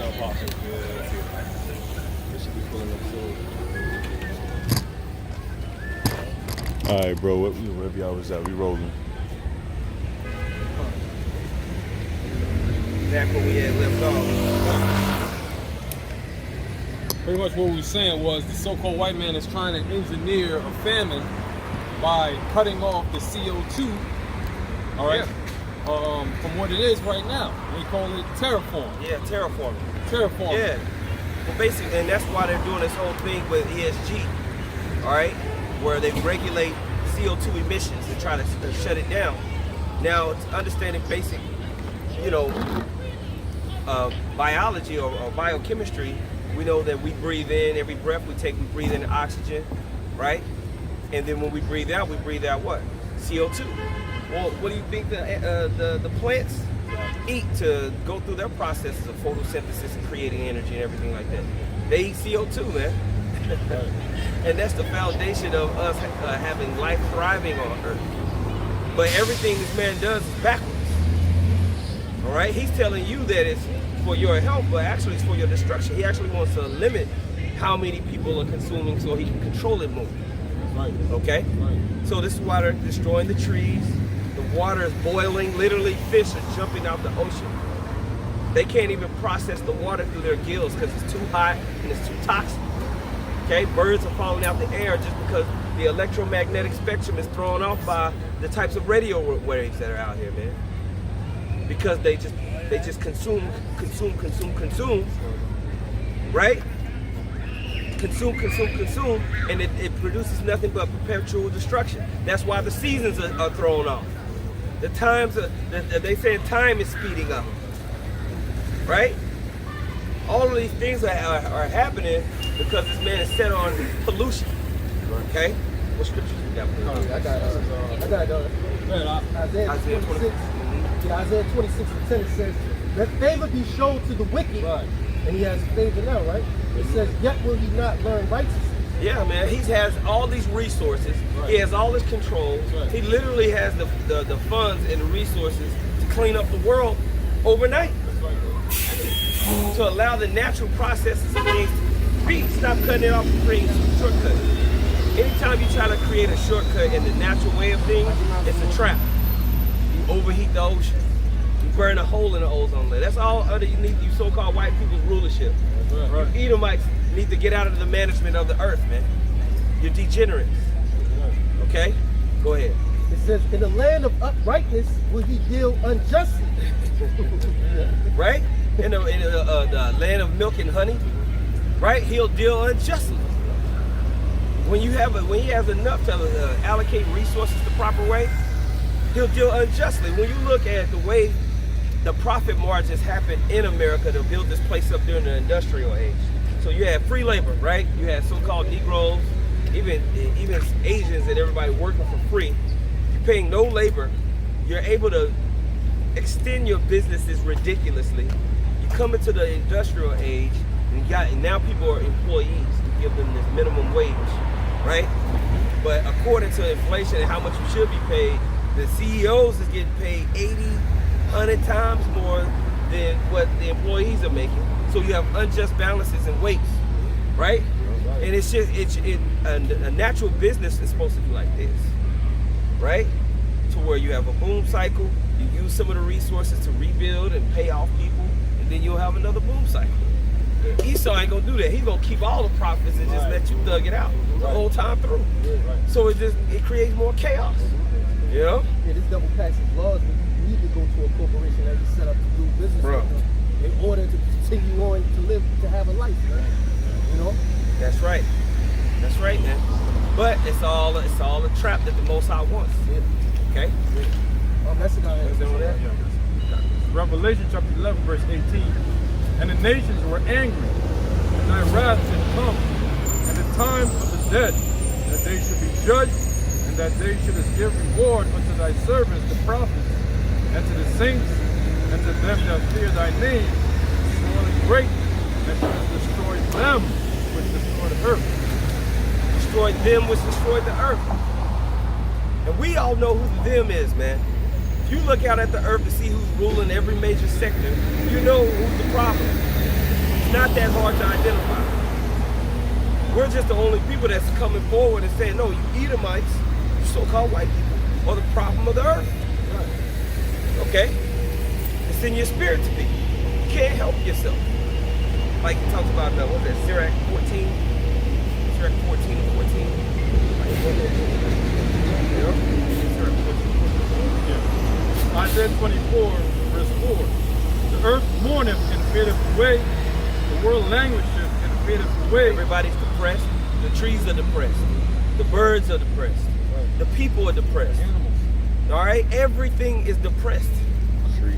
start popping. Yeah, that's it. This should be pulling up soon. All right, bro. Whatever y'all was at, we rolling. Back where we had left off. Pretty much what we were saying was the so-called white man is trying to engineer a famine by cutting off the CO2, all right, from what it is right now. We call it terraform. Yeah, terraforming. Terraforming. Yeah. Well, basically, and that's why they're doing this whole thing with ESG, all right, where they regulate CO2 emissions and try to shut it down. Now, it's understanding basic, biology or biochemistry. We know that we breathe in, every breath we take, we breathe in oxygen, right? And then when we breathe out what? CO2. Well, what do you think the plants eat to go through their processes of photosynthesis and creating energy and everything like that? They eat CO2, man. And that's the foundation of us having life thriving on Earth. But everything this man does is backwards. All right? He's telling you that it's for your health, but actually it's for your destruction. He actually wants to limit how many people are consuming so he can control it more. Right. Okay? Right. So this is why they're destroying the trees. The water is boiling. Literally, fish are jumping out the ocean. They can't even process the water through their gills because it's too hot and it's too toxic. Okay? Birds are falling out the air just because the electromagnetic spectrum is thrown off by the types of radio waves that are out here, man. Because they just consume, right? Consume, and it produces nothing but perpetual destruction. That's why the seasons are thrown off. The times, they say time is speeding up, right? All of these things are happening because this man is set on pollution, okay? What scriptures you got? Isaiah 26. Yeah, Isaiah 26:10, it says, "Let favor be shown to the wicked," Right. and he has favor now, right? It says, "Yet will he not learn righteousness." Yeah, man, he has all these resources. Right. He has all this control. Right. He literally has the funds and the resources to clean up the world overnight. To allow the natural processes of things to be. Stop cutting it off and creating some shortcuts. Anytime you try to create a shortcut in the natural way of things, it's a trap. You overheat the ocean. You burn a hole in the ozone layer. That's all underneath you so-called white people's rulership. Right. You Edomites need to get out of the management of the earth, man. You're degenerates. Okay? Go ahead. It says, "In the land of uprightness will he deal unjustly." Right? In the land of milk and honey, right? He'll deal unjustly. When he has enough to allocate resources the proper way, he'll deal unjustly. When you look at the way the profit margins happen in America to build this place up during the industrial age. So you have free labor, right? You have so-called Negroes, even Asians and everybody working for free. You're paying no labor. You're able to extend your businesses ridiculously. You come into the industrial age, and now people are employees. You give them this minimum wage, right? But according to inflation and how much you should be paid, the CEOs is getting paid 80, 100 times more than what the employees are making. So you have unjust balances and weights, right? And it's just a natural business is supposed to be like this, right? To where you have a boom cycle, you use some of the resources to rebuild and pay off people, and then you'll have another boom cycle. Esau ain't gonna do that. He's gonna keep all the profits and just let you thug it out the whole time through. So it creates more chaos. You know? Yeah, this double taxes laws, you need to go to a corporation that is set up to do business with them in order to continue on to live, to have a life, man. You know? That's right. That's right, man. But it's all a trap that the Most High wants. Okay? That's the guy. Revelation chapter 11, verse 18. And the nations were angry, and thy wrath had come, and the time of the dead, that they should be judged, and that they should give reward unto thy servants, the prophets, and to the saints, and to them that fear thy name, small and great, and to destroy them which destroy the earth. Destroyed them which destroyed the earth. And we all know who the them is, man. If you look out at the earth to see who's ruling every major sector, you know who's the problem. not that hard to identify. We're just the only people that's coming forward and saying, no, you Edomites, you so-called white people, are the problem of the earth. Okay? It's in your spirit to be. You can't help yourself. Like he talks about, what's that, Sirach 14? Sirach 14 and 14. Yeah. Isaiah 24, verse 4. The earth mourneth and fadeth away. The world languisheth and fadeth away. Everybody's depressed. The trees are depressed. The birds are depressed. The people are depressed. All right? Everything is depressed.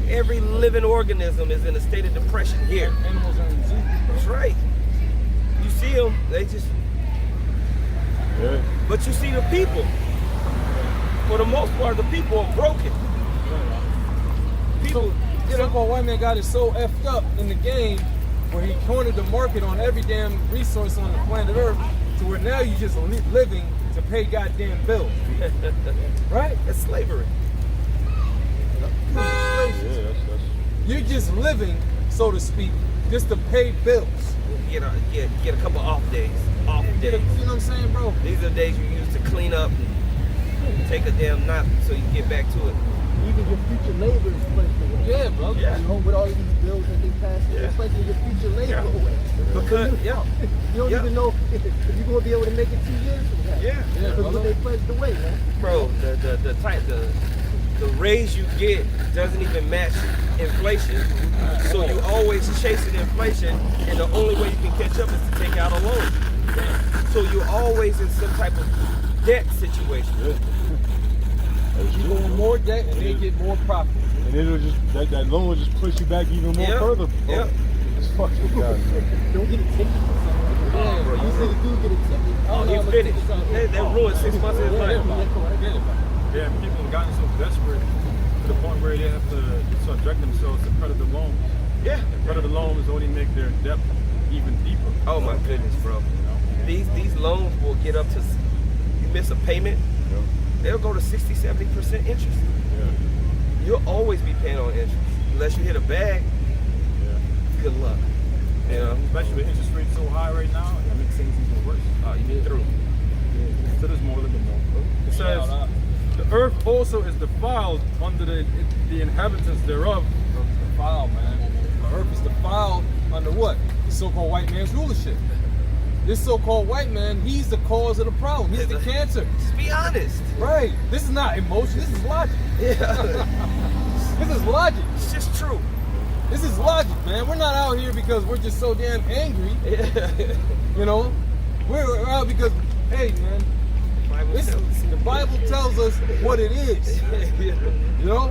Every living organism is in a state of depression here. Animals are in the zoo. That's right. You see them, they just... Yeah. But you see the people. For the most part, the people are broken. People, The so-called white man got it so effed up in the game where he cornered the market on every damn resource on the planet Earth to where now you just living to pay goddamn bills. Right? it's slavery. You're just living, so to speak, just to pay bills. Get a couple off days. Off You days. know what I'm saying, bro? These are the days you use to clean up and take a damn nap so you can get back to it. Even your future labor is placed away. Yeah, bro. Yeah. You know, with all these bills that they pass, they're placing your future labor away. Because, You don't even know if you're going to be able to make it 2 years from now. Yeah. Because when they pledged away, man. Bro, the raise you get doesn't even match inflation. So you always chasing inflation, and the only way you can catch up is to take out a loan. So you're always in some type of debt situation. You go in more debt and they get more profit. And it'll just that loan will just push you back even more further. Yeah. It's fucked with guys. Don't get a ticket for something. Yeah, bro. You say the dude get a ticket. Oh, he's finished. They ruined 6 months of his life. Yeah, people have gotten so desperate to the point where they have to subject themselves to predator loans. Yeah. And predator loans only make their debt even deeper. Oh my goodness, bro. These loans will get up to, you miss a payment, they'll go to 60, 70% interest. Yeah. You'll always be paying on interest. Unless you hit a bag, good luck. You know? Especially with interest rates so high right now, it makes things even worse. Oh, you get through. So there's more, a little bit more. It says, the earth also is defiled under the inhabitants thereof. Defiled, man. The earth is defiled under what? The so-called white man's rulership. This so-called white man, he's the cause of the problem. He's the cancer. Just be honest. Right. This is not emotion. This is logic. Yeah. This is logic. It's just true. This is logic, man. We're not out here because we're just so damn angry. Yeah. You know? We're out because, hey, man, the Bible tells us what it is. You know?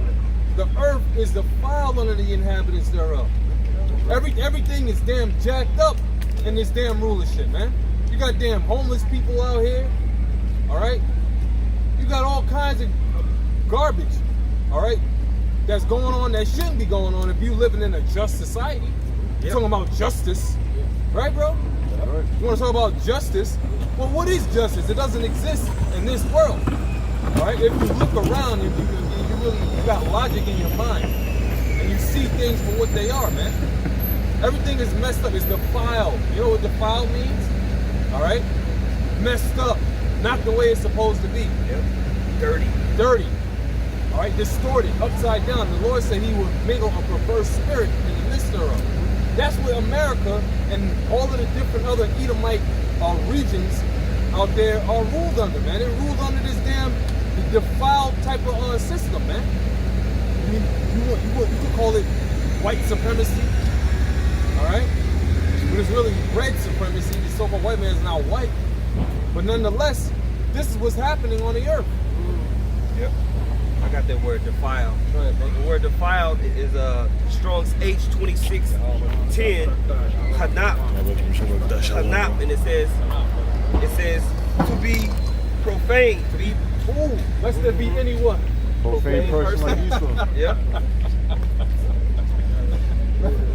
The earth is defiled under the inhabitants thereof. Everything is damn jacked up in this damn rulership, man. You got damn homeless people out here. Alright? You got all kinds of garbage. Alright? That's going on that shouldn't be going on if you living in a just society. You're talking about justice. Right, bro? Right. You want to talk about justice? Well, what is justice? It doesn't exist in this world. All right? If you look around and you got logic in your mind and you see things for what they are, man. Everything is messed up. It's defiled. You know what defiled means? All right? Messed up. Not the way it's supposed to be. Yep. Dirty. Dirty. All right? Distorted. Upside down. The Lord said he would mingle a perverse spirit in the midst thereof. That's what America and all of the different other Edomite regions out there are ruled under, man. They're ruled under this damn defiled type of system, man. You could call it white supremacy, all right? But it's really red supremacy. The so-called white man is now white. But nonetheless, this is what's happening on the earth. Yep. I got that word defiled. Go ahead, bro. The word defiled is Strong's H2610 Hanap. Hanap, and it says to be profane, to be Lest there be any what? Profane person like you, son. yeah.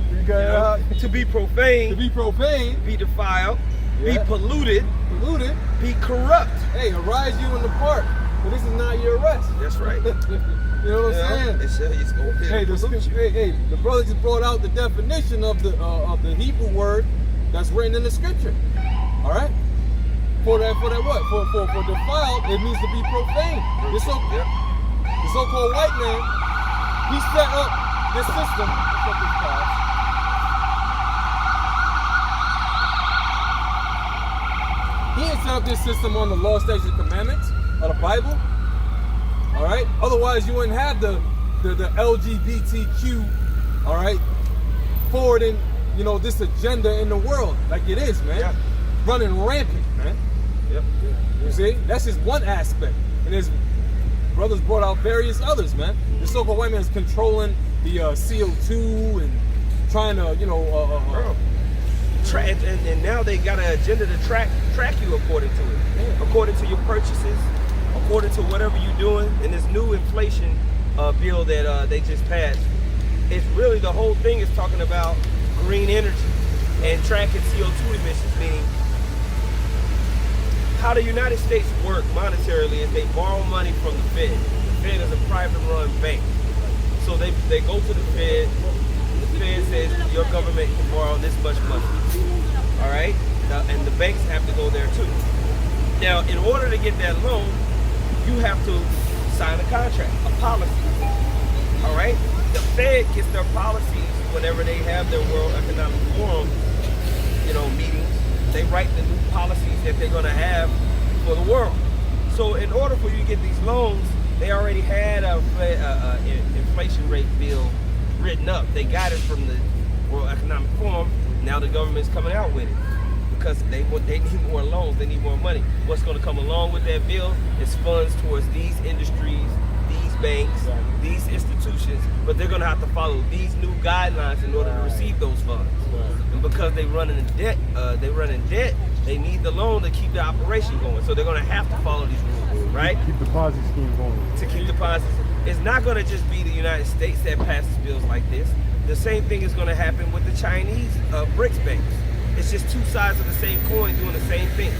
You got To be profane, To be profane, be defiled, Yeah. be polluted, polluted, be corrupt. hey, arise you in the park. But this is not your arrest. That's right. This You know what I'm saying? Hey, the brother just brought out the definition of the Hebrew word that's written in the scripture. All right. For that what? For defiled, it means to be profane. The so-called white man, he set up this system. He ain't set up this system on the law, statutes, and commandments of the Bible. All right. Otherwise, you wouldn't have the LGBTQ. All right. Forwarding, this agenda in the world like it is, man. Yeah. Running rampant, man. Yep. You see, that's just one aspect, and his brothers brought out various others, man. The so-called white man is controlling the CO2 and trying to, and now they got an agenda to track you according to it, according to your purchases, according to whatever you're doing. And this new inflation bill that they just passed, it's really the whole thing is talking about green energy and tracking CO2 emissions, meaning how the United States work monetarily is they borrow money from the Fed. The Fed is a private run bank. So they go to the Fed. The Fed says your government can borrow this much money. All right? And the banks have to go there too. Now, in order to get that loan, you have to sign a contract, a policy. All right? The Fed gets their policies whenever they have their World Economic Forum, meetings. They write the new policies that they're going to have for the world. So in order for you to get these loans, they already had a inflation rate bill written up. They got it from the World Economic Forum. Now the government's coming out with it because they need more loans. They need more money. What's going to come along with that bill is funds towards these industries, these banks, these institutions, but they're going to have to follow these new guidelines in order to receive those funds. And because they run in debt, they need the loan to keep the operation going. So they're going to have to follow these rules, right? Keep the Ponzi scheme going. To keep the Ponzi. It's not going to just be the United States that passes bills like this. The same thing is going to happen with the Chinese BRICS banks. It's just two sides of the same coin doing the same thing.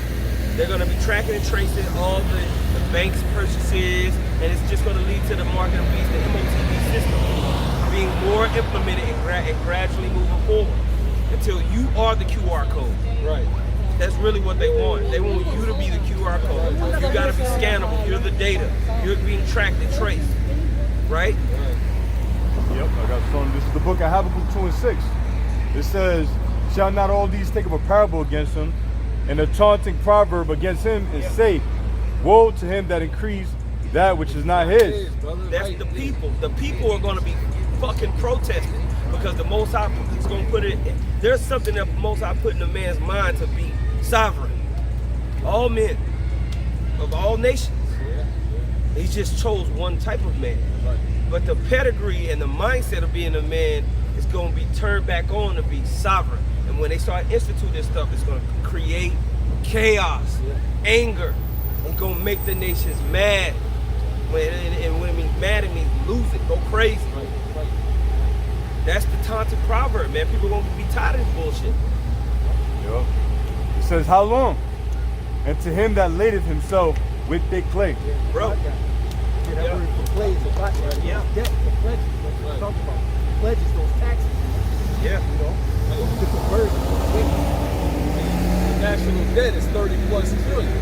They're going to be tracking and tracing all the bank's purchases, and it's just going to lead to the market of beast, the MOTB system, being more implemented and gradually moving forward until you are the QR code. Right. That's really what they want. They want you to be the QR code. You got to be scannable. You're the data. You're being tracked and traced. Right? Yep, I got some. This is the book of Habakkuk 2 and 6. It says, shall not all these take up a parable against him, and a taunting proverb against him, and say, woe to him that increase that which is not his. That's the people. The people are going to be fucking protesting because the Most High is going to put it. There's something that the Most High put in a man's mind to be sovereign. All men of all nations. He just chose one type of man. But the pedigree and the mindset of being a man is going to be turned back on to be sovereign. And when they start instituting this stuff, it's going to create chaos, anger, and going to make the nations mad. And when it means mad, it means lose it, go crazy. That's the taunted proverb, man. People are going to be tired of this bullshit. Yep. It says, how long? And to him that ladeth himself with thick clay. Bro. That word for clay is a lot. Debt, the pledges, what we're talking about. Pledges, those taxes. Yeah. To convert The national debt is 30 plus trillion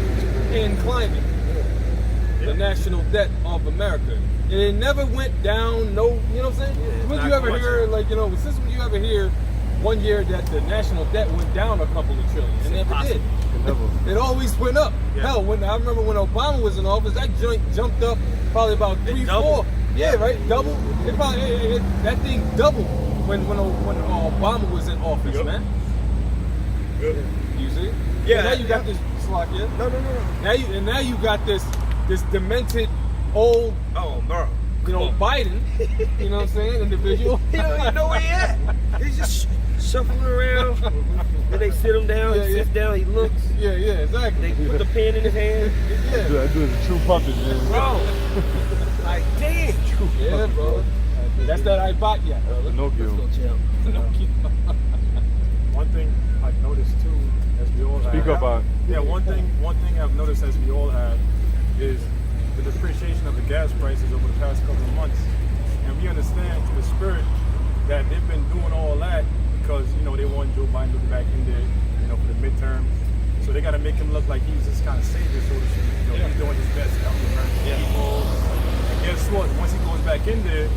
in climate. The national debt of America. And it never went down, you know what I'm saying? When you ever hear, since when you ever hear one year that the national debt went down a couple of trillion? It never did. It always went up. Yeah. Hell, I remember when Obama was in office, that joint jumped up probably about 3, 4. Yeah, right? Double. That thing doubled when Obama was in office, man. Good. You see? Yeah. So now you got this slack, yeah? No. Now you got this demented old bro. Biden, you know what I'm saying, individual. He don't even know where he at. He's just shuffling around. Then they sit him down, he sits down, he looks. Yeah, exactly. They put the pen in his hand. That dude is a true puppet, man. Bro. Like, damn. Yeah, bro. That's that I bought ya. Pinocchio. One thing I've noticed too, as we all have. Speak up, Yeah, one thing I've noticed as we all have is the depreciation of the gas prices over the past couple of months. And we understand to the spirit that they've been doing all that because, you know, they want Joe Biden to be back in there, you know, for the midterms. So they got to make him look like he's this kind of savior, so to speak. You know, he's doing his best to help the American people. And guess what? Once he goes back in there,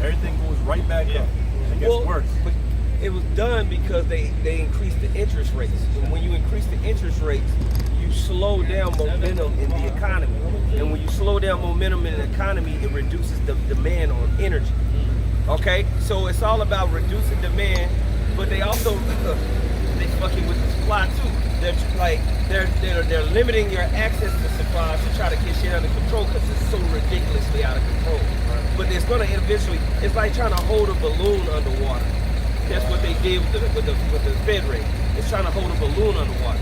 everything goes right back up. And it gets worse. But it was done because they increased the interest rates. And when you increase the interest rates, you slow down momentum in the economy. And when you slow down momentum in the economy, it reduces the demand on energy. Okay? So it's all about reducing demand, but they also they fucking with the supply too. They're limiting your access to supplies to try to get shit under control because it's so ridiculously out of control. But it's gonna eventually, it's like trying to hold a balloon underwater. That's what they did with the Fed rate. It's trying to hold a balloon underwater,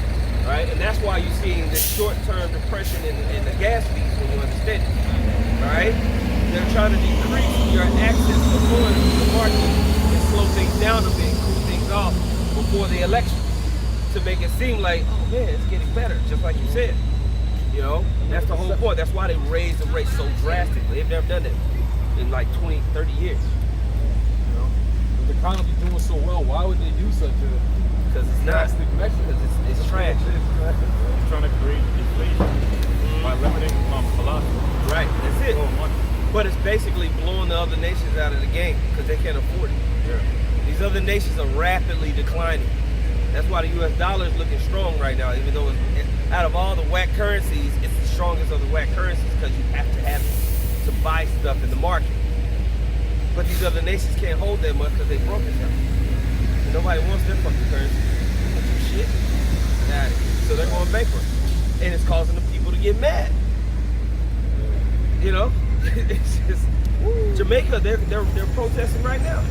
right? And that's why you're seeing this short-term depression in the gas fees when you understand it, right? They're trying to decrease your access to funds in the market and slow things down a bit, cool things off before the election to make it seem like, oh man, it's getting better, just like you said. You know, that's the whole point. That's why they raised the rate so drastically. They've never done that in like 20, 30 years. The economy doing so well, why would they do such a Because it's not. drastic measure? Because it's trash. He's trying to create inflation by limiting velocity. Right, that's it. Oh, money. But it's basically blowing the other nations out of the game because they can't afford it. Yeah. These other nations are rapidly declining. That's why the U.S. dollar is looking strong right now, even though out of all the whack currencies, it's the strongest of the whack currencies because you have to have it to buy stuff in the market. But these other nations can't hold that much because they broke it down. And nobody wants their fucking currency. Shit. Nah, so they're going bankrupt. And it's causing the people to get mad. You know? It's just Jamaica, they're protesting right now.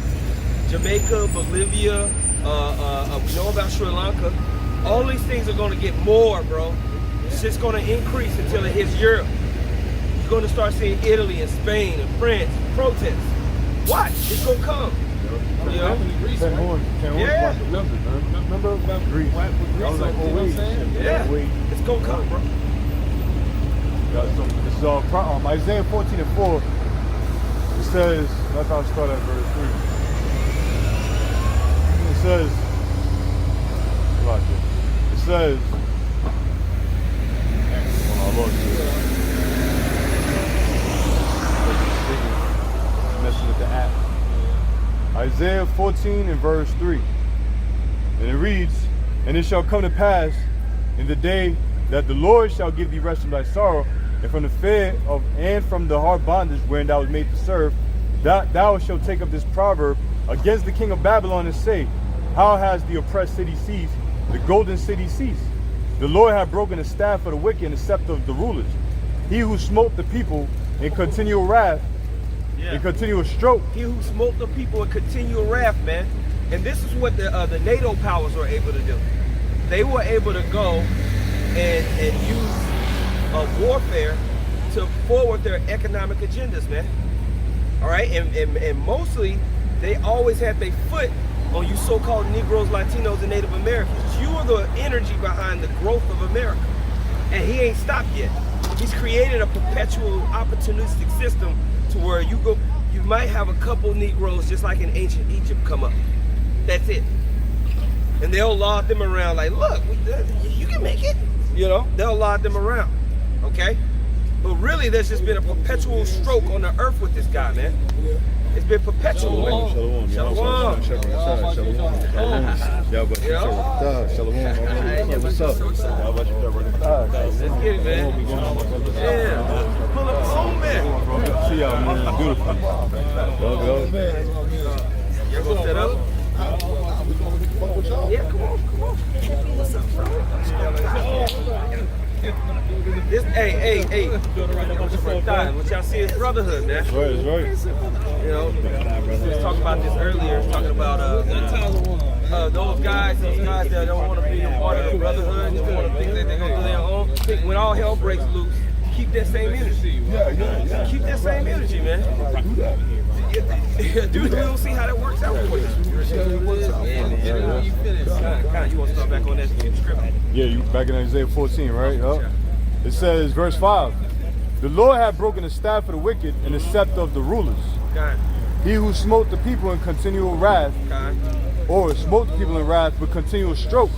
Jamaica, Bolivia, we know about Sri Lanka. All these things are gonna get more, bro. It's just gonna increase until it hits Europe. You're gonna start seeing Italy and Spain and France protest. Watch, it's gonna come. You know? Yeah. Remember about Greece? That was like, oh wait. Yeah. It's gonna come, bro. This is Isaiah 14:4. It says, that's how I start at verse 3. It says, it says, oh Lord, messing with the app. Isaiah 14 and verse 3. And it reads, and it shall come to pass in the day that the Lord shall give thee rest from thy sorrow, and from the fear of and from the hard bondage wherein thou was made to serve, thou shalt take up this proverb against the king of Babylon and say, how has the oppressed city ceased, the golden city ceased? The Lord hath broken the staff of the wicked and the scepter of the rulers. He who smote the people in continual wrath, in continual stroke. He who smote the people in continual wrath, man. And this is what the NATO powers were able to do. They were able to go and use warfare to forward their economic agendas, man. All right, and mostly they always had their foot on you so-called Negroes, Latinos, and Native Americans. You are the energy behind the growth of America, and he ain't stopped yet. He's created a perpetual opportunistic system to where you might have a couple Negroes just like in ancient Egypt come up. That's it. And they'll laud them around like, look, you can make it. You know, they'll laud them around. Okay? But really, there's just been a perpetual stroke on the earth with this guy, man. It's been perpetual, man. Shalom. What's up? Let's get it, man. Yeah. Pull up home, man. See y'all, man. Beautiful. Y'all gonna set up? Yeah, come on. What's up, bro? This, hey. What y'all see is brotherhood, man. That's right. You know, we was talking about this earlier, talking about those guys that don't want to be a part of the brotherhood, just want to think that they're gonna do their own. When all hell breaks loose, keep that same energy. Yeah. Keep that same energy, man. Dude, we'll see how that works out for you. You want to start back on that script? Yeah, you back in Isaiah 14, right? It says, verse 5, The Lord had broken the staff of the wicked and the scepter of the rulers. God. He who smote the people in continual wrath, God. or smote the people in wrath with continual stroke.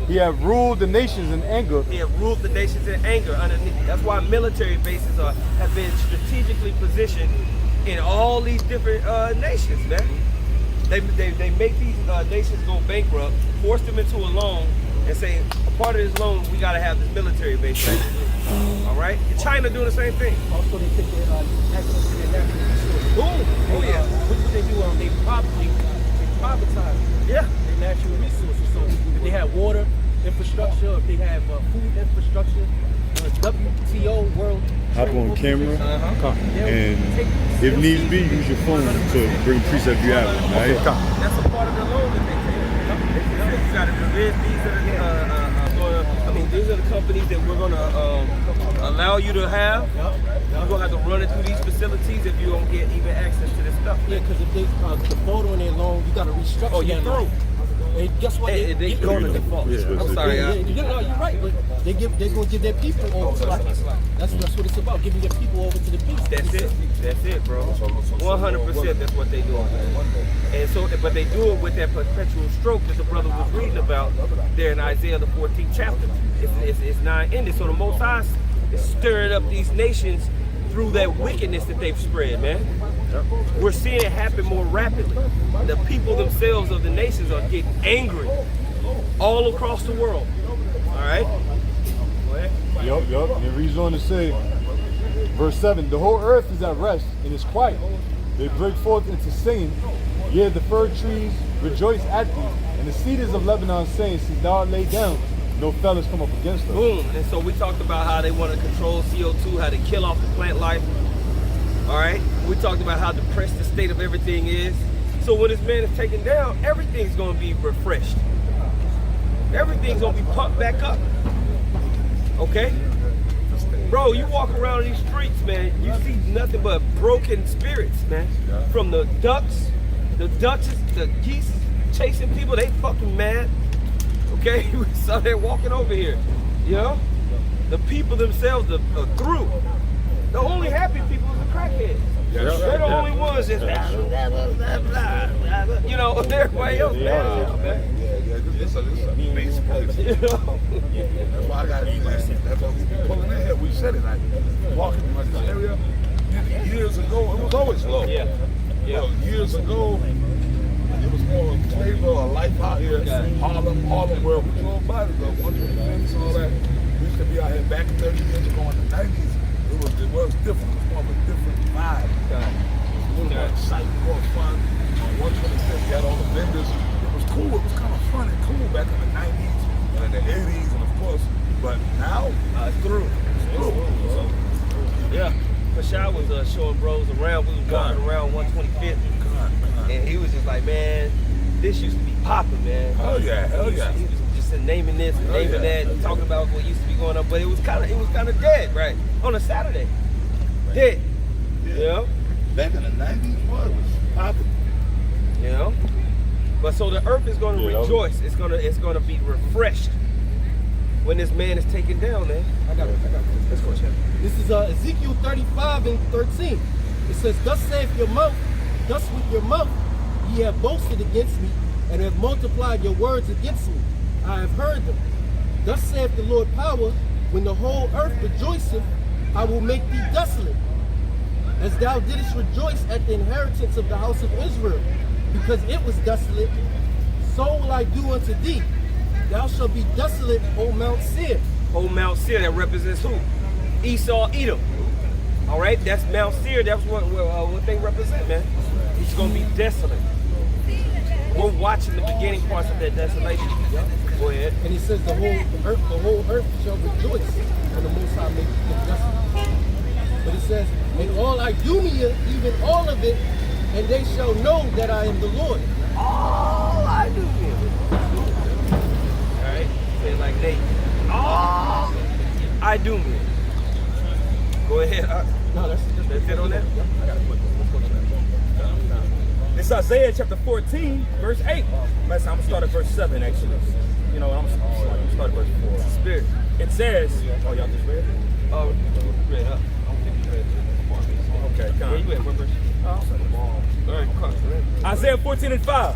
He had ruled the nations in anger. He have ruled the nations in anger. Underneath. That's why military bases have been strategically positioned in all these different nations, man. They make these nations go bankrupt, force them into a loan, and say, a part of this loan, we got to have this military base. Right? All right? China doing the same thing. Also, they take their access to their natural resources. Boom. Oh, yeah. What do they do? They privatize Yeah. their natural resources. So if they have water infrastructure, if they have food infrastructure, WTO, World Hop Trade on Organization, camera, they'll take and if needs be, use your phone to bring precepts you have. Right? That's a part of the loan that they take. You got to these are the companies that we're going to allow you to have. You're going to have to run it through these facilities if you don't get even access to this stuff. Yeah, because if they default on their loan, you got to restructure. Oh, you through. And guess what? They go to default. I'm sorry, you're right, but they're gonna give their people over to us. That's what it's about, giving their people over to the beast. That's it, bro. 100%. That's what they do. And so, but they do it with that perpetual stroke that the brother was reading about there in Isaiah the 14th chapter. It's not ended. So the Most High is stirring up these nations through that wickedness that they've spread, man. We're seeing it happen more rapidly. The people themselves of the nations are getting angry all across the world. All right? Go ahead. Yup. And it reads on to say, verse 7, the whole earth is at rest and is quiet. They break forth into singing. Yea, the fir trees rejoice at thee, and the cedars of Lebanon saying, since thou art laid down, no fellas come up against us. Boom. And so we talked about how they want to control CO2, how to kill off the plant life. All right? We talked about how depressed the state of everything is. So when this man is taken down, everything's going to be refreshed. Everything's going to be pumped back up. Okay? Bro, you walk around these streets, man, you see nothing but broken spirits, man. From the ducks, the duchess, the geese chasing people, they fucking mad. Okay? We saw that walking over here. You know? The people themselves are through. The only happy people is the crackheads. They're the only ones that's you know, everybody else mad, man. It's a beast place. You know? That's why I got that's why we be pulling in here. We said it, like walking in like this area. Years ago, it was always low. Yeah. Well, years ago, it was more flavor or life out here. Harlem, where we drove by the 125 and all that. We used to be out here back 30 years ago in the 90s. It was different. It was more of a different vibe. It was a little more exciting, more fun. On 125, you had all the vendors. It was cool. It was kind of fun and cool back in the 90s and in the 80s, and of course, but now it's through. It's through. So, yeah. Rashad was showing bros around. We was walking around 125th, and he was just like, man, this used to be popping, man. Hell yeah. He was just naming this and naming that, and talking about what used to be going on, but it was kind of dead, right? On a Saturday, dead. Yeah. You know? Back in the 90s, what was popping? You know? But so the earth is going to rejoice. It's gonna be refreshed when this man is taken down, man. I got it. Let's go check. This is Ezekiel 35 and 13. It says, thus with your mouth, ye have boasted against me, and have multiplied your words against me. I have heard them. Thus saith the Lord power, when the whole earth rejoiceth, I will make thee desolate. As thou didst rejoice at the inheritance of the house of Israel, because it was desolate, so will I do unto thee. Thou shalt be desolate, O Mount Seir. O Mount Seir, that represents who? Esau, Edom. All right, that's Mount Seir. That's what they represent, man. It's gonna be desolate. We're watching the beginning parts of that desolation. Go ahead. And he says the whole earth shall rejoice when the Most High makes it desolate. But it says, and all Idumea, even all of it, and they shall know that I am the Lord. All Idumea. All right, say it like Nate. All Idumea. Go ahead. No, that's it on that. It's Isaiah chapter 14, verse 8. Last time I'm gonna start at verse 7, actually. You know, I'm gonna start at verse 4. Spirit. It says, oh, y'all just read it? Oh, read up. Okay, Where you at? What verse? Isaiah 14:5.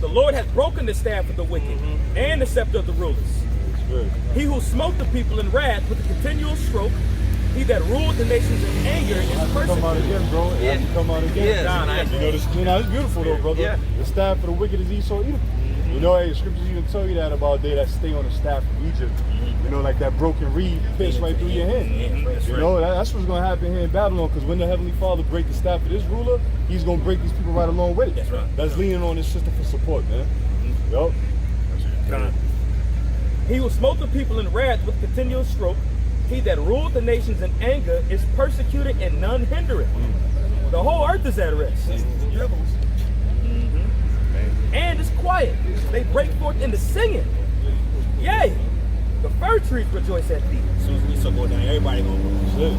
The Lord hath broken the staff of the wicked and the scepter of the rulers. He who smote the people in wrath with a continual stroke, he that ruled the nations in anger is Come out persecuted. again, bro. It has to come out again. Yeah. You know, it's beautiful though, brother. Yeah. The staff of the wicked is Esau evil. You know, hey, the scriptures even tell you that about they that stay on the staff of Egypt. You know, like that broken reed pierced right through your hand. You know, that's what's going to happen here in Babylon, because when the Heavenly Father break the staff of this ruler, he's going to break these people right along with it. That's right. That's leaning on his system for support, man. Yup. He who smote the people in wrath with continual stroke, he that ruled the nations in anger is persecuted and none hinder it. The whole earth is at rest. And it's quiet. They break forth into singing. Yay! The fir trees rejoice at thee. As soon as we start going down, everybody gonna go.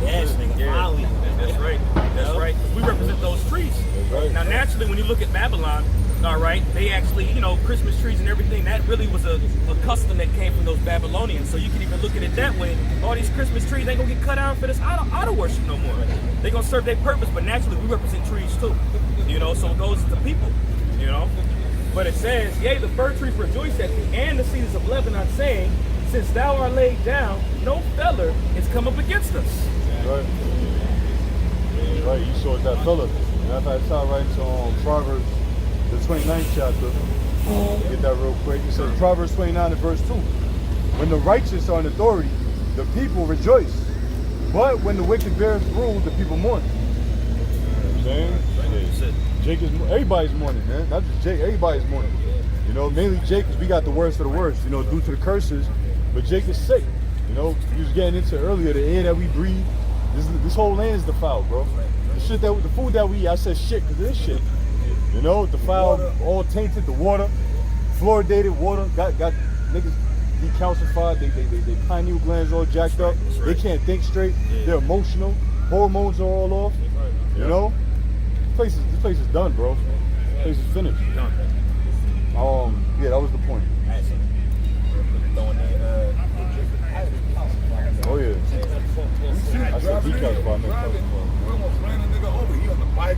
Yes, nigga, finally. That's right. That's right. 'Cause we represent those trees. right. Now, naturally, when you look at Babylon, all right, they actually, you know, Christmas trees and everything, that really was a custom that came from those Babylonians. So you can even look at it that way. All these Christmas trees ain't gonna get cut out for this idol worship no more. They're gonna serve their purpose, but naturally, we represent trees too. You know, so it goes to people, you know. But it says, yea, the fir trees rejoice at thee, and the cedars of Lebanon, saying, since thou art laid down, no feller is come up against us. Right. Right, you saw that fella. And that's how I right into Proverbs, the 29th chapter. Get that real quick. It says, Proverbs 29 and verse 2. When the righteous are in authority, the people rejoice. But when the wicked bears rule, the people mourn. You know what I'm saying? Jake is, everybody's mourning, man. Not just Jake, everybody's mourning. You know, mainly Jake, because we got the worst of the worst, you know, due to the curses. But Jake is sick. You know, you was getting into earlier, the air that we breathe. This whole land is defiled, bro. The food that we eat, I said shit because of this shit. You know, defiled, all tainted, the water, fluoridated water, got niggas decalcified, they pineal glands all jacked up, they can't think straight, they're emotional, hormones are all off, you know? This place is done, bro. This place is finished. Yeah, that was the point. Oh yeah. I said decalcified, We almost ran a nigga over. He on the bike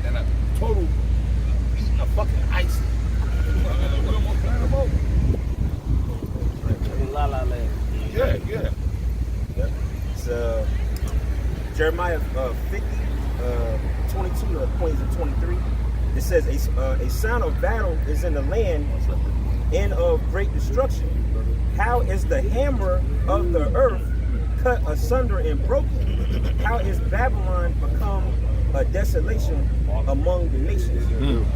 and a total eating a fucking ice. We almost ran him over. In La La Land. Yeah. It's Jeremiah 50, 22 points and 23. It says a sound of battle is in the land and of great destruction. How is the hammer of the earth cut asunder and broken? How is Babylon become a desolation among the nations?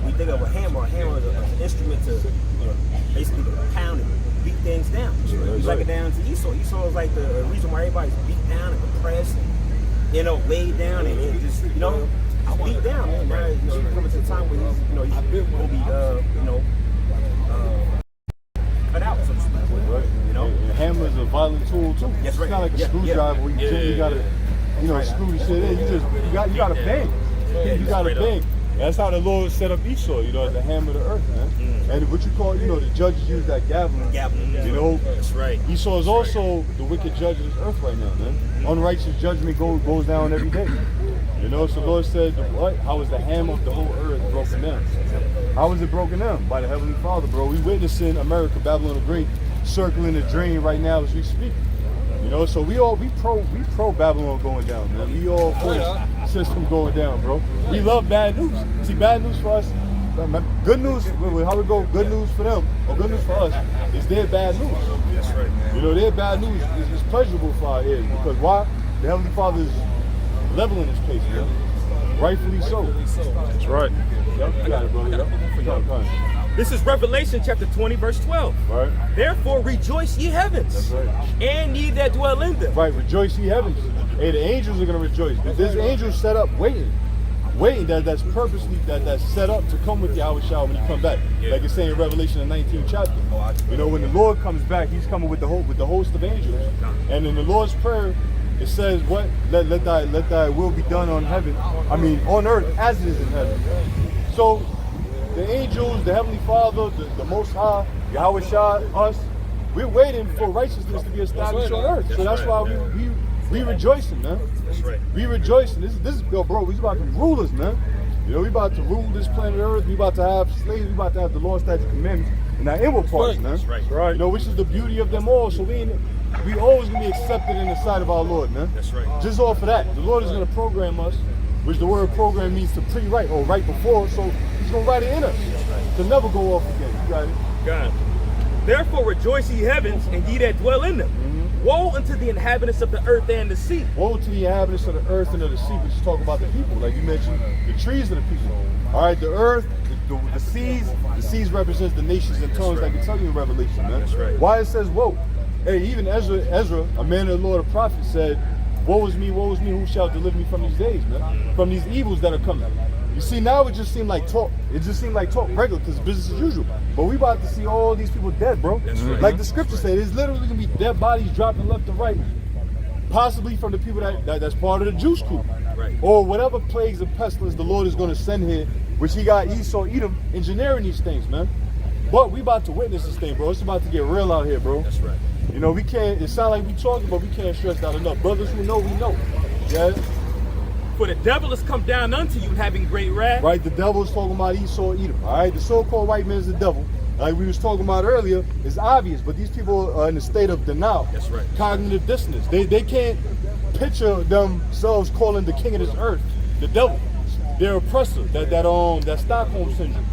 We think of a hammer. A hammer is an instrument to basically to pound and beat things down. It's like it down to Esau. Esau is like the reason why everybody's beat down and depressed and, you know, weighed down and just, you know, beat down, man. Now, you know, he's coming to a time where he's, you know, he's gonna be, you know, cut out, so to speak. Right. You know, and hammer is a violent tool too. That's right. It's not like a screwdriver where you gotta, you know, screw the shit in. You gotta bang. You gotta bang. That's how the Lord set up Esau, you know, as the hammer of the earth, man. And what you call, you know, the judges use that gavel. You know, that's right. Esau is also the wicked judge of this earth right now, man. Unrighteous judgment goes down every day. You know, so the Lord said, what? How is the hammer of the whole earth broken down? How is it broken down? By the Heavenly Father, bro. We witnessing America, Babylon the Great, circling the drain right now as we speak. You know, so we pro Babylon going down, man. We all for the system going down, bro. We love bad news. See, bad news for us, good news, how we go, good news for them, or good news for us, is their bad news. That's right, man. You know, their bad news is pleasurable for our ears, because why? The Heavenly Father is leveling this place, man. Rightfully so. That's right. Yep, you got it, brother. Yep. This is Revelation chapter 20, verse 12. Right. Therefore rejoice ye heavens, That's right. and ye that dwell in them. Right, rejoice ye heavens. Hey, the angels are gonna rejoice. There's angels set up waiting that's purposely that's set up to come with Yahweh Shah when he come back. Like it's saying in Revelation the 19th chapter. You know, when the Lord comes back, he's coming with the host of angels. And in the Lord's Prayer, it says what? Let thy will be done on on earth as it is in heaven. So the angels, the Heavenly Father, the Most High, Yahweh Shah, us, we're waiting for righteousness to be established on earth. So that's why we rejoicing, man. That's right. We rejoicing. This is yo, bro. We about to be rulers, man. You know, we about to rule this planet Earth. We about to have slaves. We about to have the law, statutes, commandments, and our inward parts, man. That's right. You know, which is the beauty of them all. So we always gonna be accepted in the sight of our Lord, man. That's right. Just off of that, the Lord is gonna program us, which the word program means to pre-write or right before. So He's gonna write it in us to never go off again. You got it? God. Therefore rejoice, ye heavens, and ye that dwell in them. Woe unto the inhabitants of the earth and the sea. Woe to the inhabitants of the earth and of the sea, which is talking about the people. Like you mentioned, the trees are the people. All right, the earth, the seas represents the nations and tongues, like we tell you in Revelation, man. That's right. Why it says woe? Hey, even Ezra, a man of the Lord, a prophet, said, woe is me, who shall deliver me from these days, man? From these evils that are coming. You see, now it just seemed like talk. It just seemed like talk regular because business as usual. But we about to see all these people dead, bro. That's right. Like the scripture said, there's literally gonna be dead bodies dropping left and right, possibly from the people that's part of the Jews crew, Right. or whatever plagues and pestilence the Lord is gonna send here, which He got Esau, Edom engineering these things, man. But we about to witness this thing, bro. It's about to get real out here, bro. That's right. You know, we can't. It sounds like we talking, but we can't stress that enough. Brothers who know, we know. Yeah. For the devil is come down unto you having great wrath. Right, the devil is talking about Esau, Edom. All right, the so-called white man is the devil. Like we was talking about earlier, it's obvious, but these people are in a state of denial. That's right. Cognitive dissonance. They can't picture themselves calling the king of this earth the devil. They're oppressor. That Stockholm syndrome.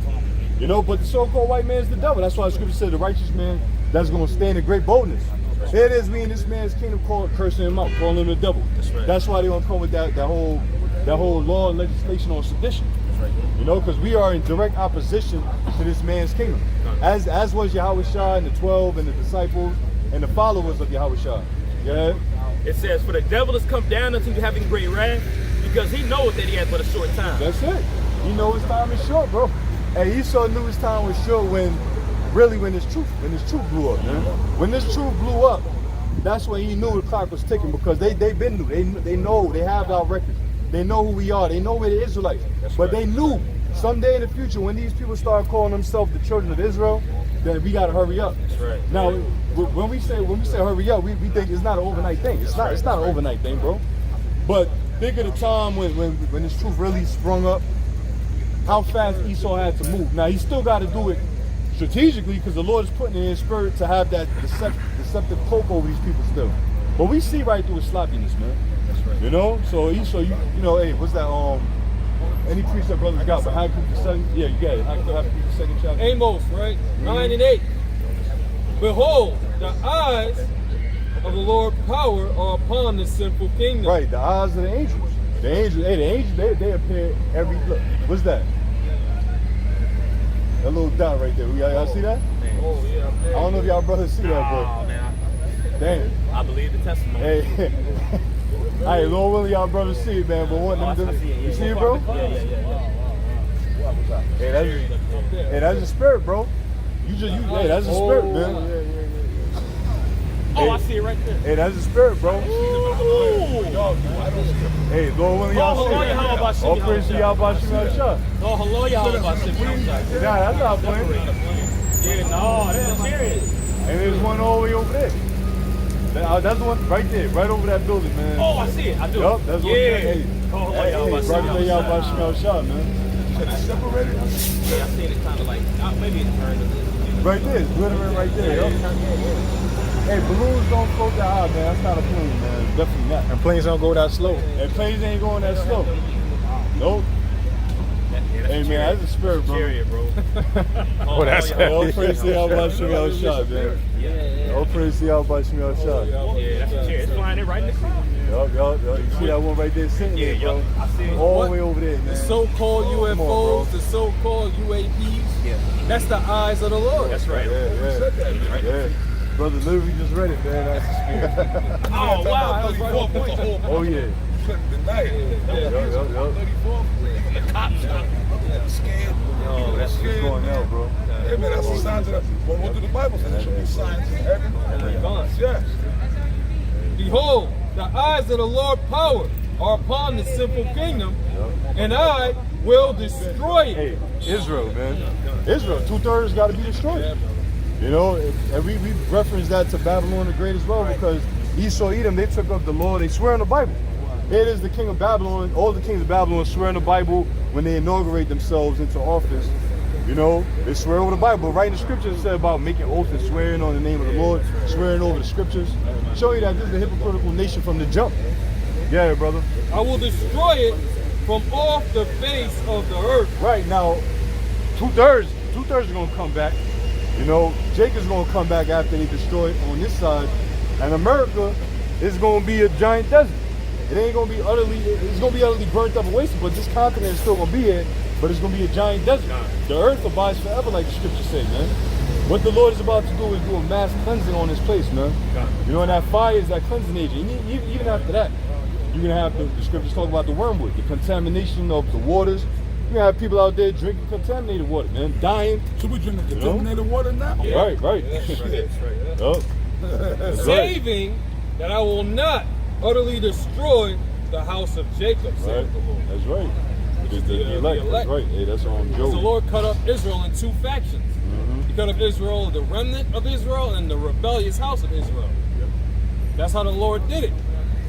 You know, but the so-called white man is the devil. That's why the scripture said the righteous man that's going to stand in great boldness. Here it is, we in this man's kingdom cursing him out, calling him the devil. That's right. That's why they're going to come with that whole law and legislation on sedition. Right. You know, because we are in direct opposition to this man's kingdom. As was Yahushua and the 12 and the disciples and the followers of Yahushua. Yeah? It says, for the devil has come down unto you having great wrath, because he knoweth that he has but a short time. That's it. He know his time is short, bro. And Esau knew his time was short when his truth blew up, man. When this truth blew up, that's when he knew the clock was ticking, because they been knew. They know, they have our records. They know who we are. They know we're the Israelites. But they knew someday in the future when these people start calling themselves the children of Israel, then we gotta hurry up. That's right. Now, when we say hurry up, we think it's not an overnight thing. It's not an overnight thing, bro. But think of the time when this truth really sprung up, how fast Esau had to move. Now he still got to do it strategically, because the Lord is putting it in his spirit to have that deceptive cloak over these people still. But we see right through his sloppiness, man. That's right. You know, so Esau, you know, hey, what's that? Any precept brothers got? But Habakkuk the second, yeah, you got it. Habakkuk the second chapter. Amos, right? 9 and 8. Behold, the eyes of the Lord power are upon the sinful kingdom. Right, the eyes of the angels. The angels, they appear every look. What's that? That little dot right there. Y'all see that? Oh, yeah. I don't know if y'all brothers see that, Oh, but man. damn. I believe the testimony. Hey, hey, Lord willing, y'all brothers see it, man. But what? I see it, yeah. You see it, bro? Yeah. Hey, that's the spirit, bro. Hey, that's the spirit, man. Oh, I see it right there. Hey, that's the spirit, bro. Ooh. Hey, Lord willing, y'all see it. All praise to y'all about Shema. Oh, hello, y'all about Shema. Nah, that's not playing. Yeah, no, that's serious. And there's one all the way over there. That's the one right there, right over that building, man. Oh, I see it. I do. Yup, that's what. Hey, Oh, hey, y'all about brother, y'all about Shema, man. Yeah, I seen it kind of like, maybe it turned a little. Right there, it's glittering right there. Yup. Hey, balloons don't float that high, man. That's not a plane, man. Definitely not. And planes don't go that slow. And planes ain't going that slow. Nope. Hey, man, that's a spirit, bro. Chariot, bro. Oh, that's All praise to y'all about Shema shot, man. All praise to y'all about Shema shot. Yeah, that's a chariot. It's flying it right in the crowd. Yup. You see that one right there sitting there, bro? I see it. All the way over there, man. The so-called Come on, bro. UFOs, the so-called UAPs, that's the eyes of the Lord. That's right. Yeah. Brother literally just read it, man. That's the spirit. Oh, wow. That was right on point. Oh, yeah. Yup. The cops. Scared. Oh, that's what's going on, bro. Yeah, man, that's the signs of that. Well, what do the Bible say? There should be signs in heaven. Yes. Behold, the eyes of the Lord power are upon the simple kingdom, and I will destroy it. Hey, Israel, man. Israel, 2/3 got to be destroyed. You know, and we reference that to Babylon the Great as well, because Esau, Edom, they took up the law. They swear in the Bible. Here it is, the king of Babylon. All the kings of Babylon swear in the Bible when they inaugurate themselves into office. You know, they swear over the Bible. Right in the scriptures, it said about making oath and swearing on the name of the Lord, swearing over the scriptures. Show you that this is a hypocritical nation from the jump. Yeah, brother. I will destroy it from off the face of the earth. Right now, two-thirds are gonna come back. You know, Jacob's gonna come back after they destroy it on this side, and America is gonna be a giant desert. It ain't gonna be it's gonna be utterly burnt up and wasted, but this continent is still gonna be here, but it's gonna be a giant desert. The earth abides forever, like the scriptures say, man. What the Lord is about to do is do a mass cleansing on this place, man. You know, and that fire is that cleansing agent. Even after that, you're gonna have the scriptures talk about the wormwood, the contamination of the waters. You're gonna have people out there drinking contaminated water, man, dying. So we drinking contaminated water now? Yeah. Right. That's right. Oh. Saving that I will not utterly destroy the house of Jacob, saith the Lord. That's right. The elect. That's right. Hey, that's on Job. The Lord cut up Israel in two factions. He cut up Israel, the remnant of Israel, and the rebellious house of Israel. That's how the Lord did it.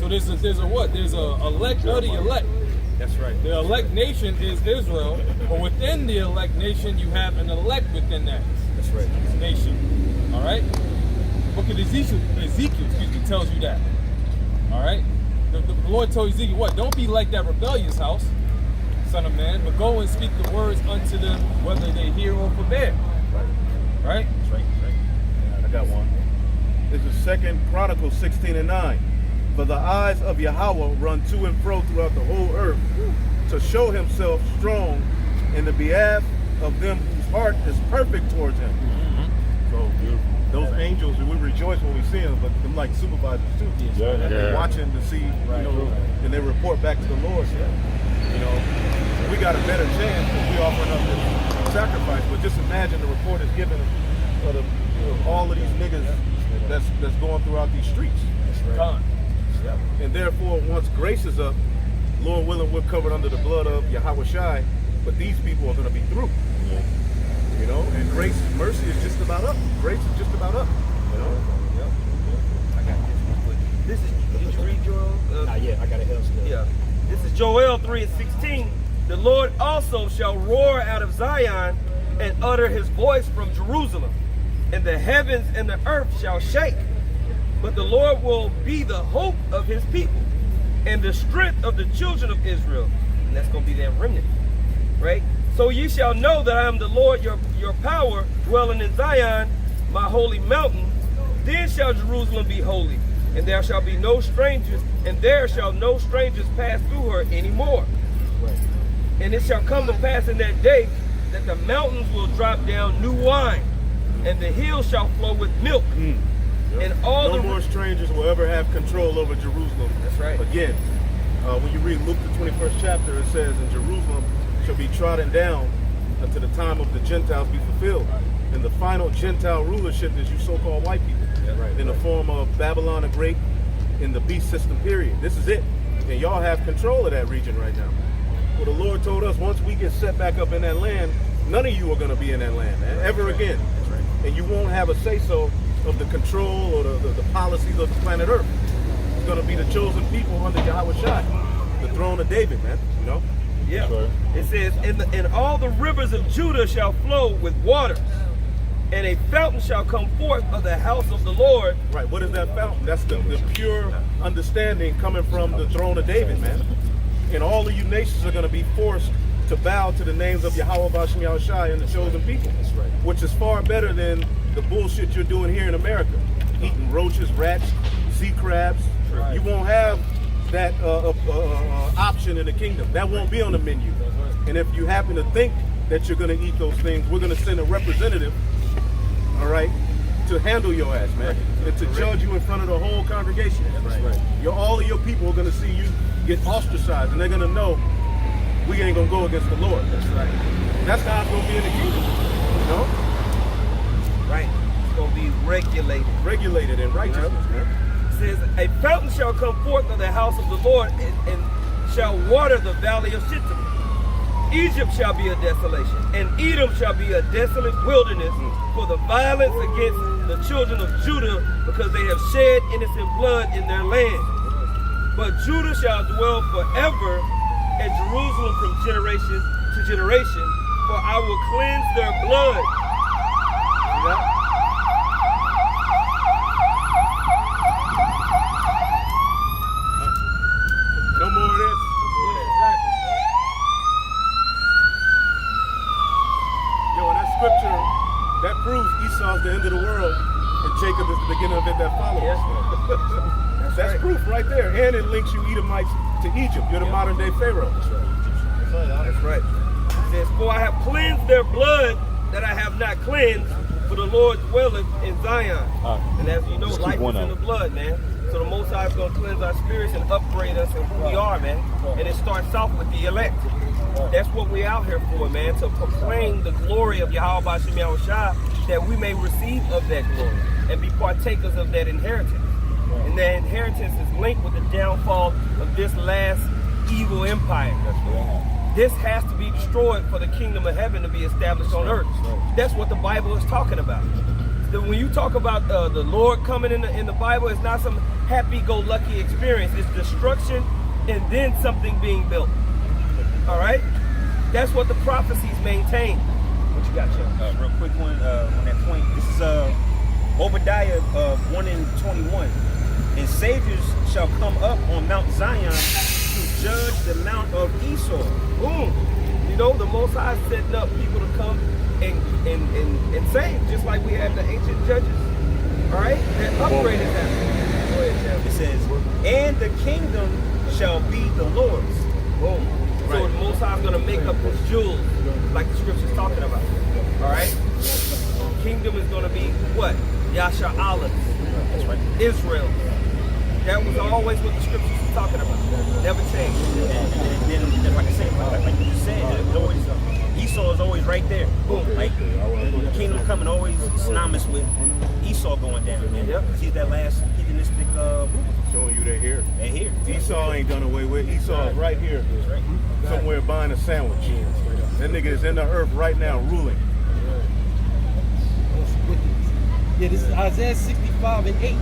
So there's a what? There's a elect of the elect. That's right. The elect nation is Israel, but within the elect nation, you have an elect within that. That's right. Nation. All right. The book of Ezekiel, tells you that. All right. The Lord told Ezekiel, what? Don't be like that rebellious house, son of man, but go and speak the words unto them, whether they hear or forbear. Right. Right. I got one. This is 2 Chronicles 16:9. For the eyes of Yahweh run to and fro throughout the whole earth to show himself strong in the behalf of them whose heart is perfect towards him. So beautiful. Those angels, we rejoice when we see them, but them like supervisors too. They're watching to see, you know, and they report back to the Lord. You know, we got a better chance because we offering up this sacrifice. But just imagine the report is given of all of these niggas that's going throughout these streets. That's right. And therefore, once grace is up, Lord willing, we're covered under the blood of Yahweh Shai, but these people are going to be through. Yeah. You know, and grace, mercy is just about up. Grace is just about up. You know? Yep. I got this. Did you read Joel? Not yet, I got it held still. Yeah. This is Joel 3:16. The Lord also shall roar out of Zion and utter his voice from Jerusalem, and the heavens and the earth shall shake. But the Lord will be the hope of his people and the strength of the children of Israel. And that's going to be their remnant, right? So ye shall know that I am the Lord your power, dwelling in Zion, my holy mountain. Then shall Jerusalem be holy, and there shall be no strangers, and there shall no strangers pass through her anymore. Right. And it shall come to pass in that day that the mountains will drop down new wine, and the hills shall flow with milk. And all no more strangers will ever have control over Jerusalem. That's right. Again, when you read Luke the 21st chapter, it says, "And Jerusalem shall be trodden down until the time of the Gentiles be fulfilled." And the final Gentile rulership is you so-called white people, in the form of Babylon the Great in the beast system period. This is it. And y'all have control of that region right now. Well, the Lord told us once we get set back up in that land, none of you are going to be in that land, man, ever again. And you won't have a say-so of the control or the policies of the planet Earth. It's going to be the chosen people under Yahweh Shai, the throne of David, man. You know? Yeah. Right. It says, and all the rivers of Judah shall flow with waters, and a fountain shall come forth of the house of the Lord. Right. What is that fountain? That's the pure understanding coming from the throne of David, man. And all of you nations are going to be forced to bow to the names of Yahweh Bashem Yahweh Shai and the chosen people. That's right. Which is far better than the bullshit you're doing here in America. Eating roaches, rats, sea crabs. Right. You won't have that option in the kingdom. That won't be on the menu. And if you happen to think that you're going to eat those things, we're going to send a representative, all right, to handle your ass, man, and to judge you in front of the whole congregation. That's right. All of your people are going to see you get ostracized, and they're going to know we ain't going to go against the Lord. That's right. That's how it's going to be in the kingdom, you know? Right. It's going to be regulated. Regulated in righteousness, man. It says, a fountain shall come forth of the house of the Lord and shall water the valley of Shittim. Egypt shall be a desolation, and Edom shall be a desolate wilderness for the violence against the children of Judah, because they have shed innocent blood in their land. but Judah shall dwell forever, and Jerusalem from generation to generation, for I will cleanse their blood. See that? No more of this. Yeah, exactly. Yo, and that scripture, that proves Esau's the end of the world, and Jacob is the beginning of it that follows. Yeah. That's proof right there. And it links you Edomites to Egypt. You're the modern day Pharaoh. That's right. It says, for I have cleansed their blood that I have not cleansed, for the Lord dwelleth in Zion. And as you know, life is in the blood, man. So the Most High is going to cleanse our spirits and upgrade us in who we are, man. And it starts off with the elect. That's what we're out here for, man, to proclaim the glory of Yahweh B'Shem Yahushua, that we may receive of that glory and be partakers of that inheritance. And that inheritance is linked with the downfall of this last evil empire. This has to be destroyed for the kingdom of heaven to be established on earth. That's what the Bible is talking about. When you talk about the Lord coming in the Bible, it's not some happy-go-lucky experience. It's destruction and then something being built. All right? That's what the prophecies maintain. What you got, Chuck? Real quick one on that point. This is Obadiah 1:21. And saviors shall come up on Mount Zion to judge the mount of Esau. Boom. You know, the Most High is setting up people to come and save, just like we had the ancient judges. All right? That upgrade is happening. Go ahead, Chad. It says, and the kingdom shall be the Lord's. Boom. So the Most High is going to make up his jewels, like the scripture's talking about. All right? Kingdom is going to be what? Yasha Allah. That's right. Israel. That was always what the scriptures were talking about. Never changed. And then like I said, like you just said, there's always, Esau is always right there. Boom. Like the kingdom coming always synonymous with Esau going down, man. Yep. He's that last heathenistic Showing you they're here. they're here. Esau ain't done away with. Esau is right here. Right. Somewhere buying a sandwich. That nigga is in the earth right now ruling. Yeah, this is Isaiah 65:8.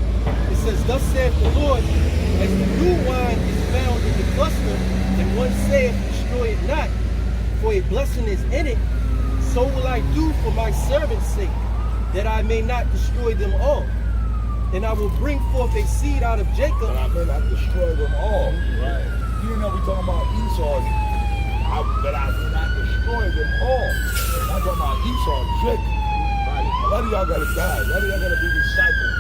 It says, thus saith the Lord, as the new wine is found in the cluster, and one saith, destroy it not, for a blessing is in it, so will I do for my servant's sake, that I may not destroy them all. And I will bring forth a seed out of Jacob. But I may not destroy them all. Right. You know we talking about Esau. But I may not destroy them all. I'm talking about Esau, Jacob. Right. A lot of y'all gotta die. A lot of y'all gotta be recycled.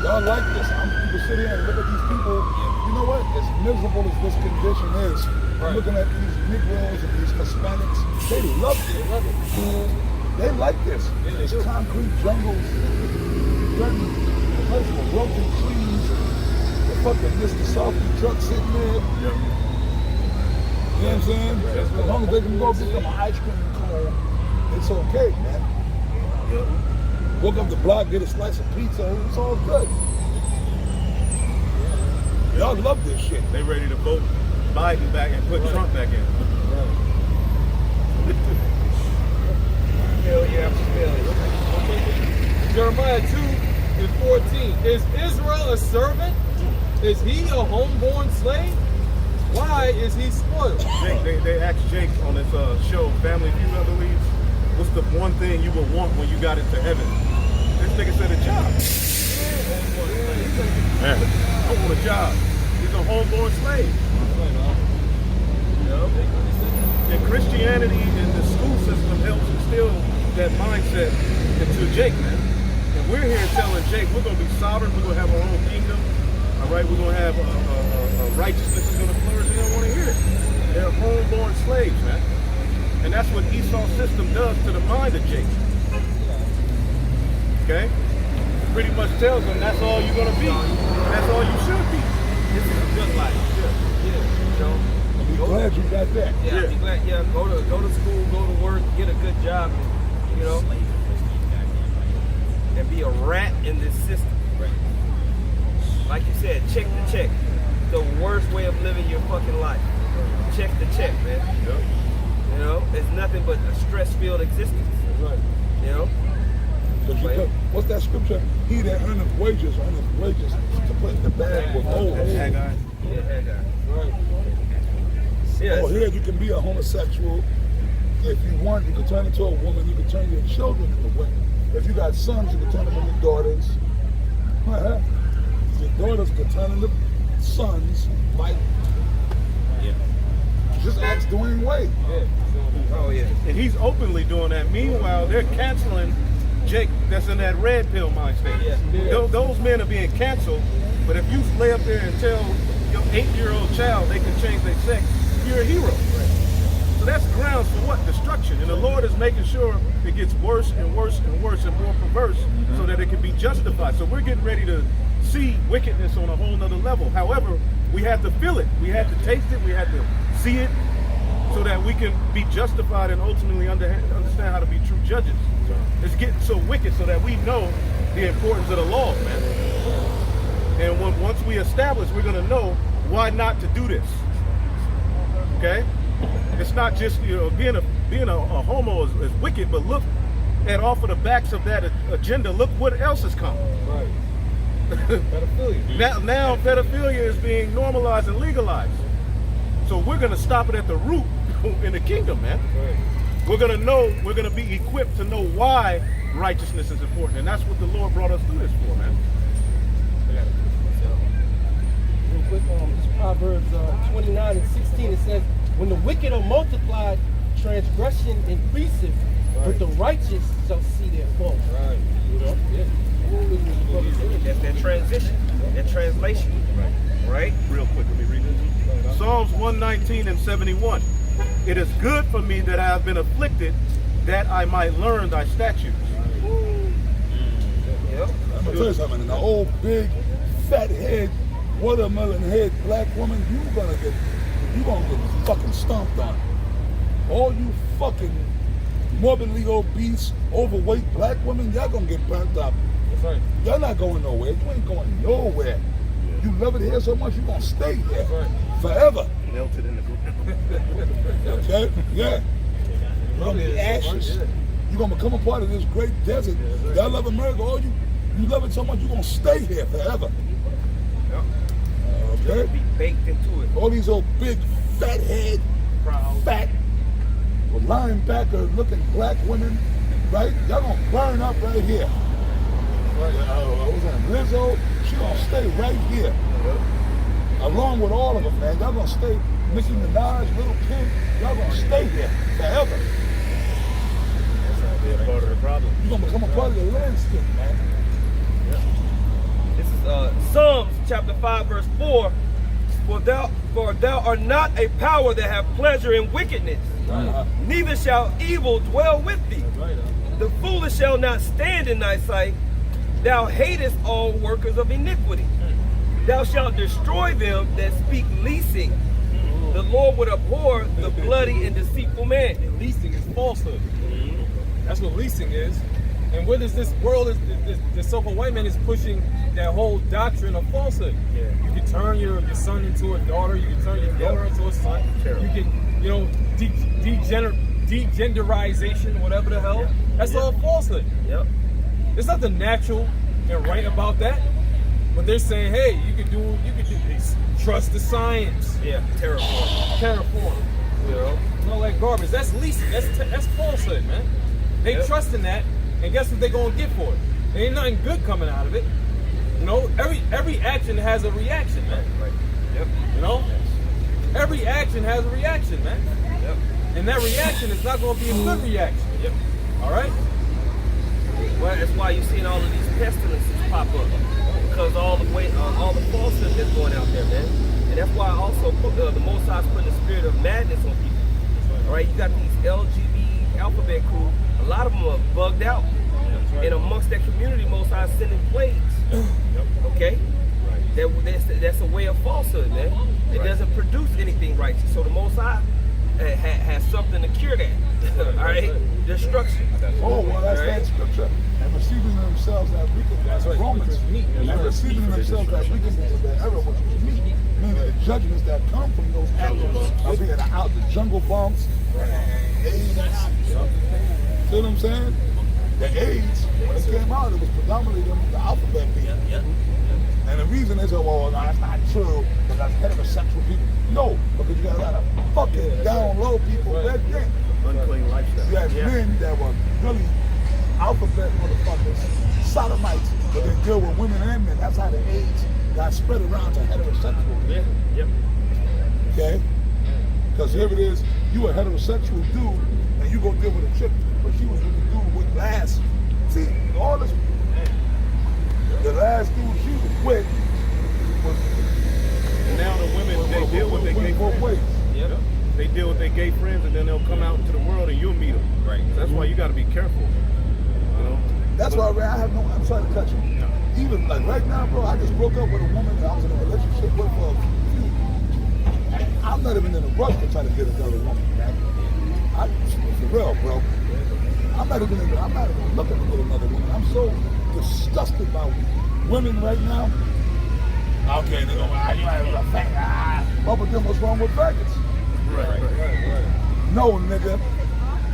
Y'all like this. People sit here and look at these people. You know what? As miserable as this condition is, I'm looking at these Negroes and these Hispanics. They love it. They love it. They like this. It's concrete jungles, dirty, with broken trees, the fucking Mr. Softy truck sitting there. You know what I'm saying? As long as they can go get them an ice cream cone, it's okay, man. Walk up the block, get a slice of pizza, it's all good. Y'all love this shit. They ready to vote Biden back and put Trump back in. Jeremiah 2:14. Is Israel a servant? Is he a homeborn slave? Why is he spoiled? Jake, they asked Jake on this show, Family Feud, I believe, what's the one thing you would want when you got into heaven? This nigga said a job. Man, I want a job. He's a homeborn slave. You know? And Christianity and the school system helps instill that mindset into Jake, man. And we're here telling Jake we're going to be sovereign, we're going to have our own kingdom, all right? We're going to have a righteousness is going to flourish. They don't want to hear it. They're homeborn slaves, man. And that's what Esau's system does to the mind of Jake. Okay? It pretty much tells them that's all you're going to be. That's all you should be. This is a good life. Yeah. You know? I'm glad you got that. Yeah, I'd be glad. Yeah, go to school, go to work, get a good job, you know, and be a rat in this system. Right. Like you said, check the check. The worst way of living your fucking life. Check the check, man. You know, it's nothing but a stress-filled existence. Right. You know, Because what's that scripture? He that earneth wages to put in the bag with gold. Yeah, Haggai. Right. Yes. Oh, here you can be a homosexual. If you want, you can turn into a woman. You can turn your children into women. If you got sons, you can turn them into daughters. Your daughters can turn into sons. Like, just ask Dwayne Wade. Oh yeah. And he's openly doing that. Meanwhile, they're canceling Jake that's in that red pill mind state. Those men are being canceled, but if you lay up there and tell your 8-year-old child they can change their sex, you're a hero. So that's grounds for what? Destruction. And the Lord is making sure it gets worse and worse and worse and more perverse so that it can be justified. So we're getting ready to see wickedness on a whole nother level. However, we have to feel it. We have to taste it. We have to see it so that we can be justified and ultimately understand how to be true judges. It's getting so wicked so that we know the importance of the law, man. And once we establish, we're going to know why not to do this. Okay? It's not just, being a homo is wicked, but look at off of the backs of that agenda, look what else has come. Right. Pedophilia. Now pedophilia is being normalized and legalized. So we're going to stop it at the root in the kingdom, man. Right. We're going to be equipped to know why righteousness is important. And that's what the Lord brought us through this for, man. Real quick, this Proverbs 29 and 16, it says, when the wicked are multiplied, transgression increaseth, but the righteous shall see their fault. Right. That's that transition, that translation. Right? Real quick, let me read this. Psalms 119 and 71. It is good for me that I have been afflicted, that I might learn thy statutes. Yep. I'm gonna tell you something. An old, big, fat head, watermelon head black woman, you gonna get fucking stomped on. All you fucking morbidly obese, overweight black women, y'all gonna get burnt up. That's right. Y'all not going nowhere. You ain't going nowhere. You love it here so much, you gonna stay here forever. Melted in the group. Okay? Yeah. You're gonna be ashes. You're gonna become a part of this great desert. Y'all love America. All you love it so much, you're gonna stay here forever. Okay? Be baked into it. All these old big, fat head, fat, linebacker looking black women, right? Y'all gonna burn up right here. Was that Lizzo? She gonna stay right here. Along with all of them, man. Y'all gonna stay, Nicki Minaj, Little Kim, y'all gonna stay here forever. That's part of the problem. You're gonna become a part of the landscape, man. This is Psalms chapter 5, verse 4. For thou art not a power that have pleasure in wickedness, neither shall evil dwell with thee. The foolish shall not stand in thy sight. Thou hatest all workers of iniquity. Thou shalt destroy them that speak leasing. The Lord would abhor the bloody and deceitful man. And leasing is falsehood. That's what leasing is. And what is this world? The so-called white man is pushing that whole doctrine of falsehood. You can turn your son into a daughter. You can turn your daughter into a son. You can, degenderization, whatever the hell. That's all falsehood. There's nothing natural and right about that. But they're saying, hey, you could do this. Trust the science. Terraform. All that garbage. That's leasing. That's falsehood, man. They trust in that, and guess what they're gonna get for it? There ain't nothing good coming out of it. Every action has a reaction, man. Every action has a reaction, man. And that reaction is not gonna be a good reaction. All right. Well, that's why you're seeing all of these pestilences pop up, because all the falsehood that's going out there, man. And that's why also the Most High's putting the spirit of madness on people. All right, you got these LGBT alphabet crew. A lot of them are bugged out, and amongst that community, Most High's sending plagues. Okay, that's a way of falsehood, man. It doesn't produce anything righteous. So the Most High has something to cure that. All right, destruction. Oh, well, that's that scripture. And receiving themselves as wickedness. That's Romans. And receiving themselves as wickedness of their error, which was meat. Meaning the judgments that come from those actions of being out the jungle bumps, AIDS. See what I'm saying? the AIDS, when it came out, it was predominantly the alphabet people. And the reason is, well, that's not true, because heterosexual people. No, because you got a lot of fucking down low people back then. Unclean lifestyle. You had men that were really alphabet motherfuckers, sodomites, but they deal with women and men. That's how the AIDS got spread around to heterosexual people. Okay? Because here it is, you a heterosexual dude, and you go deal with a chick, but she was with the dude with last. See, all this, the last dude she was with was. And now the women, they deal with their gay friends. They deal with their gay friends, and then they'll come out into the world, and you'll meet them. Right. So that's why you got to be careful. You know. That's why I have no. I'm sorry to cut you. No. Even like right now, bro, I just broke up with a woman that I was in a relationship with for a few. I'm not even in a rush to try to get another woman, man. For real, bro. I'm not even looking to get another woman. I'm so disgusted by women right now. Okay, they go, you have a faggot. Oh, but then what's wrong with faggots? Right. No, nigga.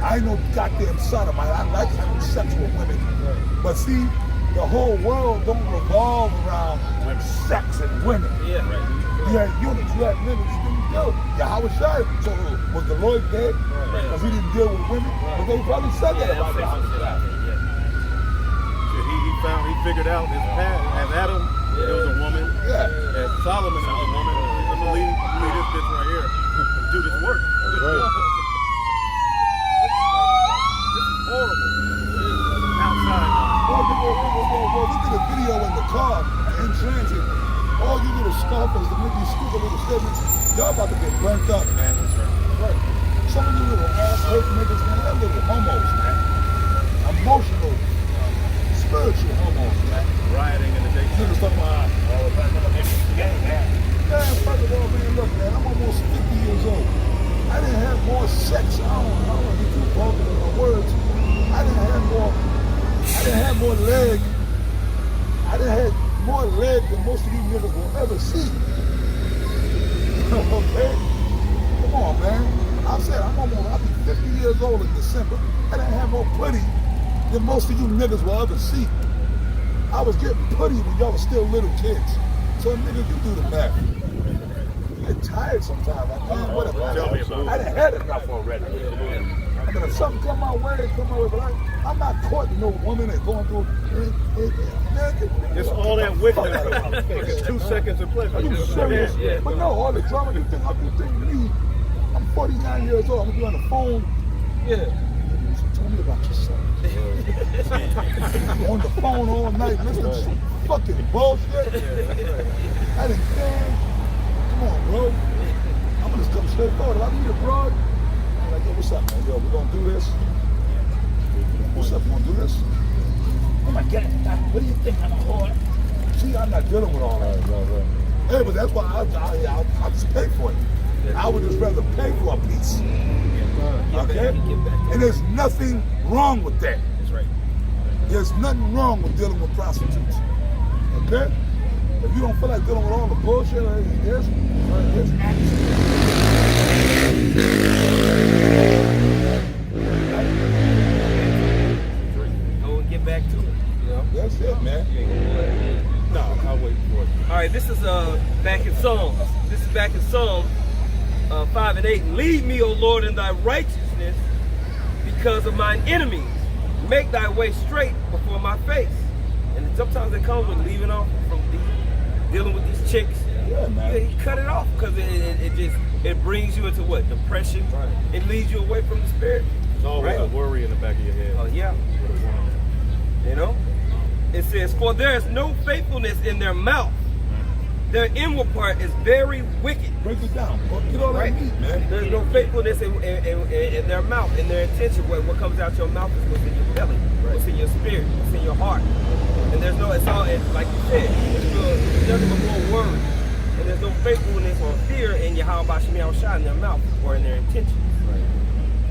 I ain't no goddamn sodomite. I like heterosexual women. But see, the whole world don't revolve around sex and women. You had units, you had men that you didn't deal. Yeah, how was Shai? So was the Lloyd dead? Because he didn't deal with women? But they probably said that about him. He figured out his path. As Adam, it was a woman. As Solomon, it was a woman. I'm gonna leave this bitch right here. Do this work. Outside. Well, look at the video in the car in transit. All you little scoffers, the niggas, stupid little statements, y'all about to get burnt up, man. Right. Some of you little ass hurt niggas, man, they're little homos, man. Emotional, spiritual homos, man. Rioting in the day. Niggas talking about, oh, man. Man, first of all, man, look, man, I'm almost 50 years old. I didn't have more sex. I don't want to be too vulgar in my words. I didn't have more leg. I didn't have more leg than most of you niggas will ever see. Okay? Come on, man. I said I'll be 50 years old in December. I didn't have more putty than most of you niggas will ever see. I was getting putty when y'all was still little kids. So nigga, you do the math. I get tired sometimes. Whatever. I done had enough already. I mean, if something come my way, but I'm not courting no woman and going through. It's all that wickedness. 2 seconds of pleasure. Are you serious? But no, all the drama you think me. I'm 49 years old. I'm gonna be on the phone. Tell me about yourself. On the phone all night, listening to some fucking bullshit. I didn't care. Come on, bro. I'm gonna just come straight forward. If I meet a broad, I'm like, yo, what's up, man? Yo, we gonna do this? What's up, we gonna do this? Oh my God, what do you think? I'm a whore? See, I'm not dealing with all that. Hey, but that's why I'll just pay for it. I would just rather pay for a piece. Okay? And there's nothing wrong with that. That's right. There's nothing wrong with dealing with prostitutes. Okay? If you don't feel like dealing with all the bullshit, there's action. Go and get back to it. You know? That's it, man. No, I'll wait for it. All right, this is back in Psalms. This is back in Psalms 5 and 8. Lead me, O Lord, in thy righteousness because of mine enemies. Make thy way straight before my face. And sometimes it comes with leaving off from dealing with these chicks. Yeah, man. You cut it off because it brings you into what? Depression. Right. It leads you away from the spirit. There's always a worry in the back of your head. Oh, yeah. You know? It says, for there is no faithfulness in their mouth. Their inward part is very wicked. Break it down. Get all that meat, man. There's no faithfulness in their mouth, in their intention. What comes out your mouth is what's in your belly, what's in your spirit, what's in your heart. And there's no, it's all, like you said, it's nothing but more word. And there's no faithfulness or fear in Yahweh Shemiah Shah in their mouth or in their intentions.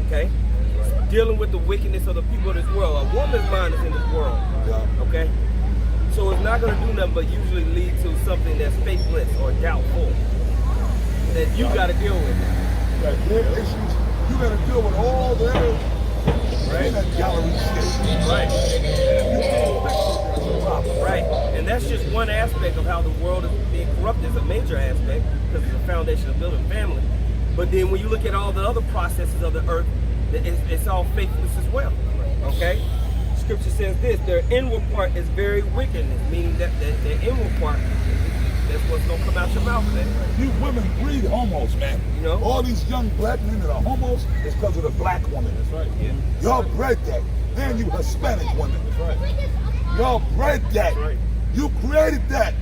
Okay? Dealing with the wickedness of the people of this world. A woman's mind is in this world. Okay? So it's not going to do nothing but usually lead to something that's faithless or doubtful that you got to deal with. Right. Their issues, you got to deal with all their gallery shit. Right, and that's just one aspect of how the world is being corrupted. It's a major aspect because it's the foundation of building family. But then when you look at all the other processes of the earth, it's all faithless as well. Okay? Scripture says this, their inward part is very wickedness, meaning that their inward part, that's what's going to come out your mouth, man. You women breed homos, man. You know? All these young black men that are homos is because of the black woman. That's right. Yeah. Y'all bred that. And you Hispanic women. That's right. Y'all bred that. Right. You created that.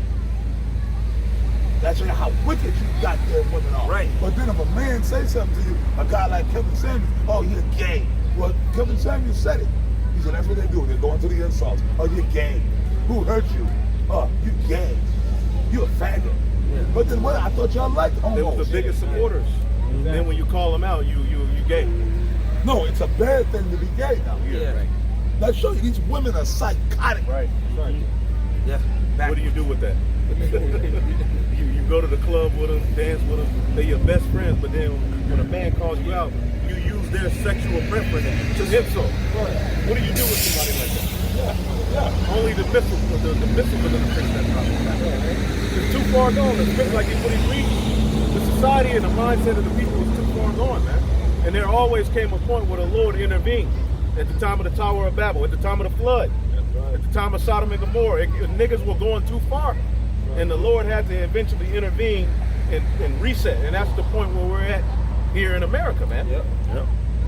That's how wicked you got there women are. Right. But then if a man say something to you, a guy like Kevin Samuels, oh, you're gay. Well, Kevin Samuels said it. He said, that's what they do. They're going to the insults. Oh, you're gay. Who hurt you? Oh, you gay. You a faggot. Yeah. But then what? I thought y'all liked homos. They were the biggest supporters. Yeah. Then when you call them out, you gay. No, it's a bad thing to be gay now. Yeah. Right. Let's show you, these women are psychotic. Right. Right. Yeah. What do you do with that? you go to the club with them, dance with them, they're your best friends, but then when a man calls you out, you use their sexual preference to insult. What do you do with somebody like that? Yeah. Only the missile are going to fix that problem. It's too far gone. It's like what he's reading. The society and the mindset of the people is too far gone, man. And there always came a point where the Lord intervened. At the time of the Tower of Babel, at the time of the flood, at the time of Sodom and Gomorrah, niggas were going too far. And the Lord had to eventually intervene and reset. And that's the point where we're at here in America, man. Yep.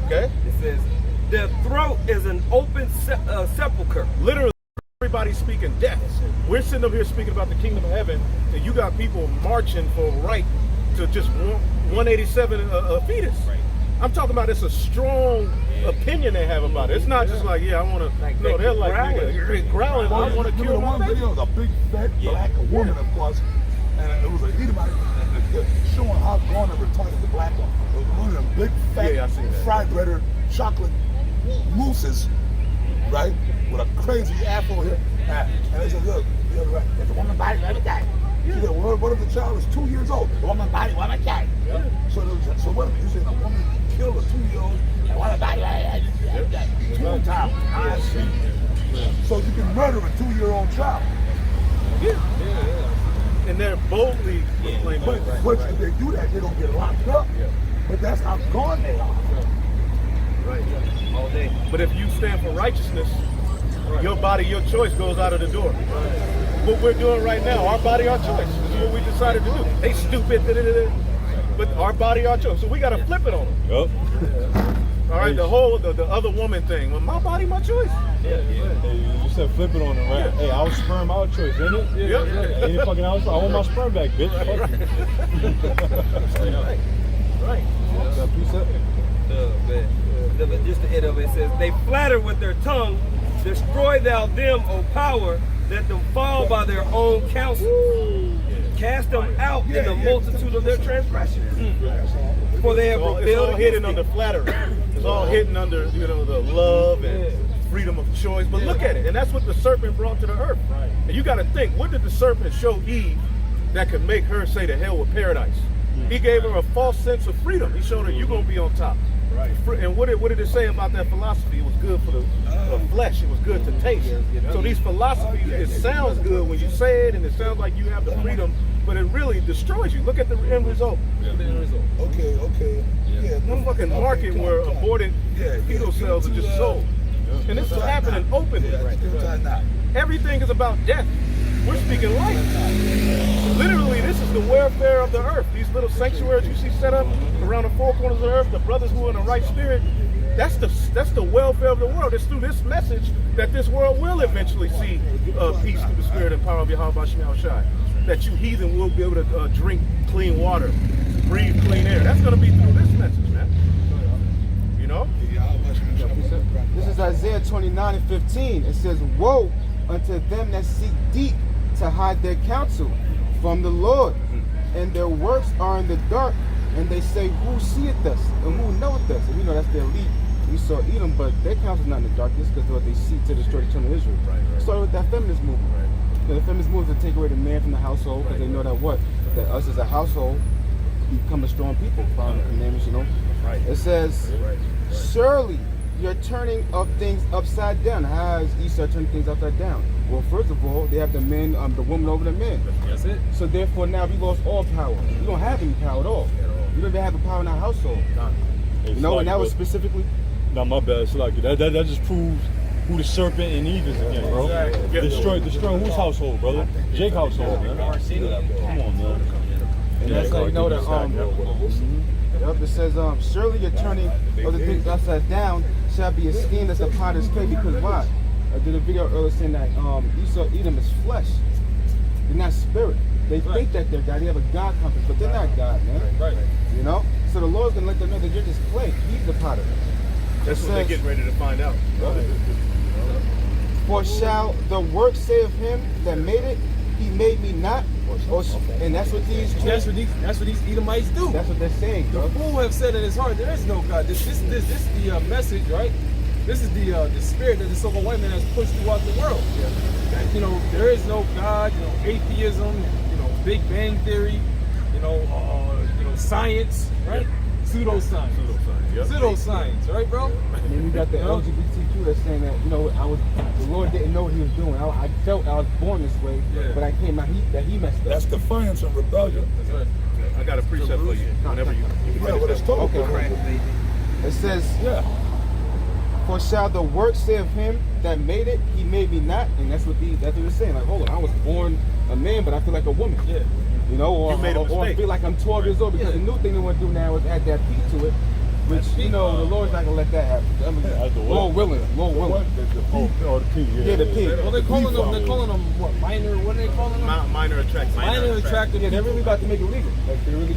Okay? It says, their throat is an open sepulcher. Literally, everybody's speaking death. We're sitting up here speaking about the kingdom of heaven, and you got people marching for right to just 187 a fetus. Right. I'm talking about it's a strong opinion they have about it. It's not just like, yeah, I want to. No, they're like, nigga, you're growling. I want to kill my baby. Video was a big fat black woman, of course, and it was a Edomite showing how gone and retarded the black one. It was one of them big fat fried breader chocolate mousses, right, with a crazy afro here. And they said, look, you're right. There's a woman body every day. She said, well, what if the child is 2 years old? The woman body, woman day. So what if you said a woman killed a 2-year-old and woman body every day? 2 times. I see. So you can murder a 2-year-old child. And they're boldly proclaiming but if they do that, they don't get locked up. But that's how gone they are. Right. All day. But if you stand for righteousness, your body, your choice goes out of the door. What we're doing right now, our body, our choice. This is what we decided to do. They stupid, but our body, our choice. So we got to flip it on them. Yep. All right, the other woman thing. Well, my body, my choice. Hey, you said flip it on them, right? Hey, our sperm, our choice, ain't it? Ain't it fucking ours? I want my sperm back, bitch. Right. Just the end of it says, they flatter with their tongue, destroy thou them, O power, let them fall by their own counsel. Cast them out in the multitude of their transgressions. For they have rebelled. It's all hidden under flattery. It's all hidden under, the love and freedom of choice. But look at it, and that's what the serpent brought to the earth. And you got to think, what did the serpent show Eve that could make her say to hell with paradise? He gave her a false sense of freedom. He showed her, you're going to be on top. Right. And what did it say about that philosophy? It was good for the flesh. It was good to taste. So these philosophies, it sounds good when you say it, and it sounds like you have the freedom, but it really destroys you. Look at the end result. Okay. Yeah. One fucking market where aborted fetal cells are just sold. And this is happening openly right now. Everything is about death. We're speaking life. Literally, this is the welfare of the earth. These little sanctuaries you see set up around the four corners of the earth, the brothers who are in the right spirit, that's the welfare of the world. It's through this message that this world will eventually see peace through the spirit and power of Yahweh Bashim Shai. That you heathen will be able to drink clean water, breathe clean air. That's going to be through this message, man. You know? This is Isaiah 29:15. It says, woe unto them that seek deep to hide their counsel from the Lord, and their works are in the dark, and they say, who seeth us and who knoweth us? And that's the elite. We saw Edom, but their counsel is not in the darkness, because what they seek to destroy the children of Israel. Started with that feminist movement. The feminist movement to take away the man from the household, because they know that us as a household become a strong people, following the commandments. It says, surely you're turning of things upside down. How is Esau turning things upside down? Well, first of all, they have the men, the woman over the men. That's it. So therefore, now we lost all power. We don't have any power at all. We don't even have a power in our household. You know, and that was specifically. No, my bad. It's like that just proves who the serpent and Eve is again, bro. Destroying whose household, brother? Jake's household, man. Come on, man. And that's how you know that. Yep, it says, surely your turning of the things upside down shall be esteemed as a potter's clay. Because why? I did a video earlier saying that Esau, Edom is flesh. They're not spirit. They think that they're God. They have a God complex, but they're not God, man. Right. You know? So the Lord's going to let them know that you're just clay. He's the potter. That's what they're getting ready to find out. For shall the work say of him that made it, he made me not? And that's what these Edomites do. That's what they're saying, bro. The fool have said in his heart, there is no God. This is the message, right? This is the spirit that the so-called white man has pushed throughout the world. That, you know, there is no God. You know, atheism. You know, Big Bang Theory. You know, science, right? Pseudoscience. Pseudoscience, right, bro? And then we got the LGBTQ that's saying that, you know, the Lord didn't know what he was doing. I felt I was born this way, but I came out that he messed up. That's defiance and rebellion. That's right. I got a precept for you. Whenever you Okay. It says, for shall the work say of him that made it, he made me not? And that's what they're saying. Like, hold on, I was born a man, but I feel like a woman. Yeah. You know, or I feel like I'm 12 years old because the new thing they want to do now is add that P to it, which, you know, the Lord's not going to let that happen. I mean, Lord willing. The P, yeah, the P. Well, they're calling them what? Minor? What are they calling them? minor attractive. Minor attractive. Yeah, they're really about to make it legal. Like, they're really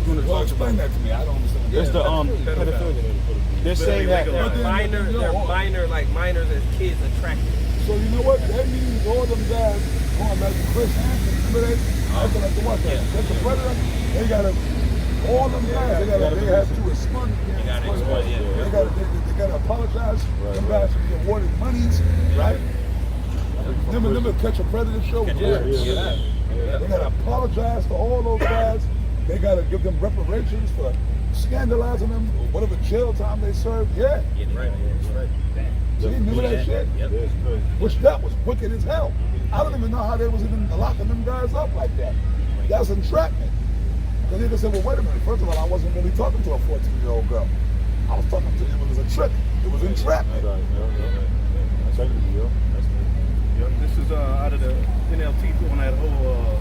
doing the Well, explain that to me. I don't understand. It's the pedophilia. They're saying that They're minor, like minors as kids attracted. So you know what? That means all them guys going back to Chris Hansen. Remember that? After like the what? That's the president. They gotta all them guys. They have to respond. They gotta apologize. Them guys should be awarded monies, right? Them Catch a Predator show. They gotta apologize to all those guys. They gotta give them reparations for scandalizing them, whatever jail time they served. Yeah. Right. See, remember that shit? Which that was wicked as hell. I don't even know how they was even locking them guys up like that. That's entrapment. Because they just said, well, wait a minute. First of all, I wasn't really talking to a 14-year-old girl. I was talking to him. It was a trick. It was entrapment. This is out of the NLT doing that whole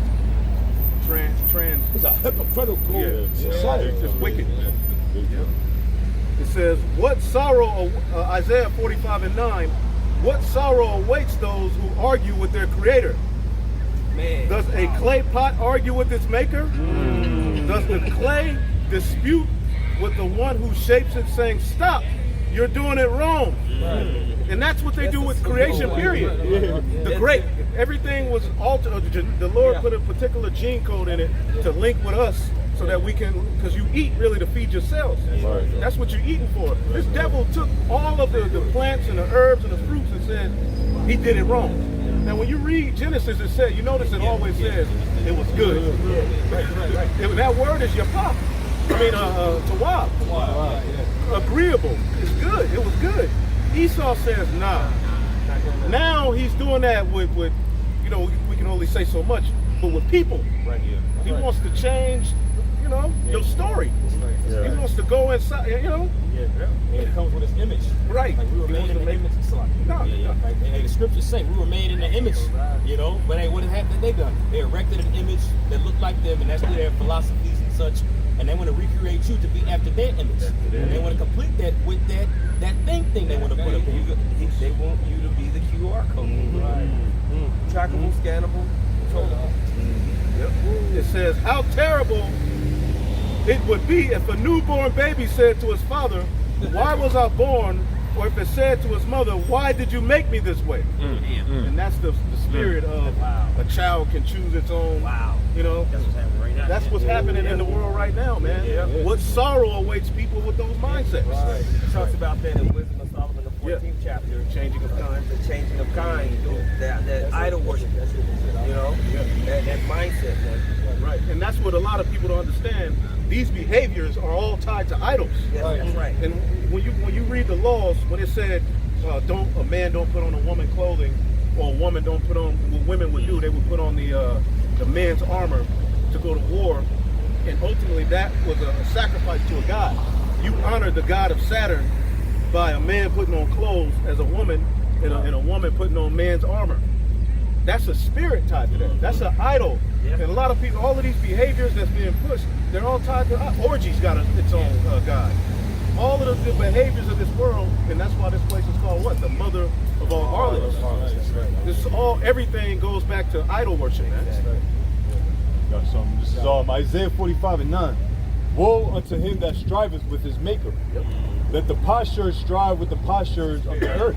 trans. It's a hypocritical society. It's wicked. It says, what sorrow, Isaiah 45:9, what sorrow awaits those who argue with their creator? Man. Does a clay pot argue with its maker? Does the clay dispute with the one who shapes it, saying, stop, you're doing it wrong? And that's what they do with creation, period. Everything was altered. The Lord put a particular gene code in it to link with us so that we can, because you eat really to feed yourselves. That's what you're eating for. This devil took all of the plants and the herbs and the fruits and said, he did it wrong. Now, when you read Genesis, it said, you notice it always says, it was good. That word is yapah. I mean, tawab. Agreeable. It's good. It was good. Esau says, nah. Now he's doing that with you know, we can only say so much, but with people. He wants to change, you know, your story. He wants to go inside, you know. And it comes with its image. Right. Like we were made in the image. And the scriptures say we were made in the image, you know. But hey, what have they done? They erected an image that looked like them, and that's their philosophies and such. And they want to recreate you to be after their image. And they want to complete that with that thing they want to put up in you. They want you to be the QR code. Trackable, scannable, controllable. It says, how terrible it would be if a newborn baby said to his father, why was I born? Or if it said to his mother, why did you make me this way? And that's the spirit of a child can choose its own, you know. That's what's happening right now. That's what's happening in the world right now, man. What sorrow awaits people with those mindsets. It talks about that in Wisdom of Solomon, the 14th chapter. Changing of kind. The changing of kind. That idol worship, you know, that mindset. Right. And that's what a lot of people don't understand. These behaviors are all tied to idols. That's right. And when you read the laws, when it said a man don't put on a woman clothing, or a woman don't put on what women would do, they would put on the man's armor to go to war, and ultimately that was a sacrifice to a god. You honor the god of Saturn by a man putting on clothes as a woman, and a woman putting on man's armor. That's a spirit tied to that. That's an idol. And a lot of people, all of these behaviors that's being pushed, they're all tied to orgies. Got its own god. All of the behaviors of this world, and that's why this place is called what? The mother of all harlots. This everything goes back to idol worship, man. Got something. This is Isaiah 45:9. Woe unto him that striveth with his maker. Let the potsherds strive with the potsherds of the earth.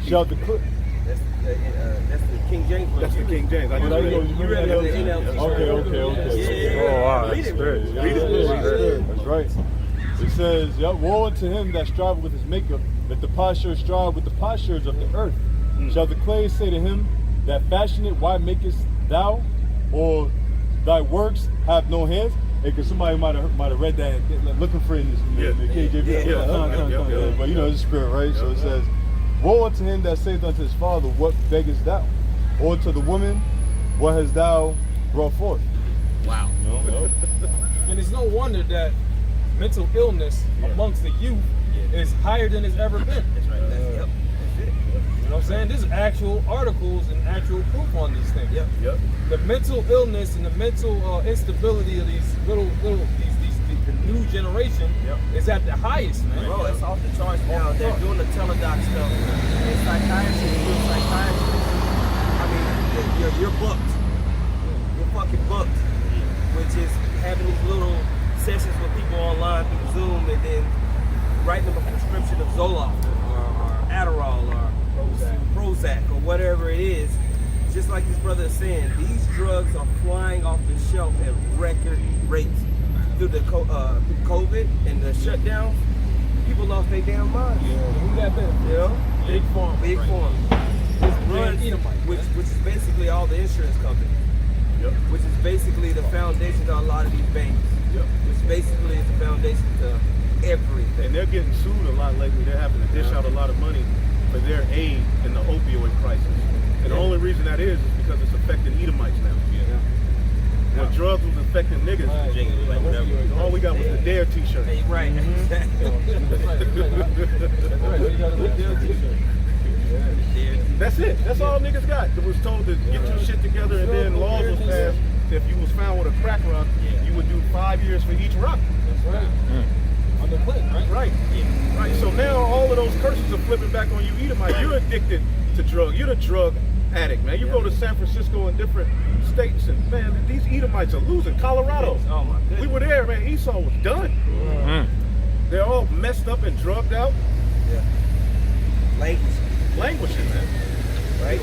Shall declare. That's the King James. That's the King James. I just read it. You read it in the NLT. Okay. Yeah. Oh, wow. Read it. Read it. That's right. It says, woe unto him that striveth with his maker. Let the potsherds strive with the potsherds of the earth. Shall the clay say to him that fashioned it, why makest thou? Or thy works have no hands? Because somebody might have read that and looking for it in the KJV. But you know, it's spirit, right? So it says, woe unto him that saith unto his father, what beggest thou? Or to the woman, what hast thou brought forth? Wow. And it's no wonder that mental illness amongst the youth is higher than it's ever been. That's right. That's it. You know what I'm saying? There's actual articles and actual proof on these things. The mental illness and the mental instability of these the new generation is at the highest, man. Bro, it's off the charts now. They're doing the teledoc stuff. And psychiatry, I mean, you're booked. You're fucking booked. Which is having these little sessions with people online through Zoom, and then writing them a prescription of Zoloft or Adderall or Prozac or whatever it is. Just like this brother is saying, these drugs are flying off the shelf at record rates. Through the COVID and the shutdowns, people lost their damn minds. Who that been? Big Pharma. Big Pharma. Which is basically all the insurance companies. Which is basically the foundation to a lot of these banks. Which basically is the foundation to everything. And they're getting sued a lot lately. They're having to dish out a lot of money for their aid in the opioid crisis. And the only reason that is because it's affecting Edomites now. When drugs was affecting niggas, all we got was the Dare t-shirt. Right. That's it. That's all niggas got. It was told to get your shit together, and then laws was passed. If you was found with a crack rock, you would do 5 years for each rock. That's right. On the clip, right? Right. So now all of those curses are flipping back on you, Edomite. You're addicted to drug. You're the drug addict, man. You go to San Francisco and different states, and man, these Edomites are losing. Colorado. Oh my goodness. We were there, man. Esau was done. They're all messed up and drugged out. Languishing, man. Right?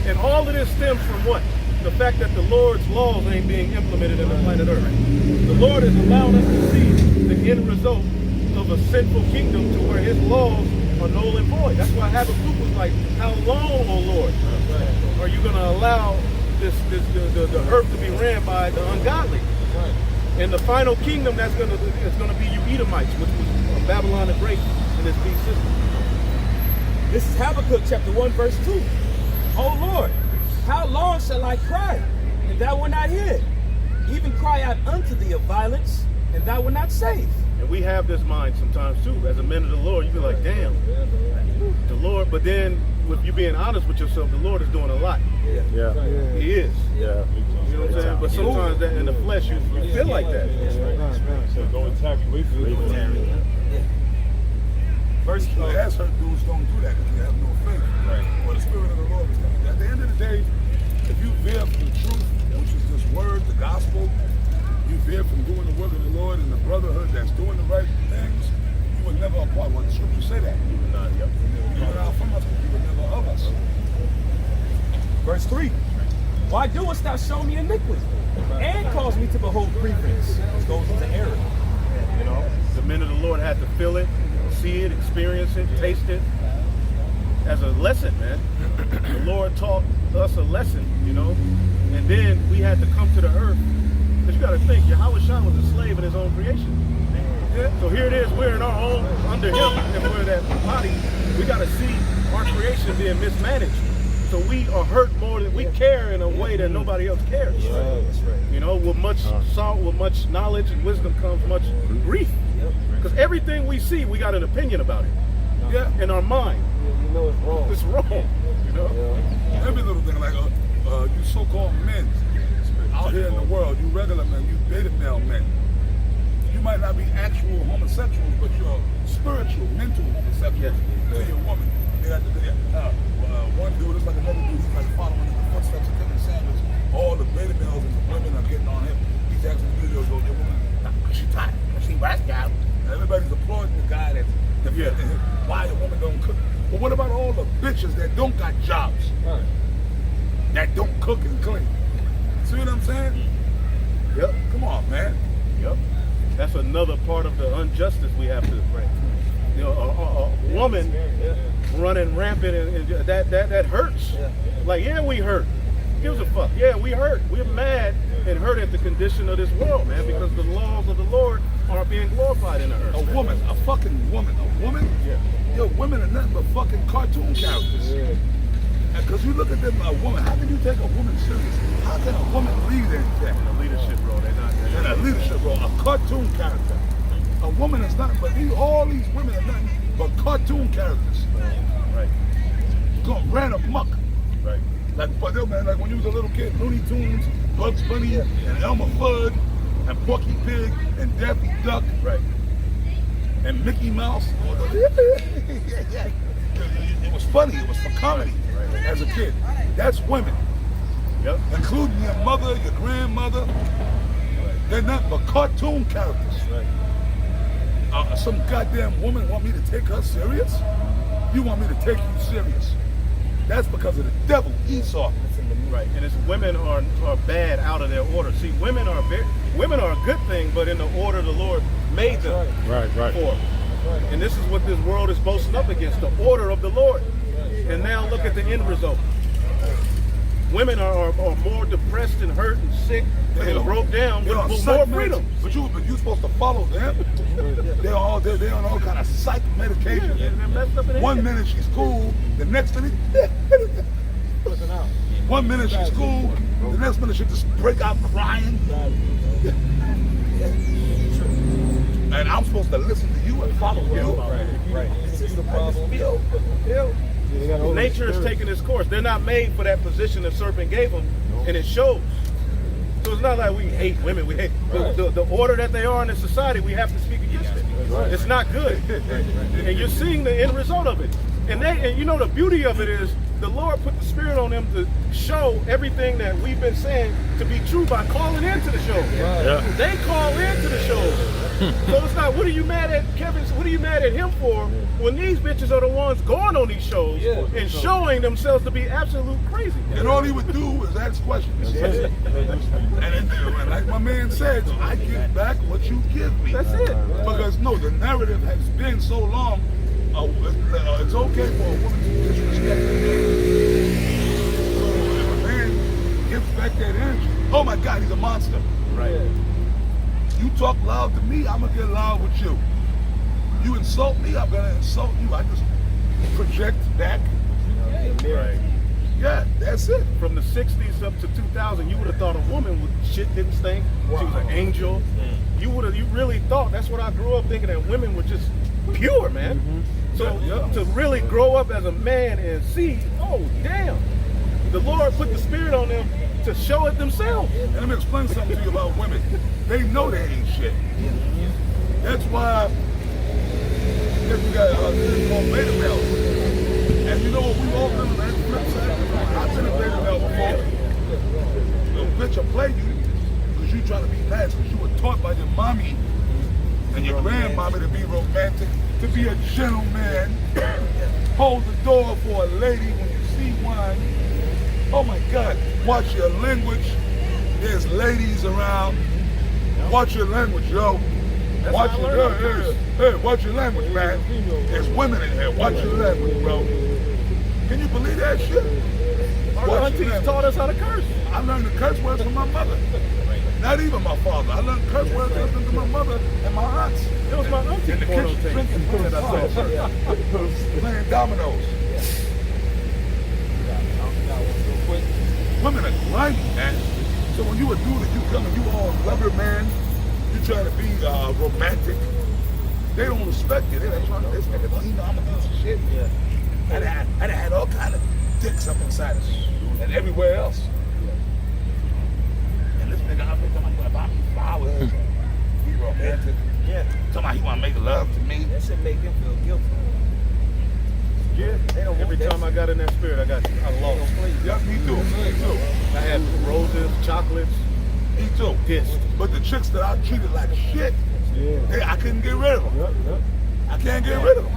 And all of this stems from what? The fact that the Lord's laws ain't being implemented in the planet Earth. The Lord has allowed us to see the end result of a sinful kingdom to where his laws are null and void. That's why Habakkuk was like, how long, O Lord, are you going to allow the earth to be ran by the ungodly? And the final kingdom that's going to be you Edomites, which was Babylon the Great and its beast system. This is Habakkuk chapter 1, verse 2. Oh Lord, how long shall I cry, and thou wilt not hear? Even cry out unto thee of violence, and thou wilt not save. And we have this mind sometimes too. As a man of the Lord, you be like, damn, the Lord. But then, with you being honest with yourself, the Lord is doing a lot. He is. Yeah. You know what I'm saying? But sometimes that in the flesh, you feel like that. So go and tarry, wait for it. Verse as certain dudes don't do that because they have no faith. Well, the Spirit of the Lord is coming. At the end of the day, if you veer from the truth, which is this word, the gospel, you veer from doing the work of the Lord and the brotherhood that's doing the right things, you will never apart. When the scriptures say that, you were not from us, but you were never of us. Verse 3. Why doest thou show me iniquity, and cause me to behold grievance, which goes into error? You know, the men of the Lord had to feel it, see it, experience it, taste it as a lesson, man. The Lord taught us a lesson, you know, and then we had to come to the earth. Because you got to think, Yahweh Shah was a slave in his own creation. So here it is, we're in our own, under him, and we're that body. We got to see our creation being mismanaged. So we are hurt more than we care in a way that nobody else cares. That's right. You know, with much salt, with much knowledge and wisdom comes much grief. Because everything we see, we got an opinion about it. Yeah, in our mind. You know it's wrong. It's wrong. You know? Every little thing, like you so-called men out here in the world, you regular men, you beta male men. You might not be actual homosexuals, but you're spiritual, mental homosexuals to your woman. They got one dude, it's like another dude, he's like following in the footsteps of Kevin Sanders. All the beta males and the women are getting on him. He's asking the videos, your woman, she tight, she right now. And everybody's applauding the guy that's defending him. Why a woman don't cook? But what about all the bitches that don't got jobs? That don't cook and clean? See what I'm saying? Yep. Come on, man. Yep. That's another part of the injustice we have to. You know, a woman running rampant, and that hurts. Like, yeah, we hurt. Gives a fuck. Yeah, we hurt. We're mad and hurt at the condition of this world, man, because the laws of the Lord aren't being glorified in the earth. A woman, a fucking woman, a woman. Yo, women are nothing but fucking cartoon characters. Because you look at them, a woman. How can you take a woman serious? How can a woman lead anything? In a leadership role, they're not. In a leadership role, a cartoon character. A woman is nothing but all these women are nothing but cartoon characters. Right. Going ran amok. Right. Like, man, like when you was a little kid, Looney Tunes, Bugs Bunny, and Elmer Fudd, and Porky Pig, and Daffy Duck, right, and Mickey Mouse. It was funny. It was for comedy as a kid. That's women. Yep. Including your mother, your grandmother. They're nothing but cartoon characters. Right. Some goddamn woman want me to take her serious? You want me to take you serious? That's because of the devil, Esau. Right, and it's women are bad out of their order. See, women are a good thing, but in the order the Lord made them for. And this is what this world is boasting up against, the order of the Lord. And now look at the end result. Women are more depressed and hurt and sick and broke down with more freedom. But you supposed to follow them. They're on all kind of psych medication. One minute she's cool, the next minute, one minute she's cool, the next minute she just break out crying. And I'm supposed to listen to you and follow you. Right. It's the problem. Nature is taking its course. They're not made for that position the serpent gave them, and it shows. So it's not like we hate women. We hate the order that they are in the society. We have to speak against it. It's not good, and you're seeing the end result of it. And you know the beauty of it is the Lord put the Spirit on them to show everything that we've been saying to be true by calling into the show. They call into the show. So it's not, what are you mad at Kevin? What are you mad at him for when these bitches are the ones going on these shows and showing themselves to be absolute crazy? And all he would do is ask questions. And like my man said, I give back what you give me. That's it. Because no, the narrative has been so long, it's okay for a woman to disrespect a man. So if a man gives back that energy, oh my God, he's a monster. Right. You talk loud to me, I'm gonna get loud with you. You insult me, I'm gonna insult you. I just project back. Right. Yeah, that's it. From the 60s up to 2000, you would have thought a woman with shit didn't stink. She was an angel. You really thought, that's what I grew up thinking, that women were just pure, man. So to really grow up as a man and see, oh damn, the Lord put the Spirit on them to show it themselves. And let me explain something to you about women. They know they ain't shit. That's why we got this called beta males. And you know what, we've all been on that flip side. I've been a beta male before. Little bitch will play you because you trying to be nice, because you were taught by your mommy and your grandmama to be romantic, to be a gentleman, hold the door for a lady when you see one. Oh my God, watch your language. There's ladies around. Watch your language, yo. Watch watch your language, man. There's women in here. Watch your language, bro. Can you believe that shit? Our aunties taught us how to curse. I learned the curse words from my mother. Not even my father. I learned curse words listening to my mother and my aunts. It was my auntie In the porno kitchen tape. drinking that I saw. Playing dominoes. Women are grimy, man. So when you a dude and you come and you all lover man, you try to be romantic, they don't respect you. They like trying to, this nigga don't even know I'm a piece of shit. Yeah. I done had all kind of dicks up inside us and everywhere else. And this nigga out there talking about buy me flowers, be romantic. Yeah. Talking about he wanna make love to me. That should make him feel guilty. Yeah. They don't Every want time that. I got in that spirit, I lost. Yeah, me too. Me too. I had roses, chocolates, Me too. pissed. But the chicks that I treated like shit, I couldn't get rid of them. I can't get rid of them.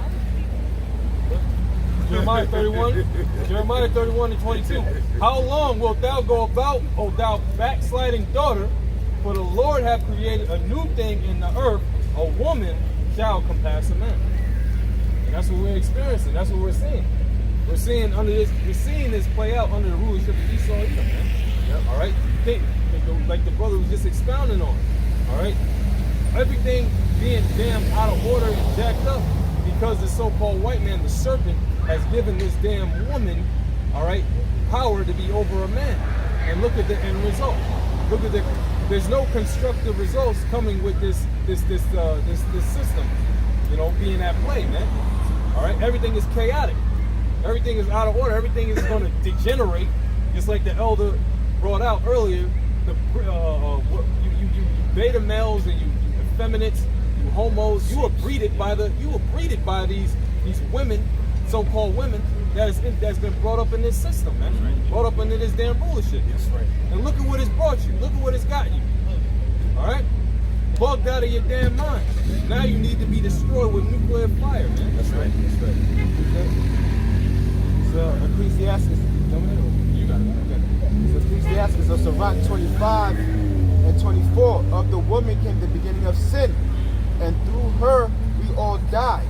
Jeremiah 31 and 22. How long wilt thou go about, O thou backsliding daughter? For the Lord hath created a new thing in the earth. A woman shall compass a man. And that's what we're experiencing. That's what we're seeing. We're seeing this play out under the rulership of Esau, Edom, man. Yep. All right. Like the brother was just expounding on. All right. Everything being damn out of order and jacked up because the so-called white man, the serpent, has given this damn woman, all right, power to be over a man. And look at the end result. Look at there's no constructive results coming with this system, you know, being at play, man. All right, everything is chaotic. Everything is out of order. Everything is going to degenerate, just like the elder brought out earlier. You beta males and you effeminates, you homos, you were breeded by these women, so-called women, that's been brought up in this system, man. Right. Brought up into this damn bullshit. That's right. And look at what it's brought you. Look at what it's got you. All right? Bugged out of your damn mind. Now you need to be destroyed with nuclear fire, man. That's right. That's right. So Ecclesiastes, You got it. Okay. so Ecclesiastes of Sirach 25 and 24. Of the woman came the beginning of sin, and through her we all died.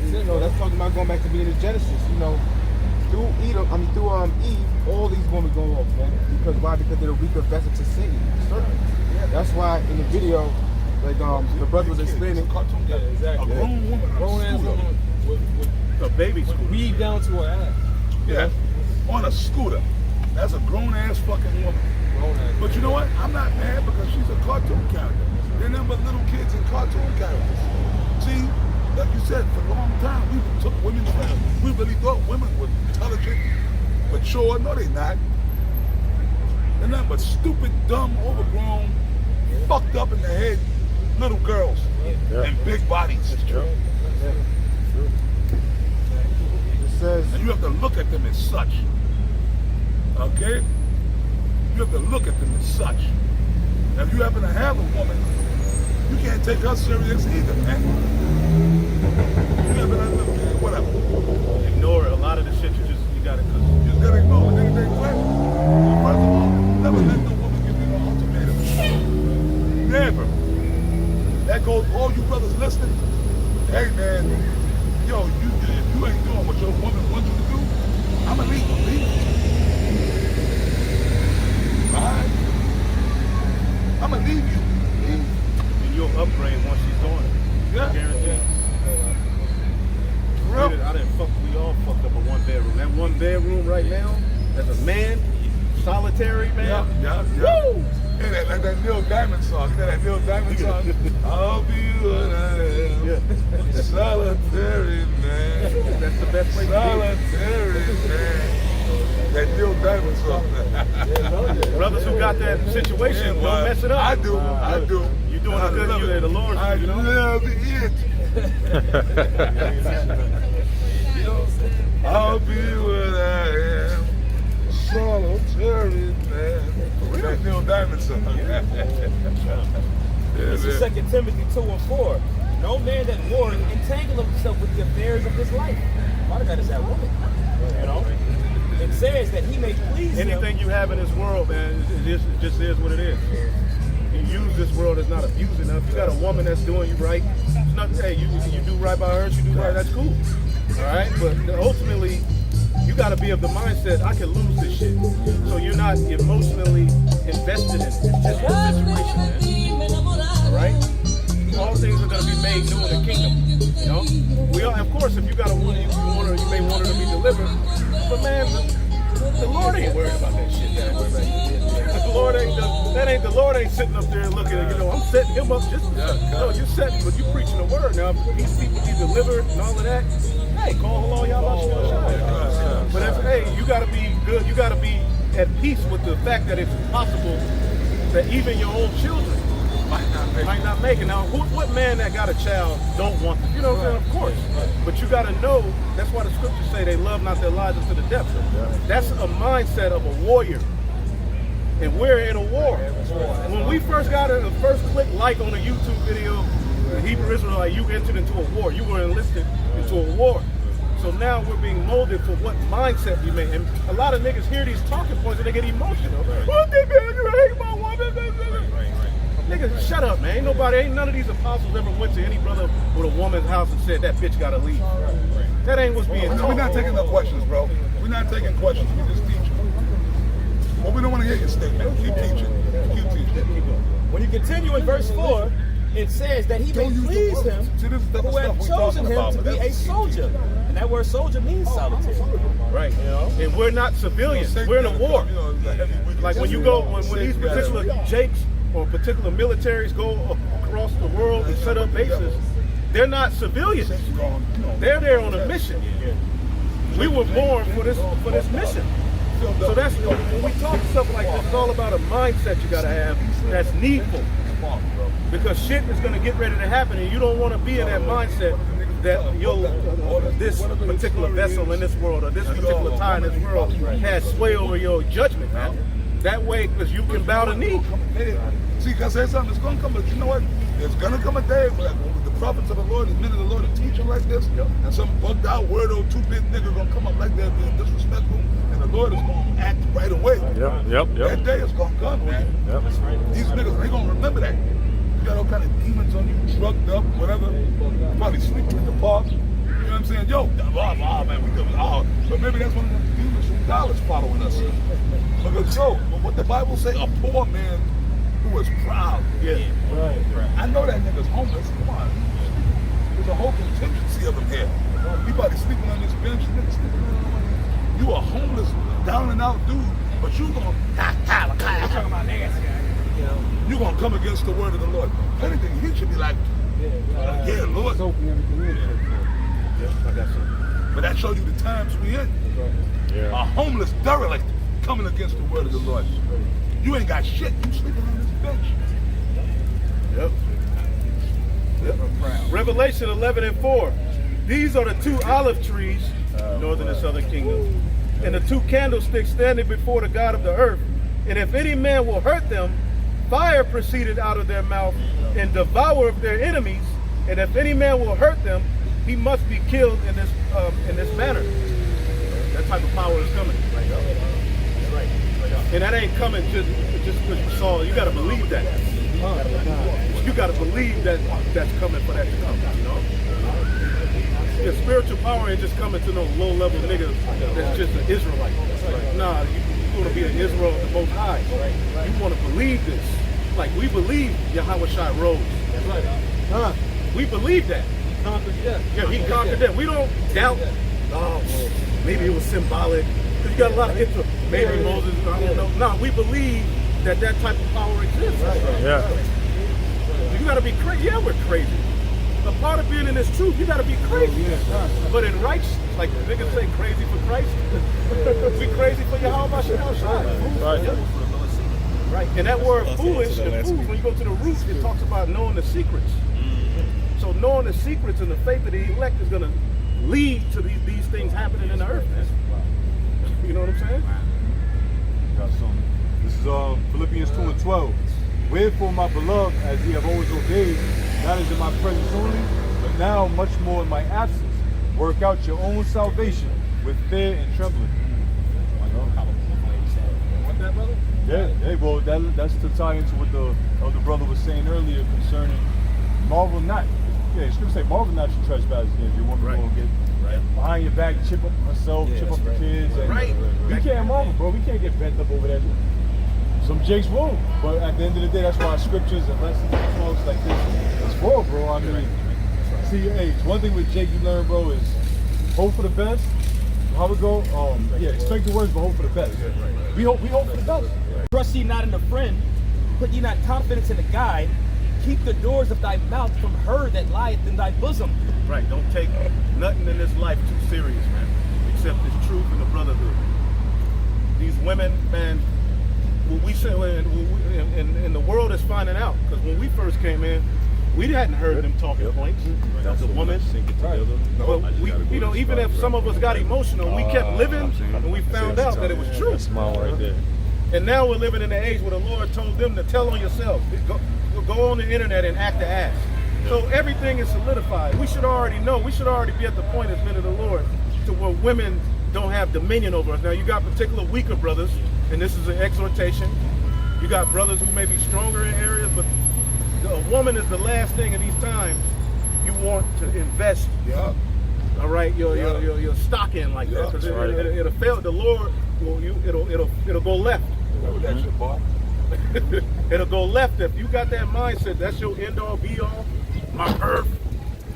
You know, that's talking about going back to being in Genesis. You know, through Eve, all these women go off, man. Because why? Because they're a weaker vessel to Satan. That's why in the video, like the brother was explaining. Yeah, exactly. A grown woman, Grown ass woman with A baby scooter. weave down to her ass. yeah, on a scooter. That's a grown ass fucking woman. Grown ass. But you know what? I'm not mad because she's a cartoon character. They're nothing but little kids and cartoon characters. See, like you said, for a long time we took women for, we really thought women were intelligent, mature. No, they're not. They're nothing but stupid, dumb, overgrown, fucked up in the head little girls and big bodies. It says, And you have to look at them as such. Okay? You have to look at them as such. Now, if you happen to have a woman, you can't take her serious either, man. You happen to look at whatever. Ignore a lot of the shit you gotta cook. You just gotta ignore it. Anything quick. First of all, never let the woman give you no ultimatum. Never. That goes, all you brothers listening. Hey, man, yo, if you ain't doing what your woman wants you to do, I'ma leave you. Alright? I'ma leave you. And you'll upgrade once she's doing it. Yeah. Guaranteed. Real? We all fucked up a one bedroom. That one bedroom right now, as a man, solitary, man. Yeah. Woo! Hey, like that Neil Diamond song. You know that Neil Diamond song? I'll be what I am. Yeah. Solitary man. That's the best place to Solitary man. That Neil Diamond song. Brothers who got that situation, Yeah, don't mess it up. I do. You doing I a good, love you it. the Lord, I you know? love it. I'll be what I am. Solitary man. That Neil Diamond song. This is 2 Timothy 2 and 4. No man that warreth entangle himself with the affairs of this life. Part of that is that woman. You know? It says that he may please Anything him. you have in this world, man, it just is what it is. You use this world as not abusing her. If you got a woman that's doing you right, it's not, hey, you do right by her, she do right, that's cool. All right? But ultimately, you got to be of the mindset, I can lose this shit. So you're not emotionally invested in it. It's just a situation, man. All right? All things are going to be made new in the kingdom. You know? We are, of course, if you got a woman, you may want her to be delivered. But man, the Lord ain't worried about that shit. The Lord ain't sitting up there looking at, I'm setting him up just, no, you're setting, but you preaching the word. Now, these people be delivered and all of that. Hey, call all y'all about. But if, you got to be good. You got to be at peace with the fact that it's possible that even your own children might not make it. Now, what man that got a child don't want them? You know what I'm saying? Of course. But you got to know, that's why the scriptures say they love not their lives unto the death. That's a mindset of a warrior. And we're in a war. When we first got the first click like on a YouTube video, the Hebrew Israelite, you entered into a war. You were enlisted into a war. So now we're being molded for what mindset we made. And a lot of niggas hear these talking points and they get emotional. What the man, you hate my woman? Niggas, shut up, man. Ain't none of these apostles ever went to any brother with a woman's house and said that bitch gotta leave. That ain't what's being taught. We're not taking no questions, bro. We're not taking questions. We just teach. But we don't want to hear your statement. Keep teaching. Keep teaching. When you continue in verse 4, it says that he may please him who have chosen him to be a soldier. And that word soldier means solitary. Right. And we're not civilians. We're in a war. Like when you go, when these particular jakes or particular militaries go across the world and set up bases, they're not civilians. They're there on a mission. We were born for this mission. So that's when we talk stuff like this, it's all about a mindset you gotta have that's needful. Because shit is gonna get ready to happen and you don't wanna be in that mindset that this particular vessel in this world or this particular time in this world has sway over your judgment, man. That way, because you can bow the knee. See, can I say something? It's gonna come, but you know what? There's gonna come a day where the prophets of the Lord, the men of the Lord are teaching like this, and some bugged out weirdo, two-bit nigga gonna come up like that, being disrespectful, and the Lord is gonna act right away. That day is gonna come, man. These niggas, they gonna remember that. You got all kind of demons on you, drugged up, whatever. Probably sleeping in the park. You know what I'm saying? Yo, man, we could, but maybe that's one of the demons from dollars following us. Because what the Bible say, a poor man who is proud. I know that nigga's homeless. Come on. There's a whole contingency of them here. He probably sleeping on this bench. Niggas sleeping on you a homeless, down and out dude, but you gonna talking about nasty guy. You gonna come against the word of the Lord. If anything, he should be like, yeah, Lord. But that shows you the times we in. A homeless derelict coming against the word of the Lord. You ain't got shit. You sleeping on this bench. Revelation 11:4. These are the two olive trees, northern and southern kingdom, and the two candlesticks standing before the God of the earth. And if any man will hurt them, fire proceeded out of their mouth and devoured their enemies. And if any man will hurt them, he must be killed in this manner. That type of power is coming. And that ain't coming just because you saw. You got to believe that. You got to believe that that's coming for that to come. You know, the spiritual power ain't just coming to no low-level nigga that's just an Israelite. Nah, you want to be an Israel of the Most High. You want to believe this. Like we believe Yahweh Shai rose. We believe that. Yeah, he conquered them. We don't doubt. Maybe it was symbolic. Because you got a lot of info. Maybe Moses, I don't know. No, we believe that type of power exists. You got to be crazy. Yeah, we're crazy. A part of being in this truth, you got to be crazy. But in righteousness, like the niggas say, crazy for Christ. We crazy for Yahweh Shai. Right. And that word foolish, the fools, when you go to the root, it talks about knowing the secrets. So knowing the secrets and the faith of the elect is going to lead to these things happening in the earth, man. You know what I'm saying? Got something. This is Philippians 2:12. Wherefore, my beloved, as ye have always obeyed, not as in my presence only, but now much more in my absence, work out your own salvation with fear and trembling. Want that, brother? Yeah, well, that's to tie into what the other brother was saying earlier concerning marvel not. Yeah, it's going to say marvel not your trespasses if you want to go and get and behind your back, chip up herself, chip up the kids. And Right. We can't marvel, bro. We can't get bent up over that. Some jakes will, but at the end of the day, that's why scriptures and lessons and talks like this is for, bro. I mean, see your age. One thing with Jake you learn, bro, is hope for the best. How we go? Yeah, expect the worst, but hope for the best. We hope for the best. Trust ye not in a friend, put ye not confidence in a guide. Keep the doors of thy mouth from her that lieth in thy bosom. Right. Don't take nothing in this life too serious, man. Except this truth and the brotherhood. These women, man, what we say, and the world is finding out. Because when we first came in, we hadn't heard them talking points as a woman. But we, you know, even if some of us got emotional, we kept living, and we found out that it was true. Smile right there. And now we're living in an age where the Lord told them to tell on yourself. Go on the internet and act the ass. So everything is solidified. We should already know. We should already be at the point as men of the Lord to where women don't have dominion over us. Now you got particular weaker brothers, and this is an exhortation. You got brothers who may be stronger in areas, but a woman is the last thing in these times you want to invest. Yeah. All right, your stock in like that, because it'll fail. The Lord will it'll go left. Remember that shit, boy. It'll go left if you got that mindset. That's your end all be all. My earth.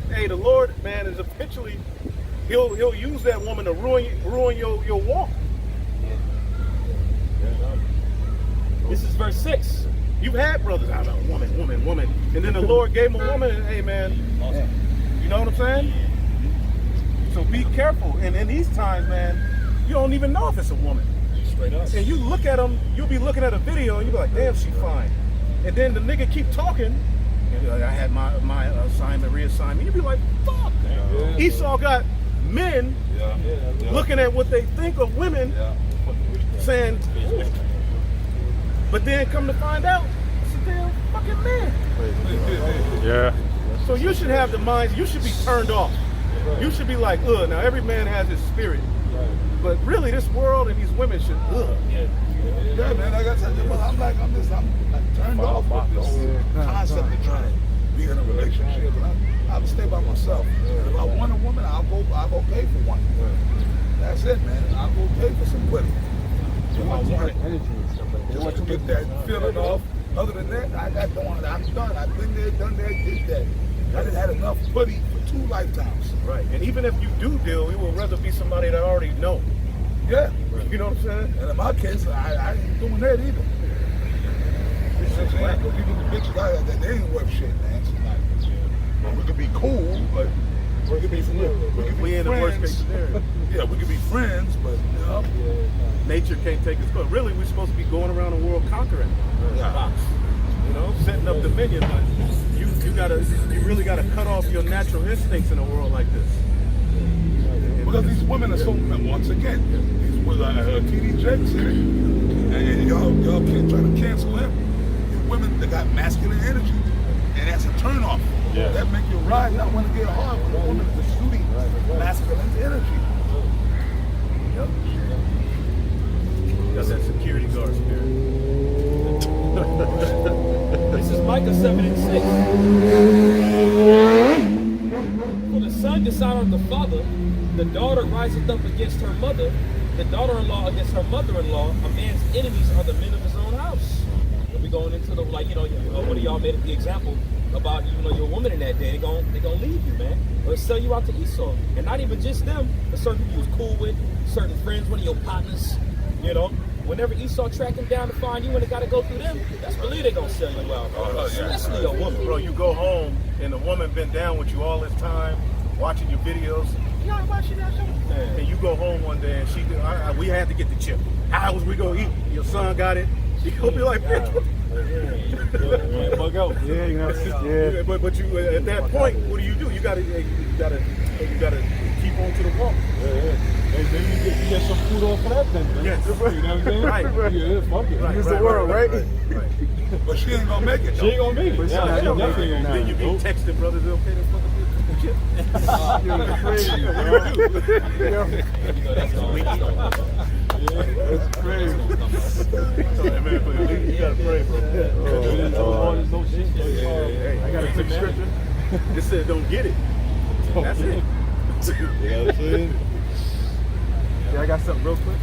Hey, the Lord, man, is eventually he'll use that woman to ruin your walk. This is verse 6. You've had brothers, I know, woman, and then the Lord gave him a woman, and hey, man, you know what I'm saying? So be careful. And in these times, man, you don't even know if it's a woman. Straight up. And you look at them, you'll be looking at a video, and you'll be like, damn, she fine. And then the nigga keep talking, and you're like, I had my assignment, reassignment. You'll be like, fuck. Yeah. Esau got men looking at what they think of women, saying, ooh. But then come to find out, it's a damn fucking man. Yeah. So you should have the mind, you should be turned off. You should be like, ugh, now every man has his spirit. But really this world and these women should, ugh. Yeah, man, like I said, I'm like turned off by this concept of trying to be in a relationship. I'll stay by myself. If I want a woman, I'll go pay for one. That's it, man. I'll go pay for some women. If I want it. Just to get that feeling off. Other than that, I got going. I'm done. I've been there, done that, did that. I done had enough putty for 2 lifetimes. Right. And even if you do deal, you would rather be somebody that already know. Yeah. You know what I'm saying? And in my case, I ain't doing that either. Because even the bitches I got, they ain't worth shit, man. It's like, we could be cool, but we could be We in the worst case scenario. Yeah, we could be friends, but you know. Nature can't take us. But really, we're supposed to be going around the world conquering. Yeah. You know, setting up dominion. But you really gotta cut off your natural instincts in a world like this. Because these women are so, once again, these women, TD Jakes, and y'all can't try to cancel him. These women, they got masculine energy, and that's a turnoff. Yeah. That make you ride, not want to get hard with a woman that's shooting masculine energy. Yep. That's that security guard spirit. This is Micah 7:6. For the son dishonoreth the father, the daughter riseth up against her mother, the daughter-in-law against her mother-in-law. A man's enemies are the men of his own house. And we going into the, like, one of y'all made the example about, your woman in that day, they gonna leave you, man. Or sell you out to Esau. And not even just them, but certain people you was cool with, certain friends, one of your partners, Whenever Esau track him down to find you and it gotta go through them, that's believe they gonna sell you out. Especially your woman. Bro, you go home and the woman been down with you all this time, watching your videos. Yeah, watching that show. And you go home one day and we had to get the chip. How was we gonna eat? Your son got it. You gonna be like, bitch. Bug out. Yeah, yeah. But you at that point, what do? You gotta keep on to the walk. Hey, maybe you get some food off of that then. Yes. You know what I'm saying? Right. Yeah, fuck it. Right, It's the world, right? But she ain't gonna make it. She ain't gonna make it. Yeah, She definitely ain't gonna then you make be it. texting brothers, okay, that's fucking chip. You're crazy, bro. It's crazy. You gotta pray, bro. I got a quick scripture. It said, don't get it. That's it. You know what I'm saying? Yeah, I got something real quick.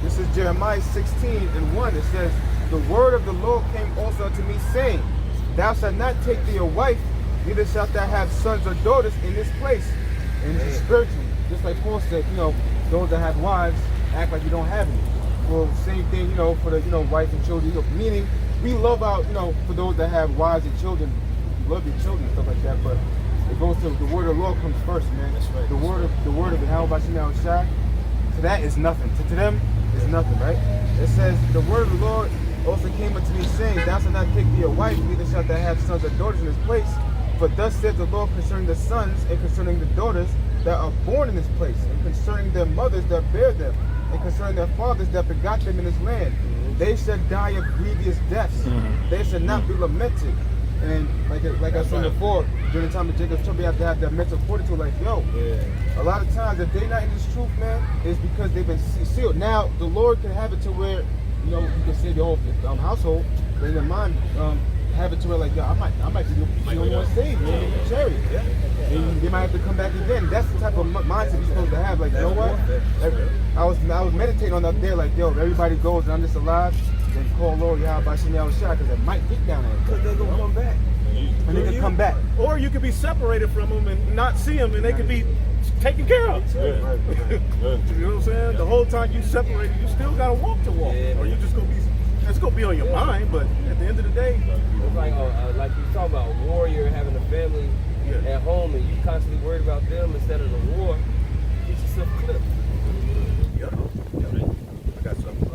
This is Jeremiah 16:1. It says, the word of the Lord came also unto me, saying, thou shalt not take thee a wife, neither shalt thou have sons or daughters in this place. And this is spiritual. Just like Paul said, those that have wives act like you don't have any. Well, same thing, for the, wife and children. Meaning, we love our, for those that have wives and children, you love your children and stuff like that. But it goes to the word of the Lord comes first, man. That's right. The word of the how about you now, Shai? To that is nothing. To them is nothing, right? It says the word of the Lord also came unto me, saying, thou shalt not take thee a wife, neither shalt thou have sons or daughters in this place. For thus says the Lord concerning the sons and concerning the daughters that are born in this place, and concerning their mothers that bear them, and concerning their fathers that begot them in this land. They shall die of grievous deaths. They shall not be lamented. And like I said before, during the time of Jacob's trouble, you have to have that mental fortitude. Like, a lot of times, if they're not in this truth, man, it's because they've been sealed. Now, the Lord can have it to where, you can save your whole household, but in their mind, have it to where, like, I might be the only one saved, chariot. And they might have to come back again. That's the type of mindset you're supposed to have. Like, you know what? I was meditating on that there, like, if everybody goes and I'm just alive, then call Lord Yahweh Shem Shai, because it might get down there. Because they're going to come back. And they can come back. Or you could be separated from them and not see them, and they could be taken care of. You know what I'm saying? The whole time you separated, you still got to walk to walk. Or you just going to be, it's going to be on your mind, but at the end of the day. It's like you talk about a warrior having a family at home, and you constantly worried about them instead of the war. Get yourself clipped. Yep. I got something.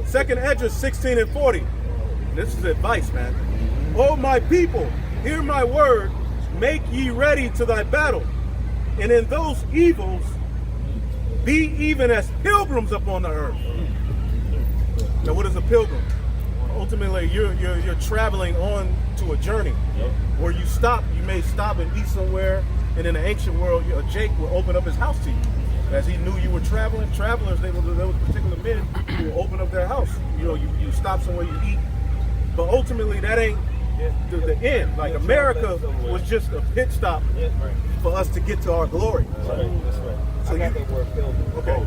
Second Esdras 16:40. This is advice, man. O my people, hear my word, make ye ready to thy battle. And in those evils, be even as pilgrims upon the earth. Now, what is a pilgrim? Ultimately, you're traveling on to a journey where you stop. You may stop and eat somewhere, and in the ancient world, Jake will open up his house to you. As he knew you were traveling, travelers, there was particular men who will open up their house. You stop somewhere, you eat. But ultimately, that ain't the end. Like, America was just a pit stop for us to get to our glory. That's right. So I got that word pilgrim. Okay.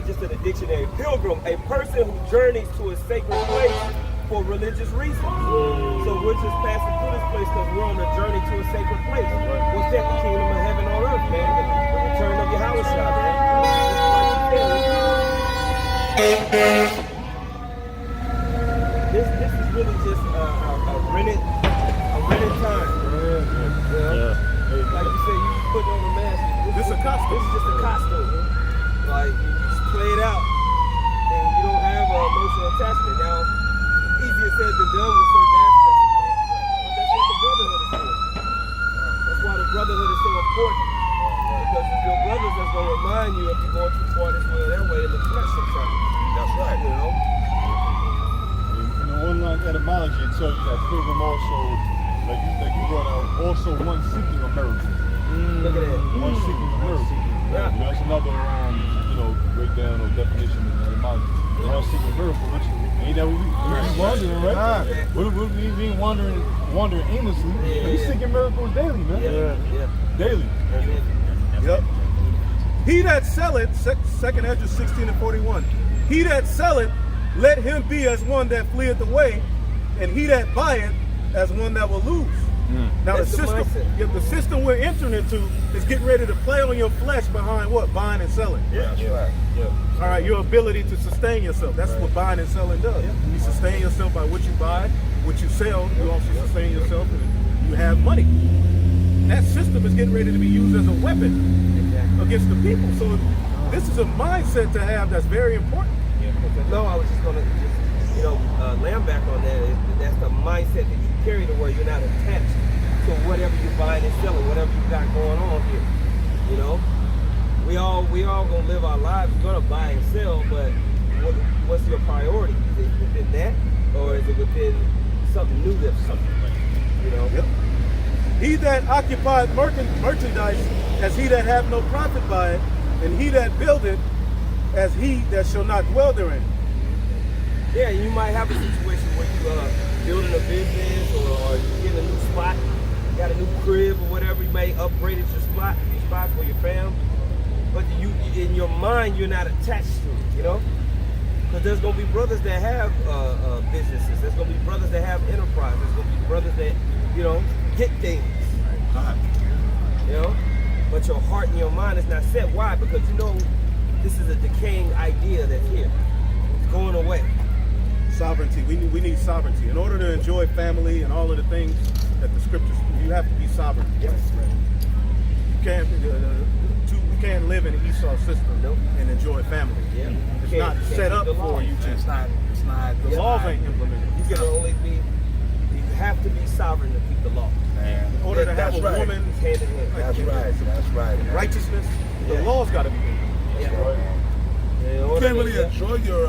Just in the dictionary, pilgrim, a person who journeys to a sacred place for religious reasons. So we're just passing through this place because we're on a journey to a sacred place. What's that? The kingdom of heaven on earth, man. The return of Yahweh Shai, man. This is really just a rented time. Like you said, you just put on a mask. This is a costume. This is just a costume. Like, you just play it out, and you don't have an emotional attachment. Now, easier said than done with certain aspects of things, but that's what the brotherhood is for. That's why the brotherhood is so important. Because it's your brothers that's going to remind you if you're going too far this way or that way in the flesh sometimes. That's right. In the one-line etymology, it tells you that pilgrim also, like you brought out, also one seeking a miracle. Look at that. One seeking a miracle. Yeah. That's another, breakdown or definition of etymology. One seeking a miracle, which ain't that what we wandering, right? We ain't wandering aimlessly. We seeking miracles daily, man. Daily. Yep. He that selleth, 2nd Esdras 16:41. He that selleth, let him be as one that fleeth away, and he that buyeth as one that will lose. Now the system we're entering into is getting ready to play on your flesh behind what? Buying and selling. All right, your ability to sustain yourself. That's what buying and selling does. You sustain yourself by what you buy, what you sell. You also sustain yourself, and you have money. That system is getting ready to be used as a weapon against the people. So this is a mindset to have that's very important. No, I was just going to land back on that. That's the mindset that you carry to where you're not attached to whatever you're buying and selling, whatever you got going on here. We all gonna live our lives. We're gonna buy and sell, but what's your priority? Is it within that, or is it within something new that's something? Yep. He that occupieth merchandise as he that hath no profit by it, and he that buildeth as he that shall not dwell therein. Yeah, you might have a situation where you building a business or you get a new spot, got a new crib or whatever, you may upgrade your spot for your fam. But you, in your mind, you're not attached to it, you know? Because there's gonna be brothers that have businesses. There's gonna be brothers that have enterprise. There's gonna be brothers that, you know, get things. You know? But your heart and your mind is not set. Why? Because you know this is a decaying idea that's here. It's going away. Sovereignty. We need sovereignty. In order to enjoy family and all of the things that the scriptures, you have to be sovereign. Yes. You can't live in an Esau system and enjoy family. Yeah. It's not set up for you to. It's not. The laws ain't implemented. You can only be. You have to be sovereign to keep the law. In order to have a woman, hand in hand. That's right. That's right. righteousness, the law's got to be implemented. You can't really enjoy your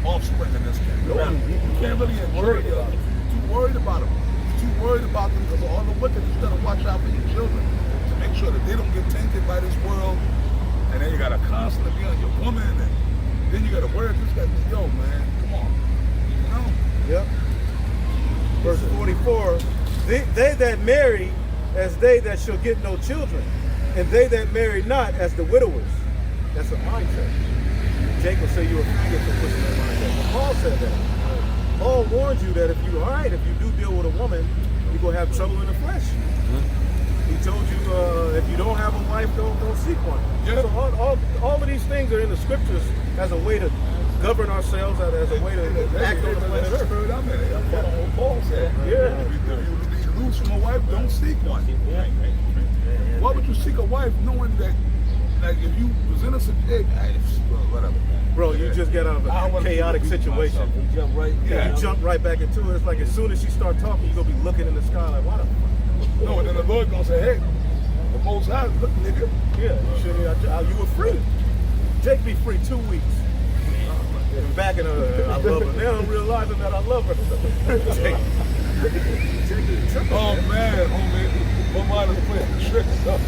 offspring in this case. No. You can't really enjoy it. You're too worried about them. You're too worried about them because of all the wickedness. You gotta watch out for your children to make sure that they don't get tainted by this world. And then you gotta constantly be on your woman, and then you gotta worry. This guy, yo, man, come on. You know? Yep. Verse 44, they that marry as they that shall get no children, and they that marry not as the widowers. That's a mindset. Jacob said you were free from pushing that mindset. But Paul said that. Paul warned you that if you do deal with a woman, you're going to have trouble in the flesh. He told you if you don't have a wife, don't seek one. Yeah. So all of these things are in the scriptures as a way to govern ourselves, as a way to act on the planet Earth. That's what Paul said. Yeah. If you lose from a wife, don't seek one. Why would you seek a wife knowing that, like, if you was in a situation, whatever. Bro, you just get out of a chaotic situation. You jump right. You jump right back into it. It's like as soon as she start talking, you're gonna be looking in the sky like, why the fuck? No, and then the Lord gonna say, hey, the Most High, look, nigga. Yeah, you were free. Jake be free 2 weeks. And back in her, I love her. Now I'm realizing that I love her. Oh man, homie, my mind is playing tricks up.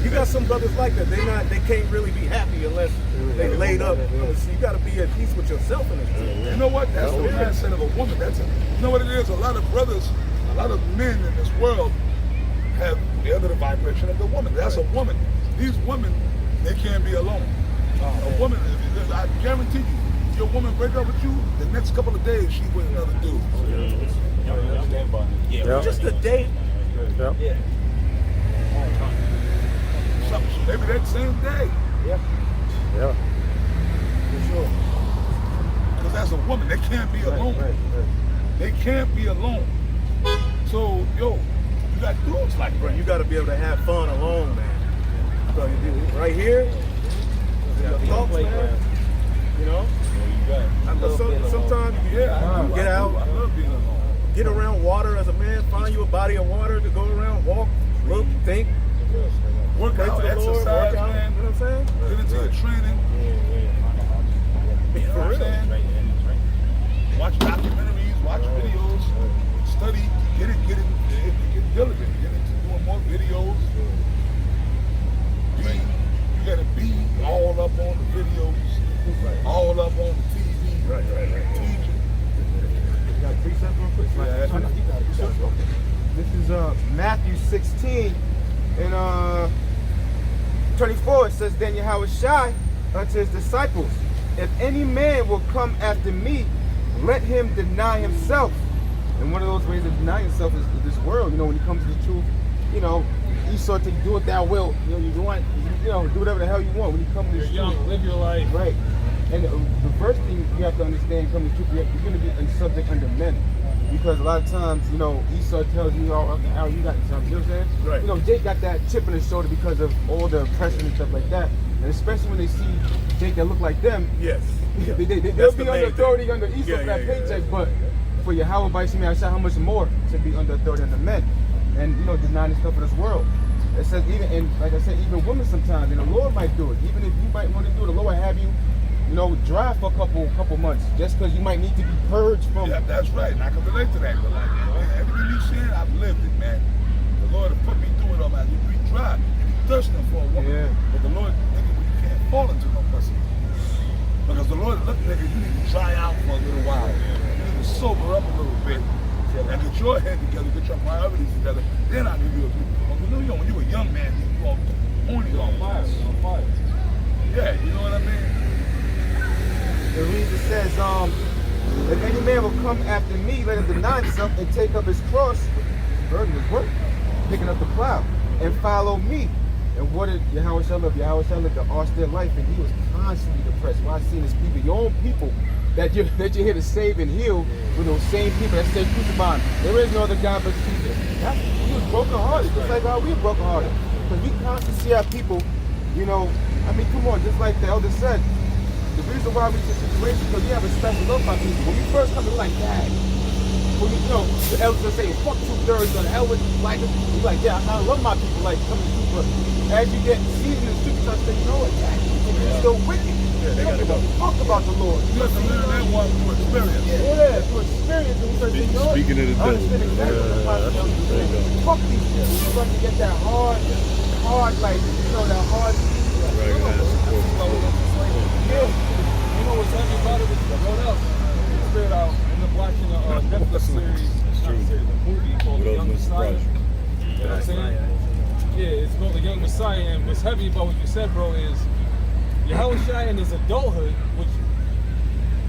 You got some brothers like that. They can't really be happy unless they laid up. So you got to be at peace with yourself in this. You know what? That's the mindset of a woman. You know what it is? A lot of brothers, a lot of men in this world have the other vibration of the woman. That's a woman. These women, they can't be alone. A woman, I guarantee you, your woman break up with you, the next couple of days she with another dude. Just a date. Yeah. Maybe that same day. Yeah. For sure. Because as a woman, they can't be alone. They can't be alone. So, yo, you got dudes like Bro, you got to be able to have fun alone, man. So you do right here. Your thoughts, man. You know. Sometimes you get out, I love being alone. get around water as a man, find you a body of water to go around, walk, look, think, Work pray out, to the Lord, exercise, work out. man. You know what I'm saying? Get into your training. You know what I'm saying? Watch documentaries, watch videos, study, get diligent, get into doing more videos. You gotta be all up on the videos, all up on the TV, teaching. You got a precept real quick? This is Matthew 16 and 24. It says, then Yahweh Shai unto his disciples, if any man will come after me, let him deny himself. And one of those ways of denying himself is this world. You know, when it comes to the truth, you know, Esau to do what thou wilt. You know, you want, you know, do whatever the hell you want. When you come to the truth, live your life. right. And the first thing you have to understand, coming to truth, you're going to be a subject under men. Because a lot of times, you know, Esau tells you, oh, how you got something, you know what I'm saying? Right. You know, Jake got that chip in his shoulder because of all the oppression and stuff like that. And especially when they see Jake that look like them, Yes. they'll That's be the under main authority thing. under Esau Yeah, for that yeah, paycheck. yeah. But for Yahweh by me, I said how much more to be under authority under men. And, you know, denying the stuff of this world. It says even, and like I said, even women sometimes, and the Lord might do it. Even if you might want to do it, the Lord have you, you know, dry for a couple months, just because you might need to be purged from. Yeah, that's right. And I can relate to that. But like, man, everything you said, I've lived it, man. The Lord has put me through it all, man. You be dry, you be thirsting for a woman. Yeah. But the Lord, nigga, you can't fall into no pussy. Because the Lord, look, nigga, you need to dry out for a little while. You need to sober up a little bit. and get your head together, get your priorities together, then I give you a people. You know, when you're a young man, you all horny on fire. Yeah, you know what I mean? The reason says, if any man will come after me, let him deny himself and take up his cross, burden his work, picking up the plow, and follow me. And what did Yahweh Shah live? Yahweh Shah lived an austere life, and he was constantly depressed. Why seeing his people, your own people, that you're here to save and heal, with those same people that say crucify him. There is no other God but Jesus. He was brokenhearted, just like how we are brokenhearted. Because we constantly see our people, you know, I mean, come on, just like the elder said, the reason why we in this situation is because we have a special love for people. When we first come, we're like, Dad. When you know, the elders will say, fuck 2/3, or the hell with like us. You're like, yeah, I love my people, like, coming to but as you get seasoned in the street, you start saying, you know what, Dad, you're still wicked. They don't give a fuck about the Lord. You have to learn that one through experience. Yeah, through experience. And you know, Speaking of the devil. understand exactly what my fuck these people. You're going to get that hard, like, you know, that hard. Yeah. You know what's heavy about it? What else? Straight out. I ended up watching a Netflix series, the movie called The Young Messiah. You know what I'm saying? Yeah, it's called The Young Messiah. And what's heavy about what you said, bro, is Yahweh Shai in his adulthood, which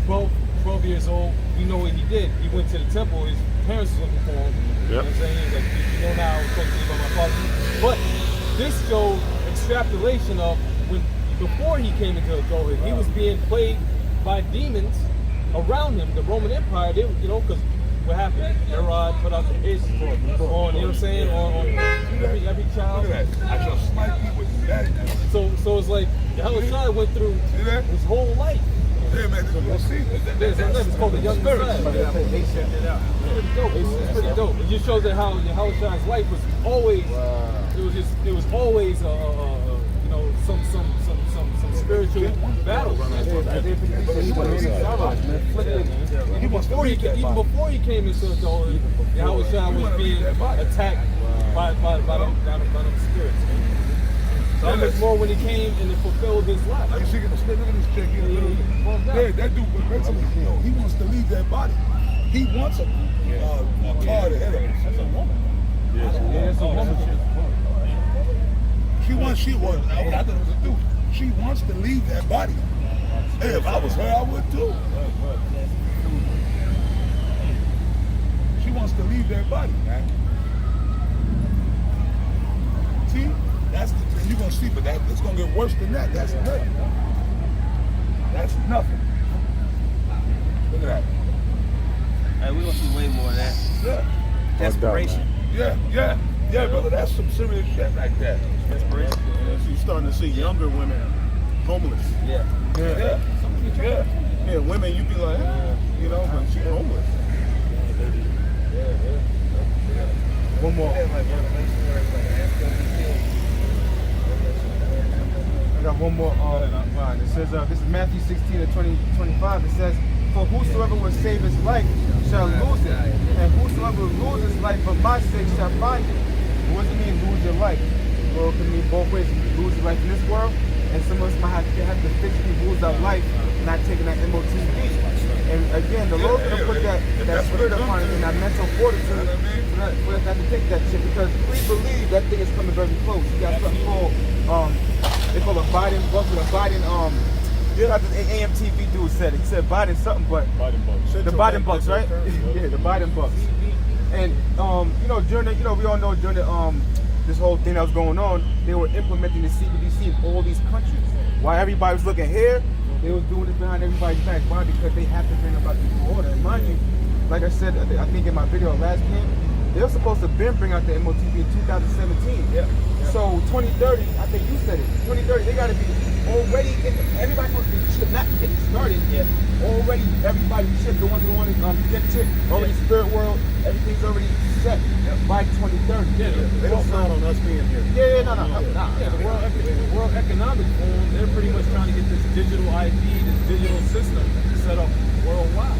12 years old, you know what he did. He went to the temple, his parents was looking for him. You know what I'm saying? He's like, you know now, I'm supposed to be by my father. But this showed extrapolation of when before he came into adulthood, he was being plagued by demons around him. The Roman Empire, they, you know, because what happened? Herod put out the hits on, you know what I'm saying, on every child. Look at that. I just snipe you with that. So it's like Yahweh Shai went through his whole life. Yeah, man, this is what see. It's called The Young Messiah. It's pretty dope. It just shows that how Yahweh Shai's life was always, it was always you know, some spiritual battles. Even before he came into adulthood, Yahweh Shai was being attacked by them spirits. That was more when he came and he fulfilled his life. Like, look at this chick. Yeah, that dude, mentally, you know, he wants to leave that body. He wants a car to hit him. That's a woman. Yeah, that's a woman. She was, I thought it was a dude. She wants to leave that body. Hey, if I was her, I would too. She wants to leave that body, man. See? That's the, you're gonna see, but it's gonna get worse than that. That's nothing. That's nothing. Look at that. Hey, we're gonna see way more of that. Yeah. Desperation. Yeah, brother. That's some serious shit like that. Desperation. You're starting to see younger women homeless. Yeah. Yeah, women, you be like, you know, but she's homeless. One more. I got one more line. It says, this is Matthew 16:20-25. It says, for whosoever will save his life shall lose it, and whosoever will lose his life for my sake shall find it. What does it mean, lose your life? Well, it can mean both ways. You can lose your life in this world, and some of us might have to physically lose our life, not taking that MOTB. And again, the Lord's going to put that spirit upon it and that mental fortitude for us not to take that shit, because we believe that thing is coming very close. You got something called, they call it Biden bucks, with a Biden, like the AMTV dude said. He said Biden something, but Biden bucks. the Biden bucks, right? Yeah, the Biden bucks. And you know, during the, you know, we all know during the this whole thing that was going on, they were implementing the CBDC in all these countries. While everybody was looking here, they was doing this behind everybody's back. Why? Because they have to bring about the order. And mind you, like I said, I think in my video last game, they were supposed to bring out the MOTB in 2017. Yeah. So 2030, I think you said it. 2030, they got to be already. Everybody's supposed to be chipped, not getting started. Yeah. Already, everybody chipped. The ones who want to get chipped. Already spirit world. Everything's already set by 2030. Yeah. They don't count on us being here. Yeah, no. Yeah, the World Economic Forum, they're pretty much trying to get this digital ID, this digital system set up worldwide.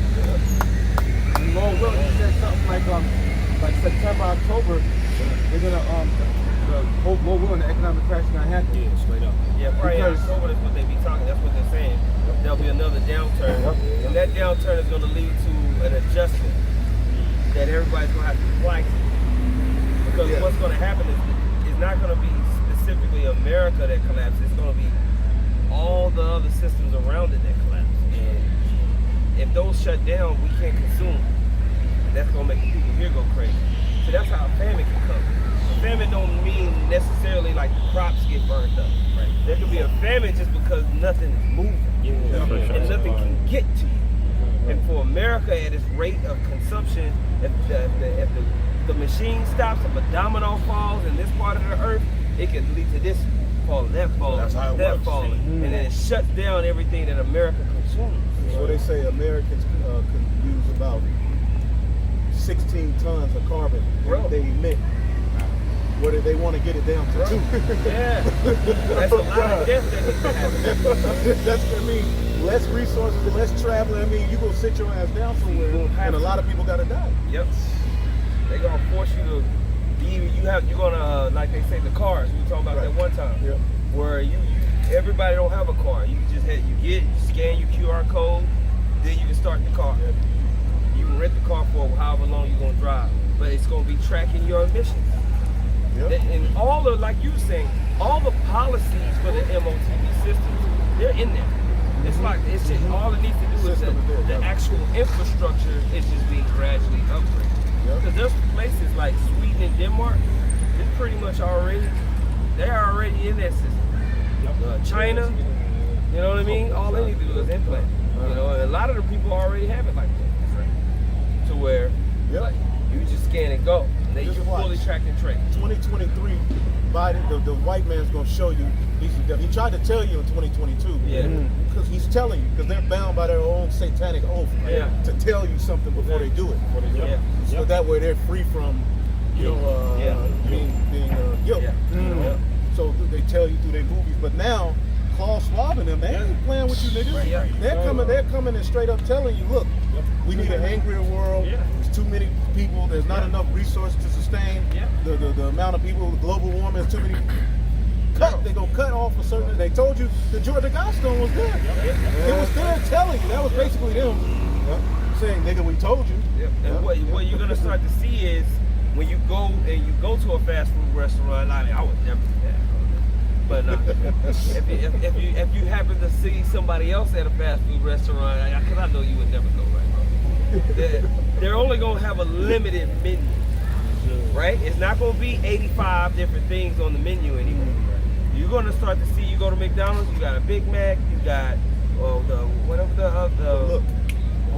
And Lord willing, he said something like September, October, they're gonna Lord willing, the economic crash is gonna happen. Yeah, straight up. Yeah, probably October is what they be talking. That's what they're saying. There'll be another downturn, and that downturn is gonna lead to an adjustment. that everybody's gonna have to comply to. Because what's gonna happen is it's not gonna be specifically America that collapses. It's gonna be all the other systems around it that collapse. And if those shut down, we can't consume. And that's gonna make the people here go crazy. So that's how a famine can come. A famine don't mean necessarily like the crops get burned up. Right? There could be a famine just because nothing is moving and nothing can get to you. And for America at its rate of consumption, if the machine stops, if a domino falls in this part of the earth, it can lead to this falling, that falling, that falling. And then it shuts down everything that America consumes. So they say Americans can use about 16 tons of carbon they emit. What do they want to get it down to? 2? Yeah, that's a lot of death that needs to happen. That's what I mean. Less resources, less traveling. I mean, you gonna sit your ass down somewhere, and a lot of people gotta die. Yep. They're gonna force you to be. You're gonna like they say the cars. We were talking about that one time. Yep. Where everybody don't have a car. You just you scan your QR code, then you can start the car. Yep. You can rent the car for however long you're gonna drive, but it's gonna be tracking your emissions. Yep. And all the, like you were saying, all the policies for the MOTV systems, they're in there. It's like it's just all it needs to do is the actual infrastructure is just being gradually upgraded. Because there's places like Sweden and Denmark, it's pretty much they're already in that system. China, you know what I mean? All they need to do is implant. You know, and a lot of the people already have it like that. To where like, you just scan and go. They just fully track and trace. 2023, Biden, the white man's gonna show you. He tried to tell you in 2022. Yeah. Because he's telling you, because they're bound by their own satanic oath to tell you something before they do it. So that way they're free from, being guilty. You know? So they tell you through their movies. But now, Klaus Schwab and them, they ain't playing with you niggas. They're coming and straight up telling you, look, we need an angrier world. There's too many people. There's not enough resources to sustain the amount of people. Global warming is too many. They're gonna cut off a certain. They told you the Georgia Guidestone was there. It was there telling you. That was basically them saying, "Nigga, we told you." And what you're gonna start to see is when you go to a fast food restaurant. I mean, I would never do that. But if you happen to see somebody else at a fast food restaurant, because I know you would never go right. They're only gonna have a limited menu, right? It's not gonna be 85 different things on the menu anymore. You're gonna start to see. You go to McDonald's, you got a Big Mac, you got look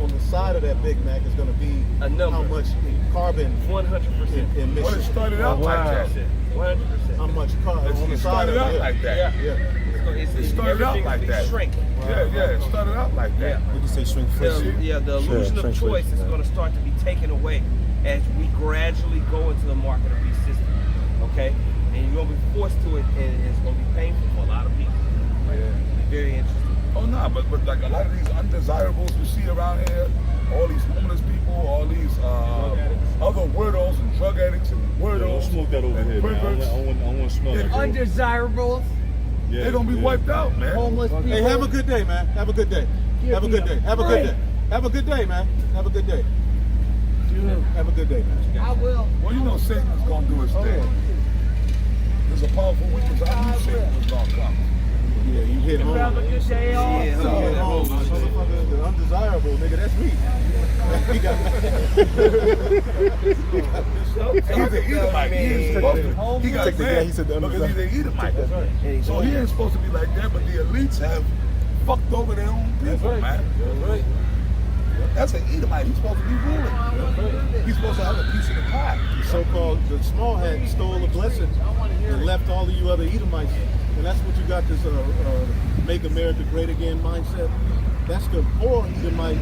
on the side of that Big Mac is gonna be a number. How much carbon 100% emissions. Well, it started out like that. 100%. How much carbon on the It side started of out it. like that. It started out like that. Shrink. It started out like that. We can say shrinkflation. The illusion of choice is going to start to be taken away as we gradually go into the market of these systems. Okay? And you're going to be forced to it, and it's going to be painful for a lot of people. Very interesting. Oh no, but like a lot of these undesirables we see around here, all these homeless people, all these other weirdos and drug addicts and weirdos. Don't smoke that over here, man. I want to smell that. Undesirables. They're gonna be wiped out, man. Homeless people. Hey, have a good day, man. Have a good day. Have a good day. Have a good day. Have a good day, man. Have a good day. Have a good day, man. I will. Well, you know Satan's gonna do his thing. There's a powerful weakness. I knew Satan was gonna come. Yeah, you hit home. Have a good day off. You hit home. Motherfucker, the undesirable, nigga, that's me. He got He's an Edomite. He ain't supposed to. He got mad he said the because he's an Edomite. So he ain't supposed to be like that, but the elites have fucked over their own people, man. That's an Edomite. He's supposed to be ruling. He's supposed to have a piece of the pie. the so-called, the small hat stole a blessing and left all of you other Edomites. And that's what you got, this make America great again mindset. That's the poor Edomite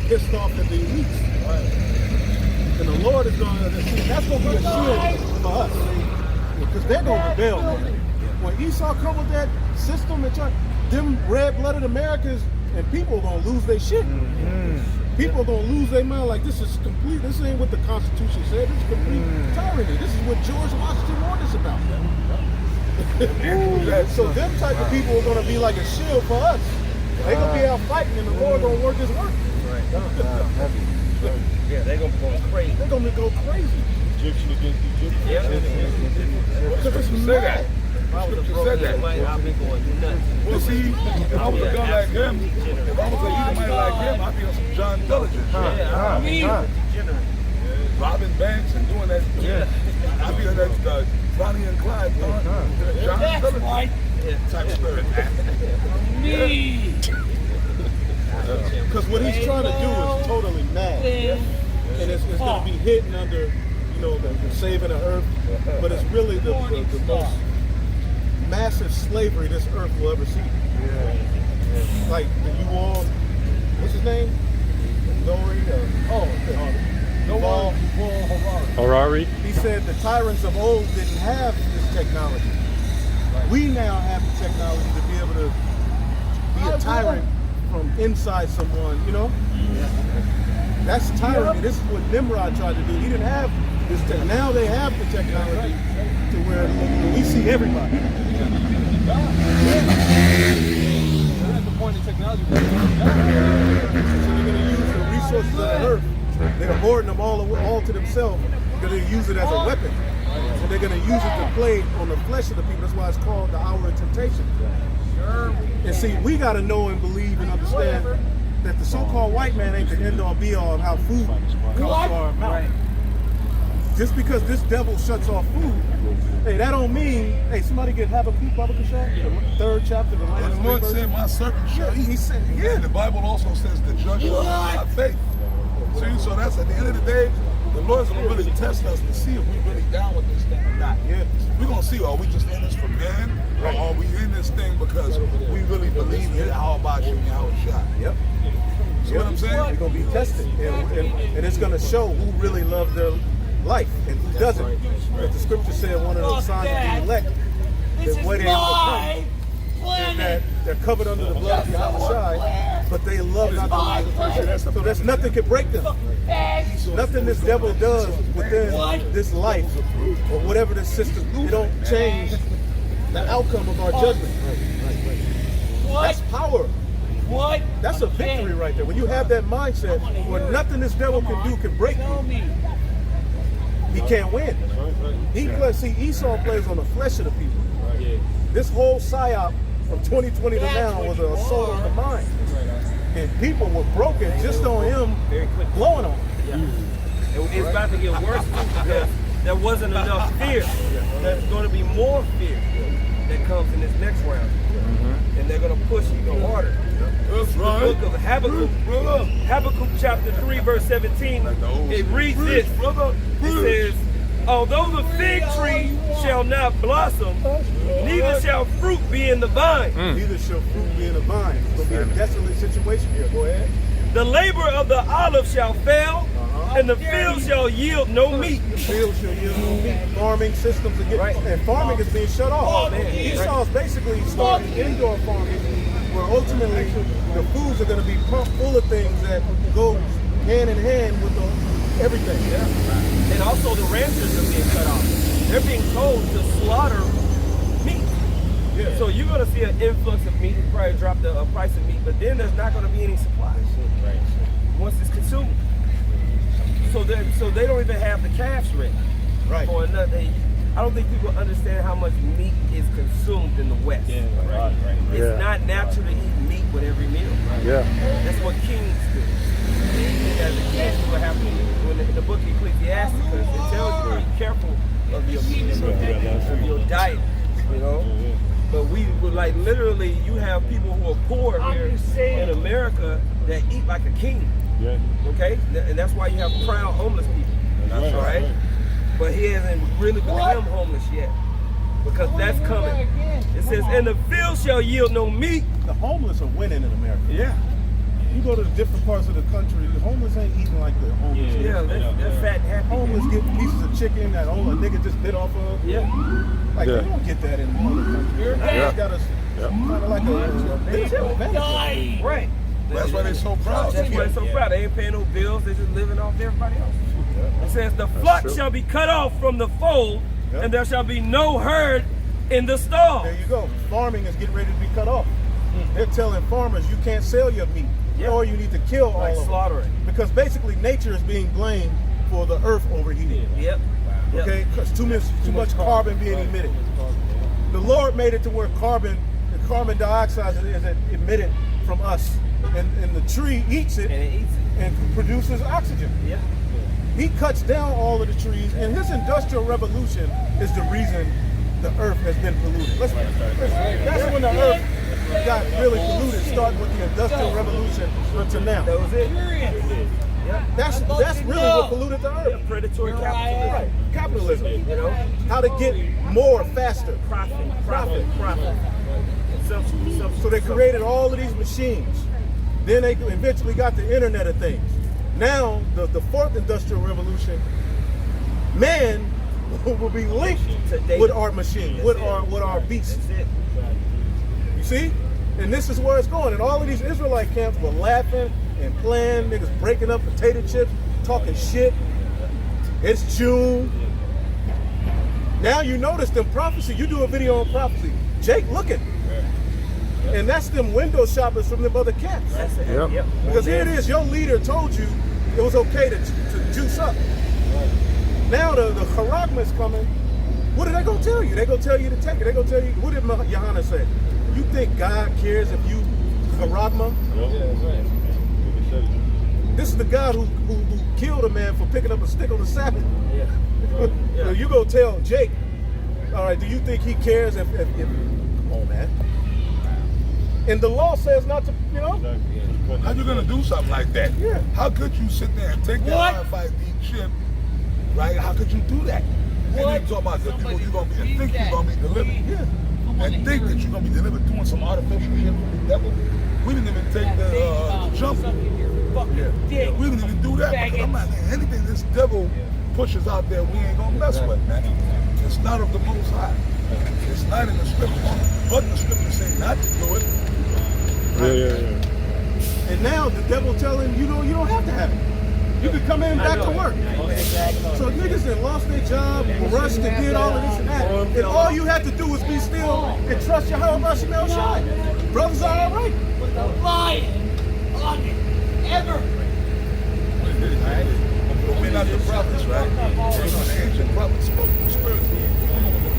pissed off at the elites. And the Lord is going to, that's going to be a shield for us. Because they're going to rebel, man. When Esau come with that system, and them red-blooded Americans and people are going to lose their shit. People are going to lose their mind like this is complete, this ain't what the Constitution said, this is complete tyranny. This is what George Washington warned us about. So them type of people are going to be like a shield for us. They're going to be out fighting and the Lord going to work his work. Yeah, they're gonna go crazy. They're gonna go crazy. Egyptian against Egyptian. Yeah. Scripture said that. Scripture said that. I'll be going nuts. Well, see, if I was a gun like him, if I was a Edomite like him, I'd be on some John Diligent. Robbing banks and doing that. Yeah. I'd be on that Bonnie and Clyde. John Diligent. Type spirit. Me. Because what he's trying to do is totally mad. And it's going to be hidden under, the saving the earth. But it's really the most massive slavery this earth will ever see. Like you all, what's his name? Harari. He said the tyrants of old didn't have this technology. We now have the technology to be able to be a tyrant from inside someone, That's tyranny. This is what Nimrod tried to do. He didn't have this now they have the technology to where we see everybody. That's the point of technology. So they're going to use the resources of the earth. They're hoarding them all to themselves. They're going to use it as a weapon. And they're going to use it to play on the flesh of the people. That's why it's called the hour of temptation. And see, we got to know and believe and understand that the so-called white man ain't the end-all be-all of how food comes to our mouth. Just because this devil shuts off food, hey, that don't mean, hey, somebody get Habakkuk, the third chapter, the last And the Lord verses. said, my servant shall eat. He said, yeah. And the Bible also says the judge will by faith. See, so that's at the end of the day, the Lord's going to really test us to see if we're really down with this thing or not. Yeah. We're going to see, are we just in this for man? Or are we in this thing because we really believe in how about you and how it's shot? Yep. See what I'm saying? We're going to be tested. And it's going to show who really loves their life and who doesn't. But the scripture said one of the signs of the elect is waiting on that they're covered under the blood of Yahushua, but they love not the life of person. So there's nothing can break them. Nothing this devil does within this life or whatever this system, it don't change the outcome of our judgment. That's power. What? That's a victory right there. When you have that mindset where nothing this devil can do can break you, he can't win. See, Esau plays on the flesh of the people. This whole psyop from 2020 to now was an assault on the mind. And people were broken just on him blowing on him. It's about to get worse because there wasn't enough fear. There's going to be more fear that comes in this next round. And they're going to push even harder. That's The right. book of Habakkuk chapter 3 verse 17, it reads this. It says, although the fig tree shall not blossom, neither shall fruit be in the vine. Neither shall fruit be in the vine. It's going to be a desolate situation here. Go ahead. The labor of the olive shall fail, and the field shall yield no meat. The field shall yield no meat. Farming systems are getting, and farming is being shut off. Esau's basically starting indoor farming, where ultimately the foods are going to be pumped full of things that go hand in hand with everything. And also the ranchers are being cut off. They're being told to slaughter meat. So you're going to see an influx of meat, probably drop the price of meat, but then there's not going to be any supplies once it's consumed. So they don't even have the calves ready. Right. For another, I don't think people understand how much meat is consumed in the West. It's not natural to eat meat with every meal. That's what kings do. As a king, what happens in the book of Ecclesiastes, it tells you to be careful of your meat, of your diet, But we would literally, you have people who are poor here in America that eat like a king. Okay? And that's why you have proud homeless people. All right? But he hasn't really become homeless yet. Because that's coming. It says, and the field shall yield no meat. The homeless are winning in America. You go to the different parts of the country, the homeless ain't eating like the homeless. They're fat and happy. Homeless get pieces of chicken that a nigga just bit off of. You don't get that in other countries. It's got kind of like a Right. That's why they're so proud. That's why they're so proud. They ain't paying no bills. They're just living off everybody else. It says, the flock shall be cut off from the fold, and there shall be no herd in the stall. There you go. Farming is getting ready to be cut off. They're telling farmers you can't sell your meat. or you need to kill all Like of them. slaughtering. Because basically nature is being blamed for the earth overheating. Yep. Okay, because too much carbon being emitted. The Lord made it to where the carbon dioxide is emitted from us, and the tree eats it And it eats it. and produces oxygen. Yeah. He cuts down all of the trees, and his industrial revolution is the reason the earth has been polluted. That's when the earth got really polluted, starting with the industrial revolution until now. That was it. Yeah. That's really what polluted the earth. Yeah, predatory capitalism. Right. Capitalism. You know, How to get more faster. profit. So they created all of these machines. Then they eventually got the Internet of Things. Now, the fourth industrial revolution, man will be linked with our machine, with our beasts. That's it. You see? And this is where it's going. And all of these Israelite camps were laughing and playing, niggas breaking up potato chips, talking shit. It's June. Now you notice them prophecy. You do a video on prophecy. Jake looking. And that's them window shoppers from them other camps. That's it. Yep. Because here it is, your leader told you it was okay to juice up. Now the charagma is coming. What are they going to tell you? They going to tell you to take it. They going to tell you, what did Johanna say? You think God cares if you charagma? This is the God who killed a man for picking up a stick on the Sabbath. Yeah. You go tell Jake, all right, do you think he cares if come on, man. And the law says not to, you know? How you gonna do something like that? Yeah. How could you sit there and take that RFID chip, right? How could you do that? And then you talk about the people you're gonna be, and think you're gonna be delivered. Yeah. And think that you're gonna be delivered doing some artificial shit from the devil. We didn't even take the jump. Yeah. We didn't even do that. Because I'm not saying anything this devil pushes out there, we ain't gonna mess with, man. It's not of the Most High. It's not in the scriptures. But the scriptures say not to do it. And now the devil telling you don't have to have it. You can come in back to work. So niggas that lost their job, rushed to get all of this and that. And all you have to do is be still and trust your Yahweh Shemel Shai. Brothers are all right. Lying on it ever. But we're not the prophets, right? The ancient prophets spoke to spirits. In the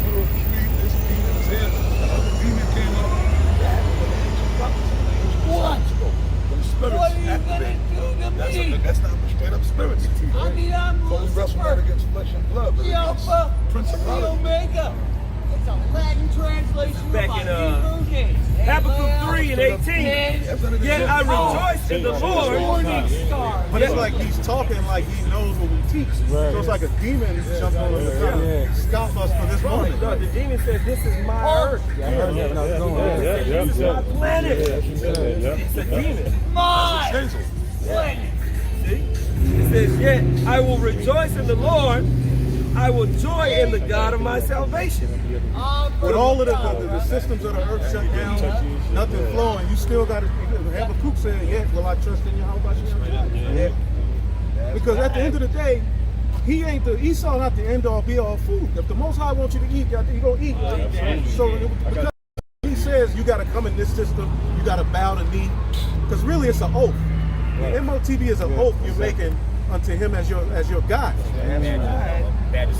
middle of the street, this demon is here. The demon came up. What? The spirits What are you gonna activate. do to me? That's not straight up spirits. I mean, I'm So we wrestle not Lucifer, against flesh and blood, but the against Alpha, the principalities. Omega. It's a Latin translation Back of my in, Hebrew name. Habakkuk 3 and 18. And Yet I rejoice in the Lord. morning star. But it's like he's talking like he knows what we teach. So it's like a demon jumped on us to stop us for this moment. No, the demon said, this is my earth. This is my planet. It's a demon. My Hazel. planet. See? It says, yet I will rejoice in the Lord. I will joy in the God of my salvation. With all of the systems of the earth shut down, nothing flowing, you still got to, Habakkuk said, yet will I trust in Yahweh Shemel Shai. Because at the end of the day, he ain't Esau not the end all be all food. If the Most High wants you to eat, you're going to eat. So because he says you got to come in this system, you got to bow the knee. Because really it's an oath. The MOTB is an oath you're making unto him as your God.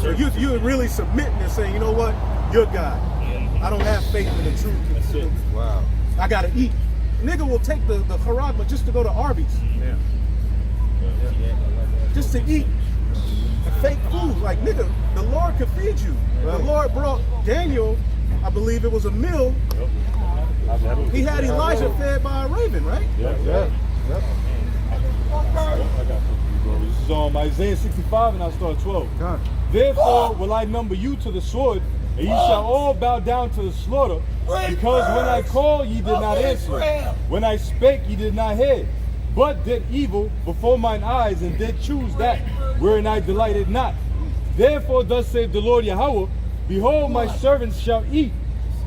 So you're really submitting and saying, you know what, you're God. I don't have faith in the truth. Wow. I gotta eat. Nigga will take the charagma just to go to Arby's. Just to eat fake food. Like, nigga, the Lord could feed you. The Lord brought Daniel, I believe it was a meal. He had Elijah fed by a raven, right? Yep. This is Isaiah 65 and I'll start 12. Therefore will I number you to the sword, and ye shall all bow down to the slaughter, because when I called ye did not answer, when I spake ye did not hear, but did evil before mine eyes, and did choose that wherein I delighted not. Therefore thus saith the Lord Yahweh, behold my servants shall eat,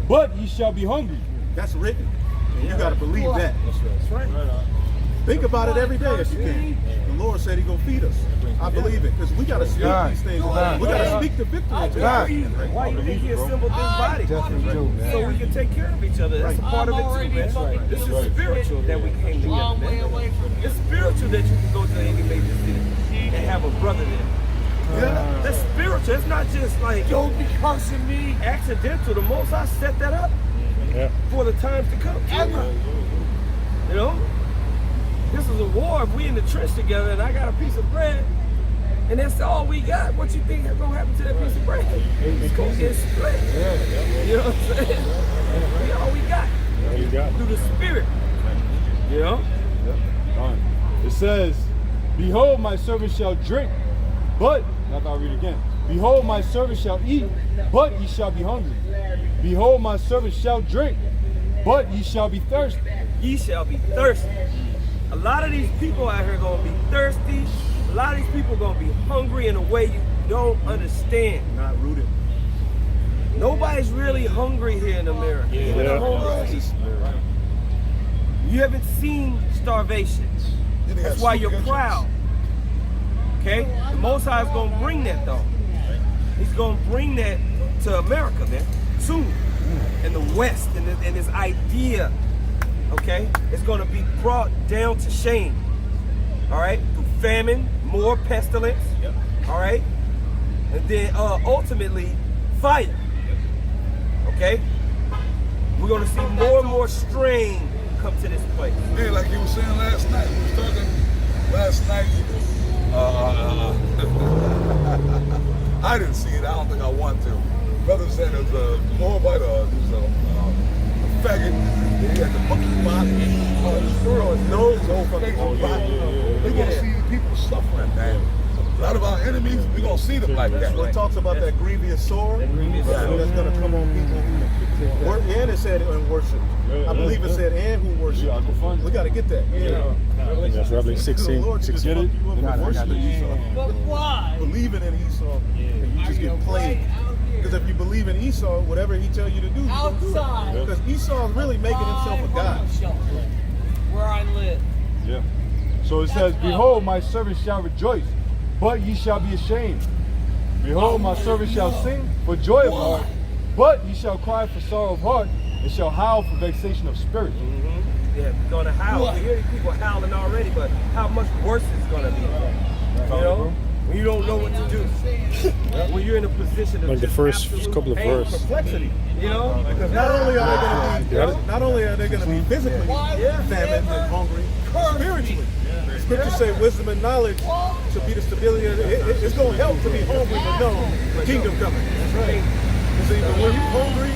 but ye shall be hungry. That's written. And you got to believe that. That's right. Think about it every day if you can. The Lord said He gonna feed us. I believe it, because we gotta speak these things. We gotta speak the victory. Why you think He assembled this body? So we can take care of each other. That's a part of it too, man. This is spiritual that we came together, man. It's spiritual that you can go to any major city and have a brother there. Yeah, that's spiritual. It's not just like, Don't be cursing me. accidental. The Most High set that up for the times to come. You know? This is a war. If we in the trench together and I got a piece of bread, and that's all we got, what you think is going to happen to that piece of bread? It's going to get split. You know what I'm saying? We all we got. Through the Spirit. You know? It says, behold, my servant shall drink, but, now I'll read it again. Behold, my servant shall eat, but he shall be hungry. Behold, my servant shall drink, but ye shall be thirsty. Ye shall be thirsty. A lot of these people out here going to be thirsty. A lot of these people going to be hungry in a way you don't understand. Not rooted. Nobody's really hungry here in America. Even the homeless people. You haven't seen starvation. That's why you're proud. Okay? The Most High is going to bring that though. He's going to bring that to America, man. Soon. In the West, and this idea, okay? It's going to be brought down to shame. All right? Through famine, more pestilence. All right? And then ultimately, fire. Okay? We're going to see more and more strain come to this place. Yeah, like you were saying last night. We was talking last night. I didn't see it. I don't think I want to. Brother said it was a Moabite or a faggot. He had the monkey body on his nose over the body. We're going to see people suffering, man. A lot of our enemies, we're going to see them like that. It talks about that grievous sore that's going to come on people. And it said in worship. I believe it said and who worship. We got to get that. That's Revelation 16. Get it? But why? Believing in Esau, and you just get played. Because if you believe in Esau, whatever he tell you to do, Outside. because Esau is really making himself a god. Where I live. Yeah. So it says, behold, my servant shall rejoice, but ye shall be ashamed. Behold, my servant shall sing for joy of heart, but ye shall cry for sorrow of heart, and shall howl for vexation of spirit. Yeah, we're going to howl. We hear these people howling already, but how much worse it's going to be. You know? When you don't know what to do. When you're in a position of Like the just first absolute couple of pain and verses. perplexity. You know? Because not only are they going to be physically famished and hungry, spiritually. Scriptures say wisdom and knowledge to be the stability. It's going to help to be hungry to know the kingdom coming. That's right. See, but when you're hungry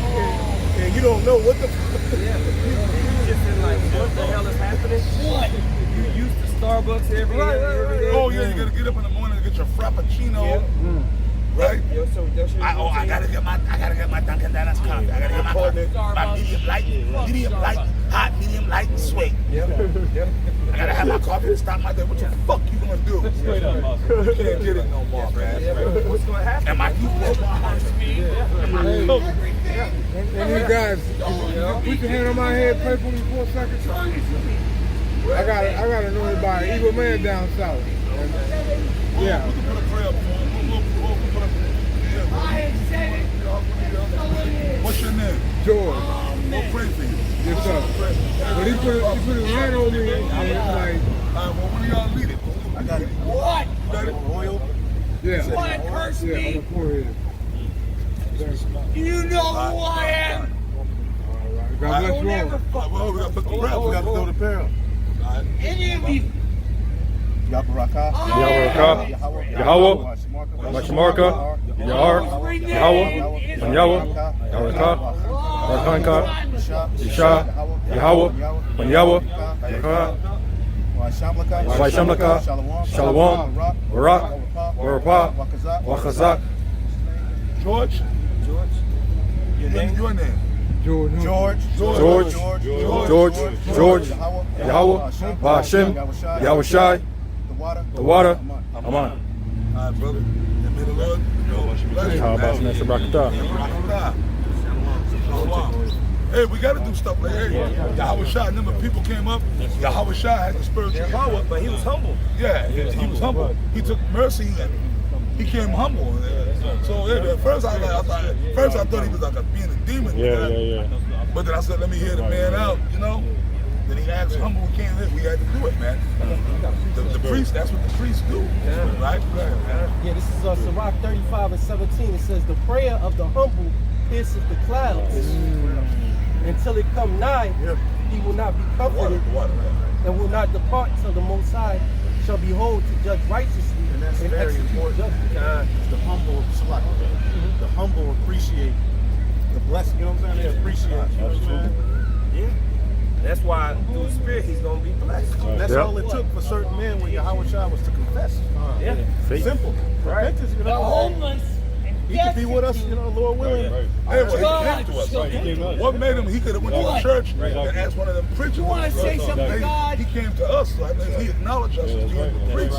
and you don't know what the You just in like, what the hell is happening? You used to Starbucks every day. Oh yeah, you gotta get up in the morning and get your frappuccino. Right? I gotta get my Dunkin' Donuts coffee. I gotta get my medium light, hot, medium light, and sweet. I gotta have my coffee to start my day. What the fuck you gonna do? You can't get it no more, man. What's gonna happen? And my And you guys, put your hand on my head, pray for me for a second. I got anointed by an evil man down south. Yeah. We can put a prayer up for him. What's your name? George. We'll pray for you. Yes, sir. But he put his hand on me and like. Well, when y'all lead it? I got it. What? You got it? Oil. Yeah. You want to curse Yeah, on me? the forehead. You know who I am. God bless Don't you ever all. fuck Well, we gotta put the prayer. We got to throw the prayer. any of you. Yabaraka. Yabaraka. Yahweh. Machamarka. Yahar. Yahweh. Panyawa. Yabaraka. Barkanka. Isha. Yahweh. Panyawa. Yahar. Vaishamlaka. Shalom. Barak. Barapa. Wakazak. George? Your name? George. Yahweh. Ba'ashem. Yahushai. The water. Aman. All right, brother. And may the Lord bless you. How about Mr. Brakata? Shalom. Hey, we got to do stuff like that. Yahweh Shai, remember people came up, Yahweh Shai had the spiritual power. But he was humble. Yeah, he was humble. He took mercy and he came humble. So yeah, at first I thought he was like being a demon. Yeah. But then I said, let me hear the man out, you know? Then he acts humble, we can't live, we had to do it, man. The priest, that's what the priests do. Right? Yeah, this is Sirach 35:17. It says, the prayer of the humble pierces the clouds. Until it come nigh, he will not be comforted and will not depart till the Most High shall behold to judge righteously And that's very execute important. judgment. The humble select. The humble appreciate the blessing. You know what I'm saying? They appreciate. You know what I'm saying? Yeah. That's why through the Spirit he's gonna be blessed. That's all it took for certain men when Yahweh Shai was to confess. Yeah. Simple. Repentance, you The know. homeless. He could be with us, you know, Lord willing. Hey, well, he came to us. What made him? He could have went to the church and asked one of them preachers. You want to say something, God? He came to us, so I mean, he acknowledged us as being the priest.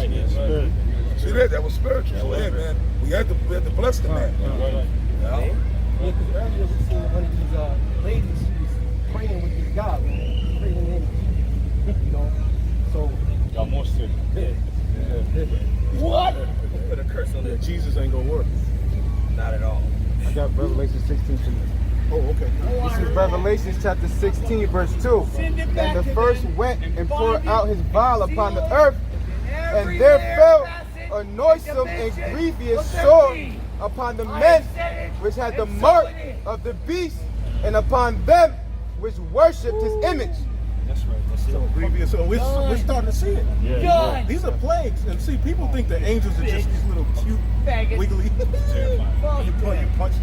See that was spiritual. So hey, man, we had to bless the man. Yeah, because earlier we seen one of these ladies, she was praying with this God, man. Praying in energy. You know? So. Got more sick. What? Put a curse on it. Jesus ain't gonna work. Not at all. I got Revelation 16 for you. Oh, okay. This is Revelation chapter 16, verse 2. And the first went and poured out his vial upon the earth, and there fell a noisome and grievous sword upon the men which had the mark of the beast, and upon them which worshipped his image. That's right. So grievous. So we're starting to see it. These are plagues. And see, people think the angels are just these little cute, wiggly. You punch,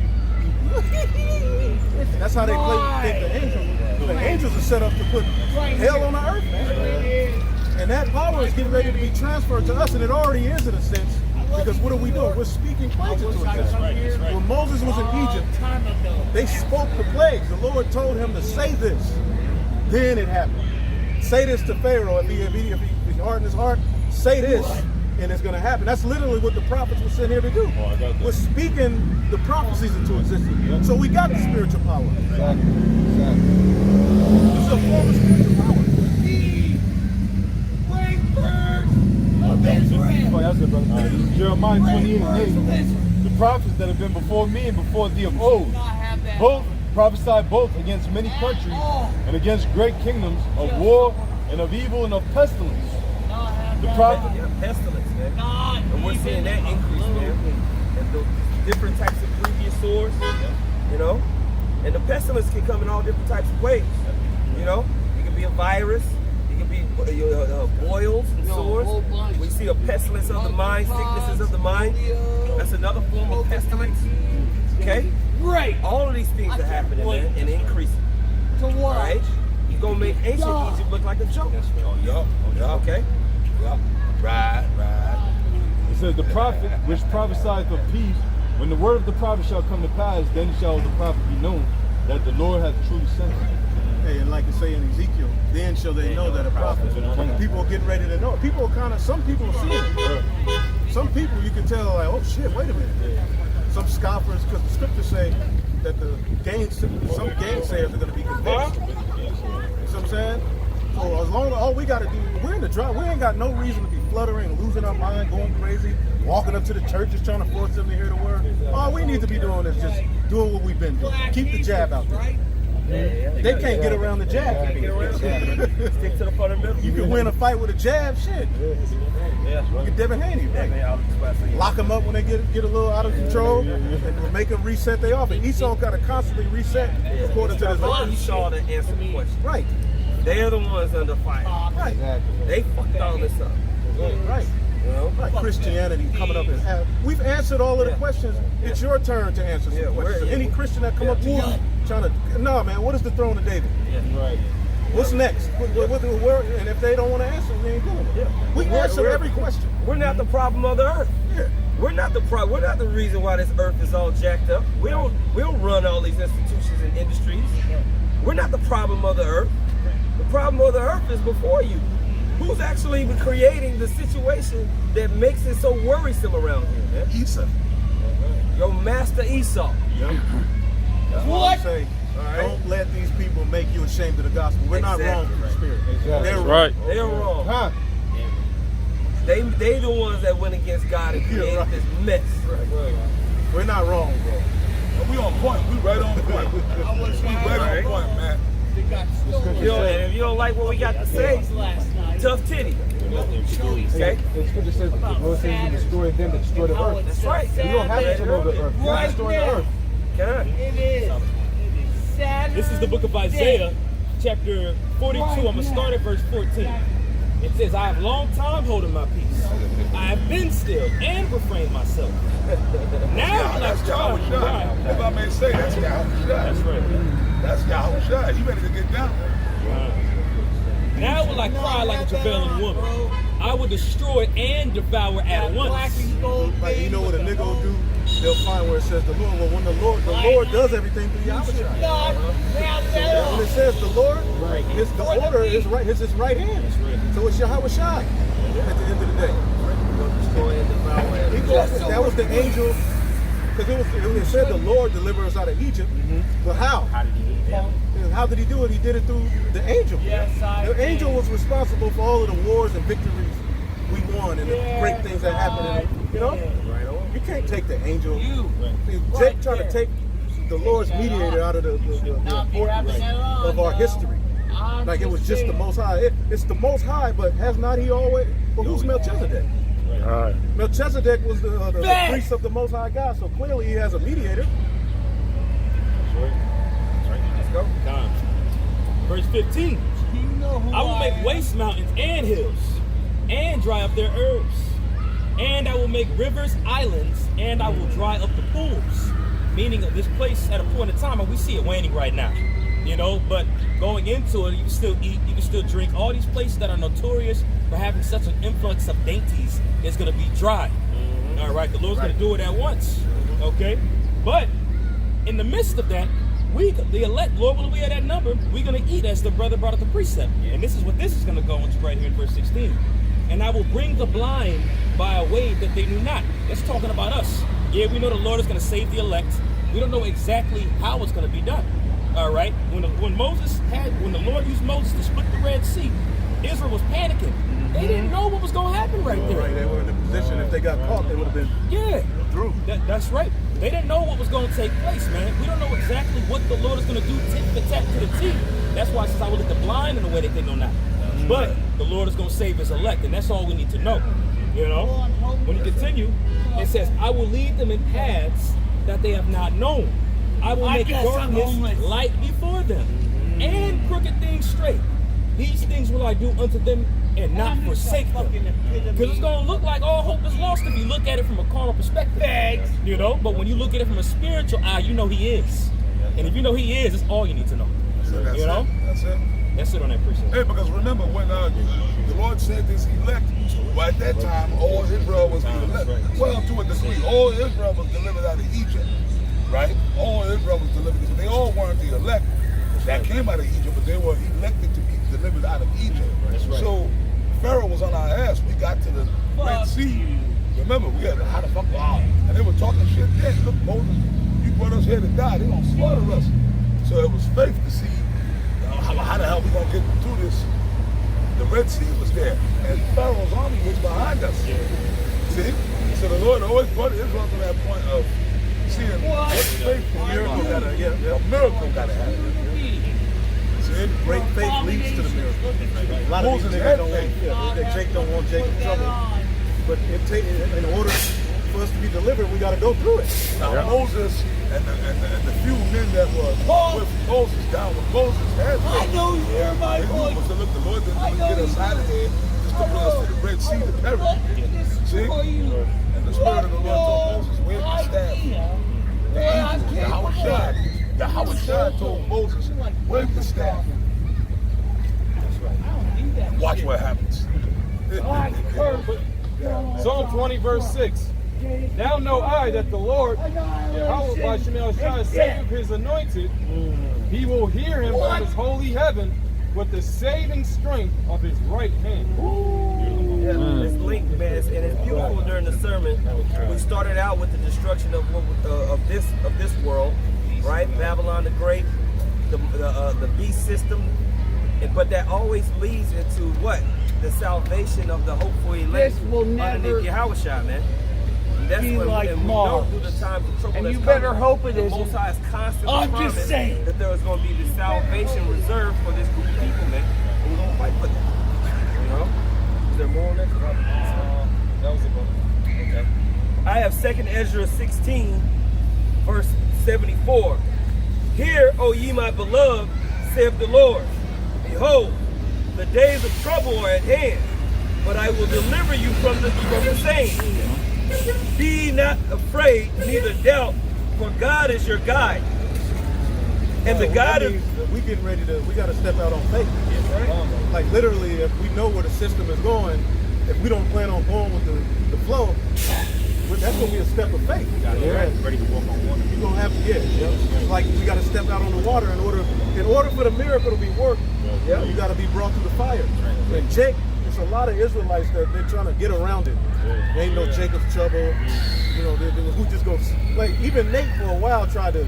That's how they think the angels. The angels are set up to put hell on the earth, man. And that power is getting ready to be transferred to us, and it already is in a sense. Because what are we doing? We're speaking plagues into existence. When Moses was in Egypt, they spoke the plagues. The Lord told him to say this. Then it happened. Say this to Pharaoh. If he hardened his heart, say this, and it's going to happen. That's literally what the prophets were sent here to do. We're speaking the prophecies into existence. So we got the spiritual power. Exactly. This is a form of spiritual power. That's it, brother. This is Jeremiah 28:8. The prophets that have been before me and before thee of old, both prophesied both against many countries and against great kingdoms of war and of evil and of pestilence. The prophet, Pestilence, man. And we're seeing that increase, man. And the different types of grievous sores, you know. And the pestilence can come in all different types of ways. You know, it can be a virus. It can be boils and sores. We see a pestilence of the mind, sicknesses of the mind. That's another form of pestilence. Okay? Right. All of these things are happening, man, and increasing. To what? Right? You're going to make ancient Egypt look like a joke. Okay? Right. it says, the prophet which prophesieth of peace, when the word of the prophet shall come to pass, then shall the prophet be known that the Lord hath truly sent him. Hey, and like it say in Ezekiel, then shall they know that a prophet. People are getting ready to know. People are kind of, some people are seeing it. Some people you can tell like, oh shit, wait a minute. Some scoffers, because the scriptures say that some gainsayers are going to be convinced. You know what I'm saying? So as long as all we got to do, we're in the drought. We ain't got no reason to be fluttering, losing our mind, going crazy, walking up to the churches trying to force them to hear the word. All we need to be doing is just doing what we've been doing. Keep the jab out there. They can't get around the jab. Stick to the fundamental. You can win a fight with a jab, shit. Look at Devin Haney. Lock them up when they get a little out of control and make them reset their offense. Esau got to constantly reset according to this. Esau to answer the question. Right. They're the ones under fire. Right. They fucked all this up. Right. You know? Like Christianity coming up and we've answered all of the questions. It's your turn to answer some questions. Any Christian that come up to you trying to, no man, what is the throne of David? Right. What's next? And if they don't want to answer, we ain't doing it. We answer every question. We're not the problem of the earth. We're not the problem. We're not the reason why this earth is all jacked up. We don't run all these institutions and industries. We're not the problem of the earth. The problem of the earth is before you. Who's actually creating the situation that makes it so worrisome around here, man? Esau. Your master Esau. That's what I'm saying. Don't let these people make you ashamed of the gospel. We're not wrong in the spirit. They're wrong. Right. They're wrong. Huh? They the ones that went against God and created this mess. We're not wrong, bro. We on point. We right on point. We right on point, man. If you don't like what we got to say, tough titty. Okay? The scripture says the Lord says He destroyed them that destroy the earth. That's right. You don't have to destroy the earth. You're destroying the earth. Okay. It is. Saturday. This is the book of Isaiah, chapter 42. I'm going to start at verse 14. It says, I have long time holding my peace. I have been still and refrained myself. Now will I That's strive to cry. Yahushua. If I may say, that's Yahushua. That's right. That's Yahushua. You ready to get down? Now will I cry like a travailing woman. I will destroy and devour at once. Like, you know what a nigga will do? They'll find where it says the Lord. Well, when the Lord does everything through Yahushua. When it says the Lord, the order is right. It's his right hand. So it's Yahushua at the end of the day. That was the angel. Because it said the Lord delivered us out of Egypt. But how? How did he do it? How did he do it? He did it through the angel. The angel was responsible for all of the wars and victories we won and the great things that happened. You know? You can't take the angel. Jake trying to take the Lord's mediator out of the importance of our history. Like it was just the Most High. It's the Most High, but has not he always? Well, who's Melchizedek? Melchizedek was the priest of the Most High God, so clearly he has a mediator. Let's go. Verse 15. I will make waste mountains and hills, and dry up their herbs. And I will make rivers islands, and I will dry up the pools. Meaning of this place at a point in time, and we see it waning right now. You know, but going into it, you can still eat, you can still drink. All these places that are notorious for having such an influx of dainties is going to be dry. All right, the Lord's going to do it at once. Okay, but in the midst of that, the elect, Lord, when we are that number, we're going to eat as the brother brought up the precept. And this is what this is going to go into right here in verse 16. And I will bring the blind by a way that they knew not. That's talking about us. Yeah, we know the Lord is going to save the elect. We don't know exactly how it's going to be done. All right, when the Lord used Moses to split the Red Sea, Israel was panicking. They didn't know what was going to happen right there. Right, they were in the position if they got caught, they would have been through. That's right. They didn't know what was going to take place, man. We don't know exactly what the Lord is going to do tit for tat to the T. That's why it says I will let the blind in the way that they know not. But the Lord is going to save his elect, and that's all we need to know. You know, when you continue, it says, I will lead them in paths that they have not known. I will make darkness light before them, and crooked things straight. These things will I do unto them and not forsake them. Because it's going to look like all hope is lost if you look at it from a carnal perspective. You know, but when you look at it from a spiritual eye, you know he is. And if you know he is, it's all you need to know. You know? That's it. That's it on that precept. Hey, because remember when the Lord said this elect, well, at that time, all Israel was the elect. Well, to a degree, all Israel was delivered out of Egypt. Right? All Israel was delivered. They all weren't the elect that came out of Egypt, but they were elected to be delivered out of Egypt. Right. So Pharaoh was on our ass. We got to the Red Sea. Remember, we had to how the fuck wow. And they were talking shit then. Look, Moses, you brought us here to die. They're going to slaughter us. So it was faith to see how the hell we going to get through this. The Red Sea was there. And Pharaoh's army was behind us. See? So the Lord always brought Israel to that point of seeing faith, a miracle gotta happen. See? Great faith leads to the miracle. A lot of these niggas don't want, Jake don't want Jake in trouble. But in order for us to be delivered, we got to go through it. Now Moses and the few men that were with Moses down with Moses had faith. I know you hear my voice. Was to look, the Lord didn't get us out of there just to bring us to the Red Sea to perish. See? And the Spirit of the Lord told Moses, wave the staff. Yahushua told Moses, wave the staff. Watch what happens. Psalm 20, verse 6. Now know I that the Lord, Yahweh by Shemel Shai, save his anointed. He will hear him from his holy heaven with the saving strength of his right hand. Yeah, it's linked, man, and it's beautiful during the sermon. We started out with the destruction of this world, right? Babylon the Great, the beast system, but that always leads into what? The salvation of the hopeful elect. This will never Yahushua, man. That's be when, like and we Mars. know through the times of trouble And that's you better coming, hope it the isn't. Most High is constantly I'm just promised saying. that there is going to be the salvation reserved for this group of people, man. And we're going to fight for them. You know? Is there more on that? That was it, brother. Okay. I have 2nd Ezra 16, verse 74. Hear, O ye my beloved, saith the Lord. Behold, the days of trouble are at hand, but I will deliver you from the same. Be not afraid, neither doubt, for God is your guide. And the God of... We getting ready to, we got to step out on faith. Right? Like literally, if we know where the system is going, if we don't plan on going with the flow, that's going to be a step of faith. Ready to walk on water. You're going to have to, It's like we got to step out on the water in order for the miracle to be worked. You got to be brought through the fire. And Jake, there's a lot of Israelites that they're trying to get around it. There ain't no Jacob's trouble. You know, who just goes, like even Nate for a while tried to,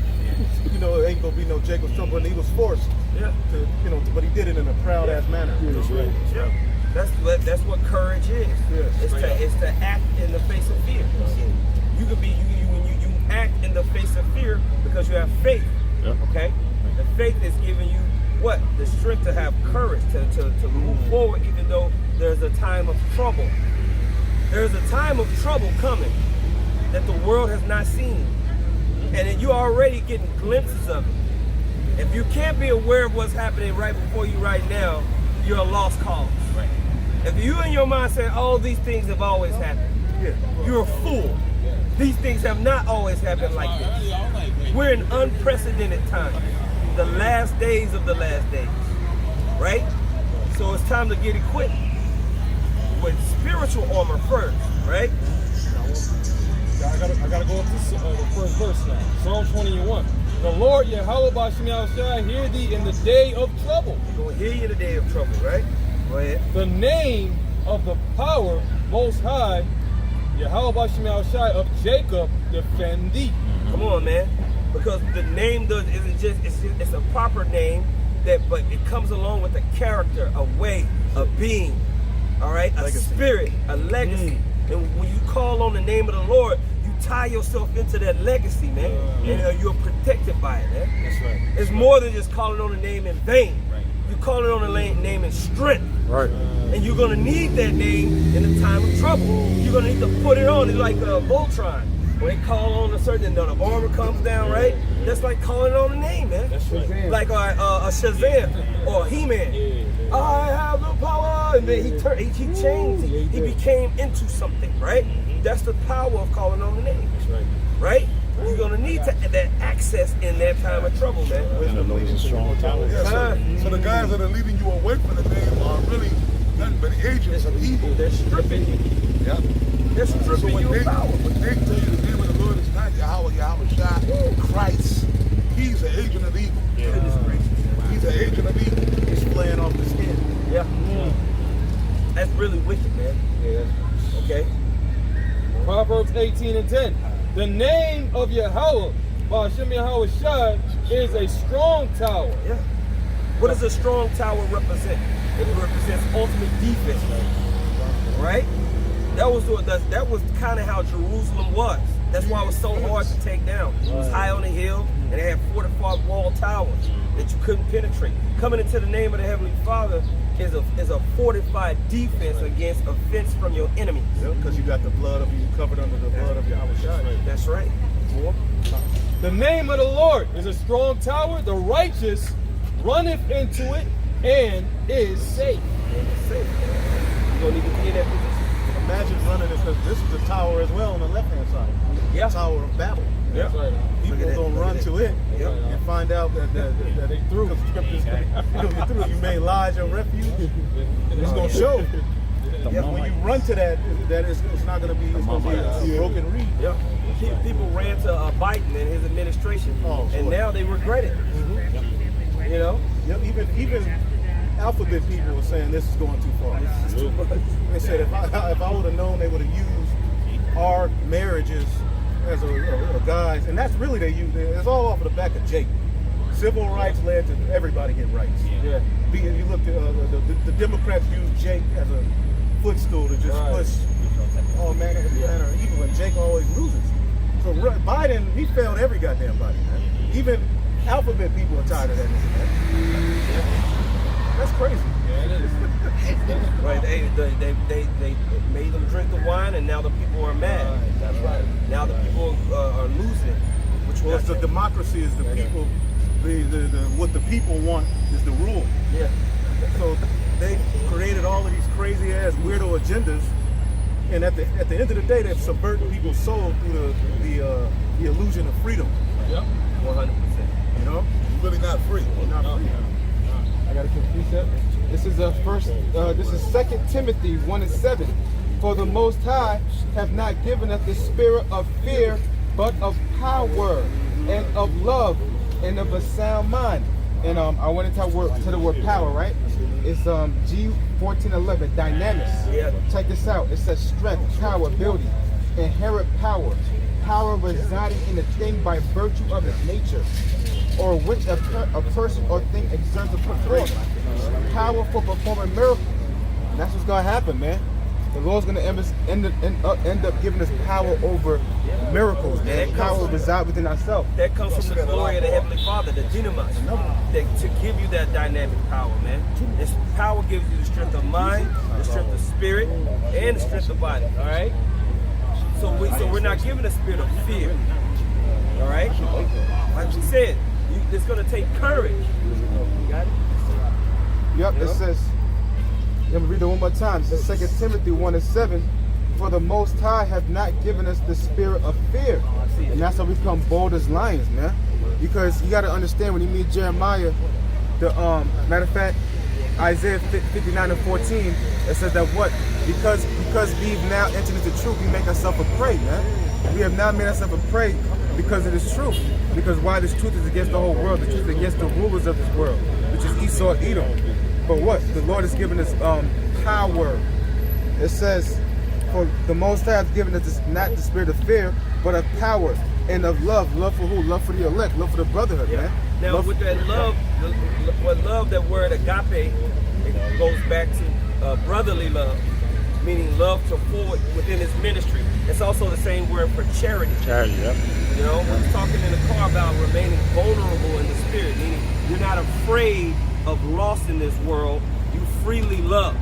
you know, it ain't gonna be no Jacob's trouble, and he was forced to, you know, but he did it in a proud ass manner. Yeah. That's what courage is. It's to act in the face of fear. You can be when you act in the face of fear because you have faith. Okay? And faith is giving you what? The strength to have courage to move forward even though there's a time of trouble. There's a time of trouble coming that the world has not seen. And then you're already getting glimpses of it. If you can't be aware of what's happening right before you right now, you're a lost cause. Right. If you in your mind say, oh, these things have always happened, you're a fool. These things have not always happened like this. We're in unprecedented times. The last days of the last days. Right? So it's time to get equipped with spiritual armor first, right? I gotta go up to the first verse now. Psalm 21. The Lord Yahweh B'Shem Yahushua hear thee in the day of trouble. He's gonna hear you in the day of trouble, right? Go ahead. The name of the power most high, Yahweh B'Shem Yahushua of Jacob, defend thee. Come on, man. Because the name it's a proper name but it comes along with a character, a way, a being. All right, a spirit, a legacy. And when you call on the name of the Lord, you tie yourself into that legacy, man. And you're protected by it, man. That's right. It's more than just calling on the name in vain. You're calling on the name in strength. Right. And you're going to need that name in the time of trouble. You're going to need to put it on. It's like a Voltron. When they call on a certain, the armor comes down, right? That's like calling on the name, man. That's right. Like a Shazam or He-Man. I have the power. And then he changed. He became into something, right? That's the power of calling on the name. That's right. Right? You're going to need that access in that time of trouble, man. Strong tower. So the guys that are leading you away from the name are really nothing but agents of evil. They're stripping you. Yeah. They're stripping you of power. When they tell you the name of the Lord is not Yahweh Shai, Christ, he's an agent of evil. He's an agent of evil. He's playing off the skin. Yeah. That's really wicked, man. Okay. Proverbs 18:10. The name of Yahweh, B'Shem Yahushua, is a strong tower. Yeah. What does a strong tower represent? It represents ultimate defense, right? That was kind of how Jerusalem was. That's why it was so hard to take down. It was high on the hill, and it had fortified wall towers that you couldn't penetrate. Coming into the name of the Heavenly Father is a fortified defense against offense from your enemies. Because you got the blood of you covered under the blood of Yahweh. That's right. The name of the Lord is a strong tower. The righteous runneth into it and is safe. You don't need to be in that position. Imagine running it, because this is the tower as well on the left-hand side. Yeah. The Tower of Babel. Yeah. People are going to run to it and find out that they threw. You made lies your refuge. It's going to show. When you run to that it's not going to be, it's going to be a broken reed. Yeah. People ran to Biden and his administration, and now they regret it. You know? Yep. Even alphabet people were saying this is going too far. They said if I would have known they would have used our marriages as a guise, and that's really it's all off of the back of Jacob. Civil rights led to everybody get rights. Yeah. You look at the Democrats use Jake as a footstool to just push all manner of evil, and Jake always loses. So Biden, he failed every goddamn body, man. Even alphabet people are tired of that nigga, man. That's crazy. Yeah, it is. Right, they made them drink the wine, and now the people are mad. That's right. Now the people are losing. Which Well, was it's the democracy is the people, what the people want is the rule. Yeah. So they created all of these crazy ass weirdo agendas, and at the end of the day, they're subverting people's soul through the illusion of freedom. Yep. 100%. You know, You're really not free. not free. I got a precept. This is this is 2 Timothy 1:7. For the Most High have not given us the spirit of fear, but of power and of love and of a sound mind. And I went into the word power, right? It's G1411, dynamics. Yeah. Check this out. It says strength, power, ability, inherent power, power residing in a thing by virtue of its nature, or which a person or thing exerts to perform. Power for performing miracles. And that's what's gonna happen, man. The Lord's gonna end up giving us power over miracles, man. Power reside within ourselves. That comes from the glory of the Heavenly Father, the dynamis, to give you that dynamic power, man. This power gives you the strength of mind, the strength of spirit, and the strength of body. All right. So we're not given a spirit of fear. All right. Like you said, it's gonna take courage. You got it. Yep. It says. Let me read it one more time. It says 2 Timothy 1:7. For the Most High have not given us the spirit of fear. And that's how we become bold as lions, man. Because you got to understand when you meet Jeremiah, the matter of fact, Isaiah 59:14, it says that what? Because we've now entered into truth, we make ourselves a prey, man. We have now made ourselves a prey because of this truth. Because why? This truth is against the whole world. The truth is against the rulers of this world, which is Esau and Edom. But what? The Lord has given us power. It says, for the Most High has given us this, not the spirit of fear, but of power and of love. Love for who? Love for the elect. Love for the brotherhood, man. Now with that love, that word agape, it goes back to brotherly love, meaning love to forward within his ministry. It's also the same word for charity. Charity, yep. You know, we're talking in the car about remaining vulnerable in the spirit, meaning you're not afraid of loss in this world. You freely love.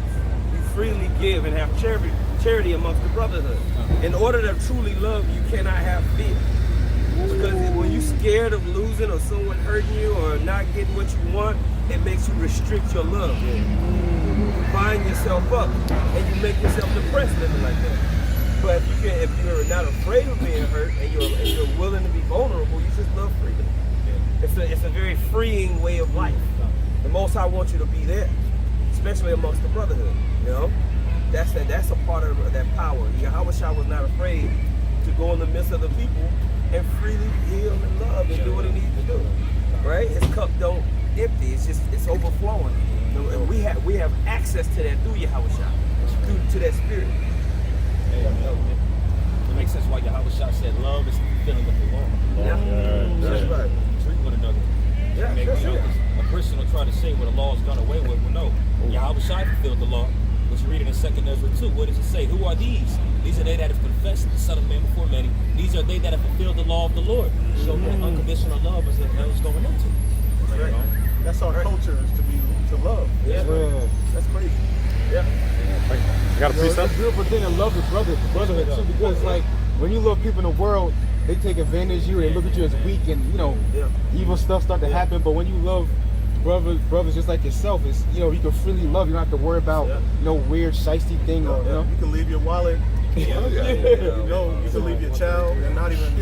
You freely give and have charity amongst the brotherhood. In order to truly love, you cannot have fear. Because when you're scared of losing or someone hurting you or not getting what you want, it makes you restrict your love. You bind yourself up and you make yourself depressed living like that. But if you're not afraid of being hurt and you're willing to be vulnerable, you just love freedom. It's a very freeing way of life. The Most High wants you to be there, especially amongst the brotherhood. You know, that's a part of that power. Yahweh Shah was not afraid to go in the midst of the people and freely heal and love and do what he needs to do. Right? His cup don't empty. It's overflowing. And we have access to that through Yahweh Shah, to that spirit. It makes sense why Yahweh Shah said love is the fulfilling of the law. That's right. Treat one another. Yeah, Because a Christian will try to say, well, the law is done away with. Well, no. Yahweh Shai fulfilled the law. What you read in 2 Ezra 2, what does it say? Who are these? These are they that have confessed the Son of Man before many. These are they that have fulfilled the law of the Lord. So what unconditional love is that was going into. That's right. That's our culture, is to love. Yeah. That's crazy. Yeah. You got a It's a precept? beautiful thing to love the brotherhood too, because like when you love people in the world, they take advantage of you. They look at you as weak, and evil stuff start to happen. But when you love brothers just like yourself, it's you can freely love. You don't have to worry about no weird shiesty thing or You can leave your wallet. You can leave your child and not even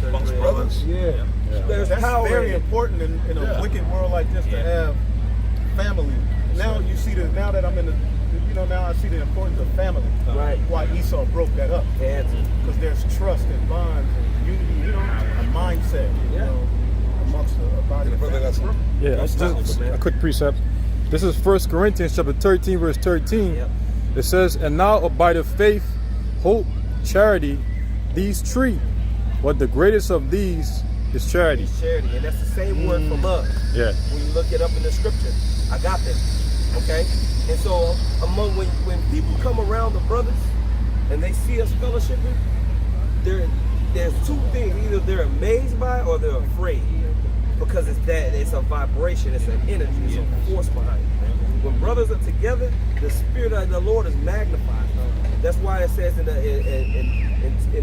amongst brothers. Yeah. There's That's power very in it. important in a wicked world like this to have family. Now you see now that I'm in the, now I see the importance of family. Right. Why Esau broke that up. Because there's trust and bonds and unity, a mindset, amongst a body of family. Yeah, just a quick precept. This is 1 Corinthians chapter 13, verse 13. Yep. It says, and now abideth faith, hope, charity, these three. But the greatest of these It's charity. It's charity, and that's the same word for love. Yeah. When you look it up in the scripture, I got that. Okay, and so when people come around the brothers and they see us fellowshipping, there's two things: either they're amazed by it or they're afraid, because it's a vibration, it's an energy, it's a force behind it. When brothers are together, the spirit of the Lord is magnified. That's why it says in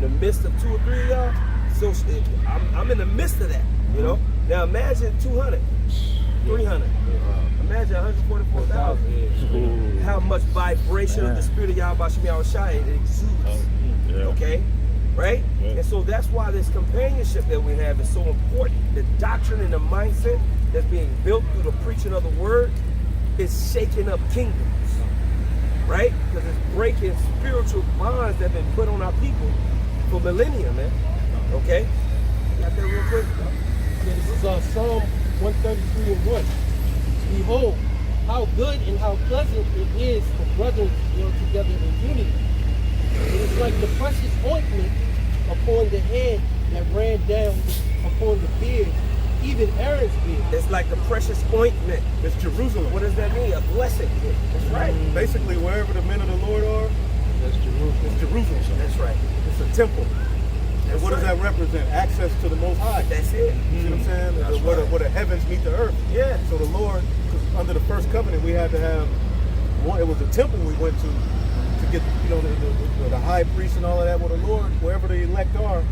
the midst of 2 or 3 of y'all. So I'm in the midst of that, you know. Now imagine 200, 300. Imagine 144,000. How much vibration of the spirit of Yahweh Shem Yahushai it exudes. Okay, right? And so that's why this companionship that we have is so important. The doctrine and the mindset that's being built through the preaching of the word is shaking up kingdoms, right? Because it's breaking spiritual bonds that have been put on our people for millennia, man. Okay? Got that real quick? Yeah, this is Psalm 133 and 1. Behold, how good and how pleasant it is for brethren to dwell together in unity. It is like the precious ointment upon the head that ran down upon the beard, even Aaron's beard. It's like the precious ointment. It's Jerusalem. What does that mean? A blessing. That's right. Basically, wherever the men of the Lord are, That's Jerusalem. it's Jerusalem. That's right. It's a temple. And That's what does right. that represent? Access to the Most High. That's it. You see what I'm saying? Where the heavens meet the earth. Yeah. So the Lord, 'cause under the first covenant, we had to have one. It was a temple we went to get, you know, the high priest and all of that. Well, the Lord, wherever the elect are,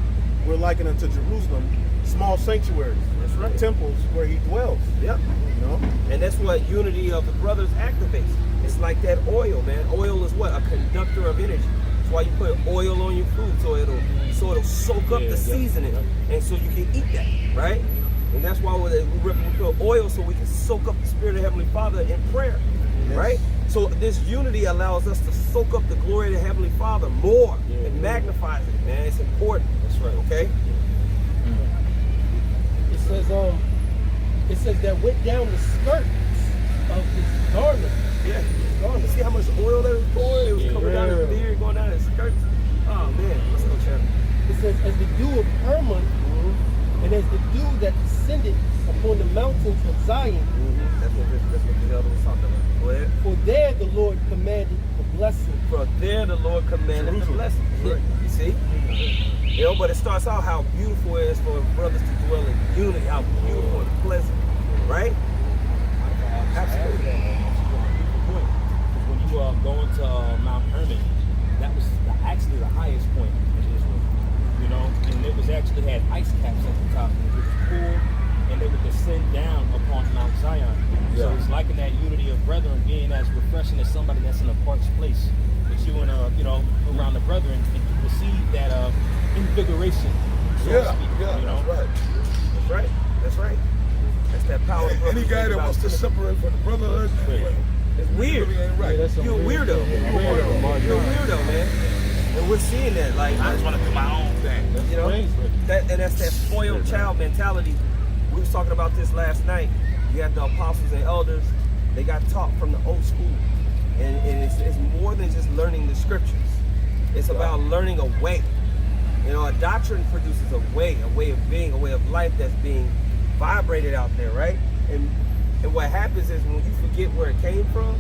we're likening it to Jerusalem, small sanctuaries. That's right. Temples where He dwells. Yep. You know. And that's what unity of the brothers activates. It's like that oil, man. Oil is what? A conductor of energy. That's why you put oil on your food, so it'll soak up the seasoning, and so you can eat that, right? And that's why we put oil, so we can soak up the Spirit of Heavenly Father in prayer, right? So this unity allows us to soak up the glory of the Heavenly Father more. It magnifies it, man. It's important. That's right. Okay. It says that went down the skirts of his garment. Yeah. Garment. See how much oil that was pouring? It was coming down his beard, going down his skirts. Oh man, let's go, Chad. It says, as the dew of Hermon, and as the dew that descended upon the mountains of Zion. That's what the other was talking about. Go ahead. For there the Lord commanded the blessing. For there the Lord commanded the blessing. You see? You know, but it starts out how beautiful it is for brothers to dwell in unity, how beautiful and pleasant, right? Absolutely. When you go into Mount Hermon, that was actually the highest point in Israel. You know, and it was actually had ice caps at the top. It was cool, and they would descend down upon Mount Zion. So it's like in that unity of brethren being as refreshing as somebody that's in a parched place. But you want to, you know, around the brethren and you receive that invigoration, so to speak. You know? That's right. That's right. That's right. That's that power. Any guy that wants to separate from the brotherhood, it's weird. really ain't right. You're a weirdo. You're a weirdo, man. And we're seeing that. Like, I just want to do my own thing. you know, and that's that spoiled child mentality. We was talking about this last night. You had the apostles and elders. They got taught from the old school. And it's more than just learning the scriptures. It's about learning a way. You know, a doctrine produces a way of being, a way of life that's being vibrated out there, right? And what happens is when you forget where it came from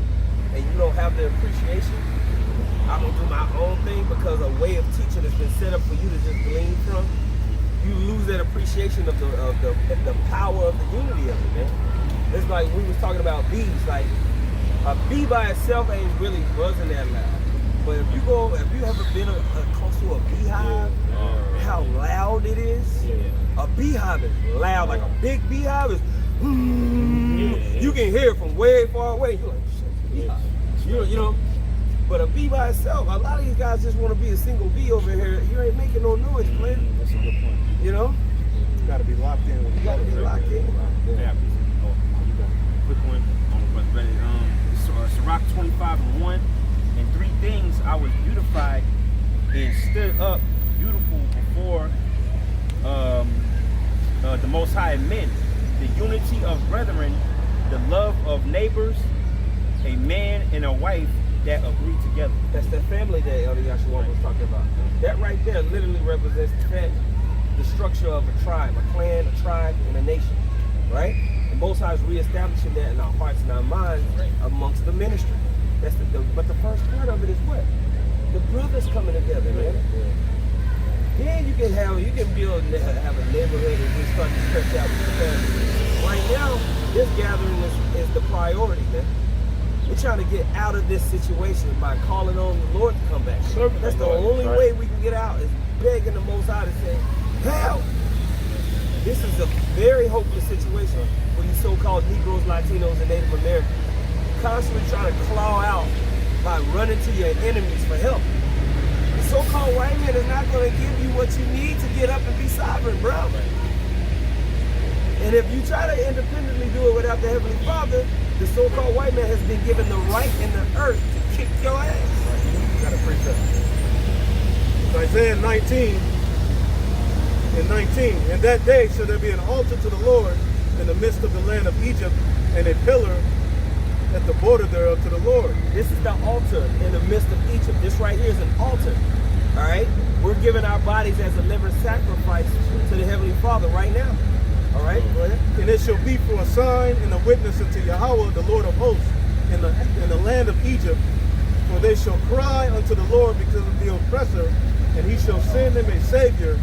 and you don't have the appreciation, I'm gonna do my own thing because a way of teaching has been set up for you to just glean from. You lose that appreciation of the power of the unity of it, man. It's like we was talking about bees. Like a bee by itself ain't really buzzing that loud. But if you ever been close to a beehive, how loud it is. A beehive is loud, like a big beehive is. You can hear it from way far away. You're like, shit, you know. But a bee by itself, a lot of these guys just want to be a single bee over here. You ain't making no noise, man. That's a good point. You know? You got to be locked in. You got to be locked in. Yeah. Quick one on the brother. Sirach 25:1, and 3 things I was beautified and stood up beautiful before the Most High men, the unity of brethren, the love of neighbors, a man and a wife that agree together. That's that family that Elder Yahshua was talking about. That right there literally represents the family. the structure of a tribe, a clan, a tribe, and a nation, right? The Most High is reestablishing that in our hearts and our minds amongst the ministry. That's but the first part of it is what? The brothers coming together, man. Then you can build and have a neighborhood and just start to stretch out with the family. Right now, this gathering is the priority, man. We're trying to get out of this situation by calling on the Lord to come back. That's the only way we can get out, is begging the Most High to say, help! This is a very hopeless situation for these so-called Negroes, Latinos, and Native Americans. Constantly trying to claw out by running to your enemies for help. The so-called white man is not going to give you what you need to get up and be sovereign, bro. And if you try to independently do it without the Heavenly Father, the so-called white man has been given the right in the earth to kick your ass. You got to preach that. Isaiah 19 and 19. In that day shall there be an altar to the Lord in the midst of the land of Egypt, and a pillar at the border thereof to the Lord. This is the altar in the midst of Egypt. This right here is an altar. All right? We're giving our bodies as a living sacrifice to the Heavenly Father right now. All right? Go ahead. And it shall be for a sign and a witness unto Yahweh, the Lord of hosts, in the land of Egypt. For they shall cry unto the Lord because of the oppressor, and he shall send them a Savior,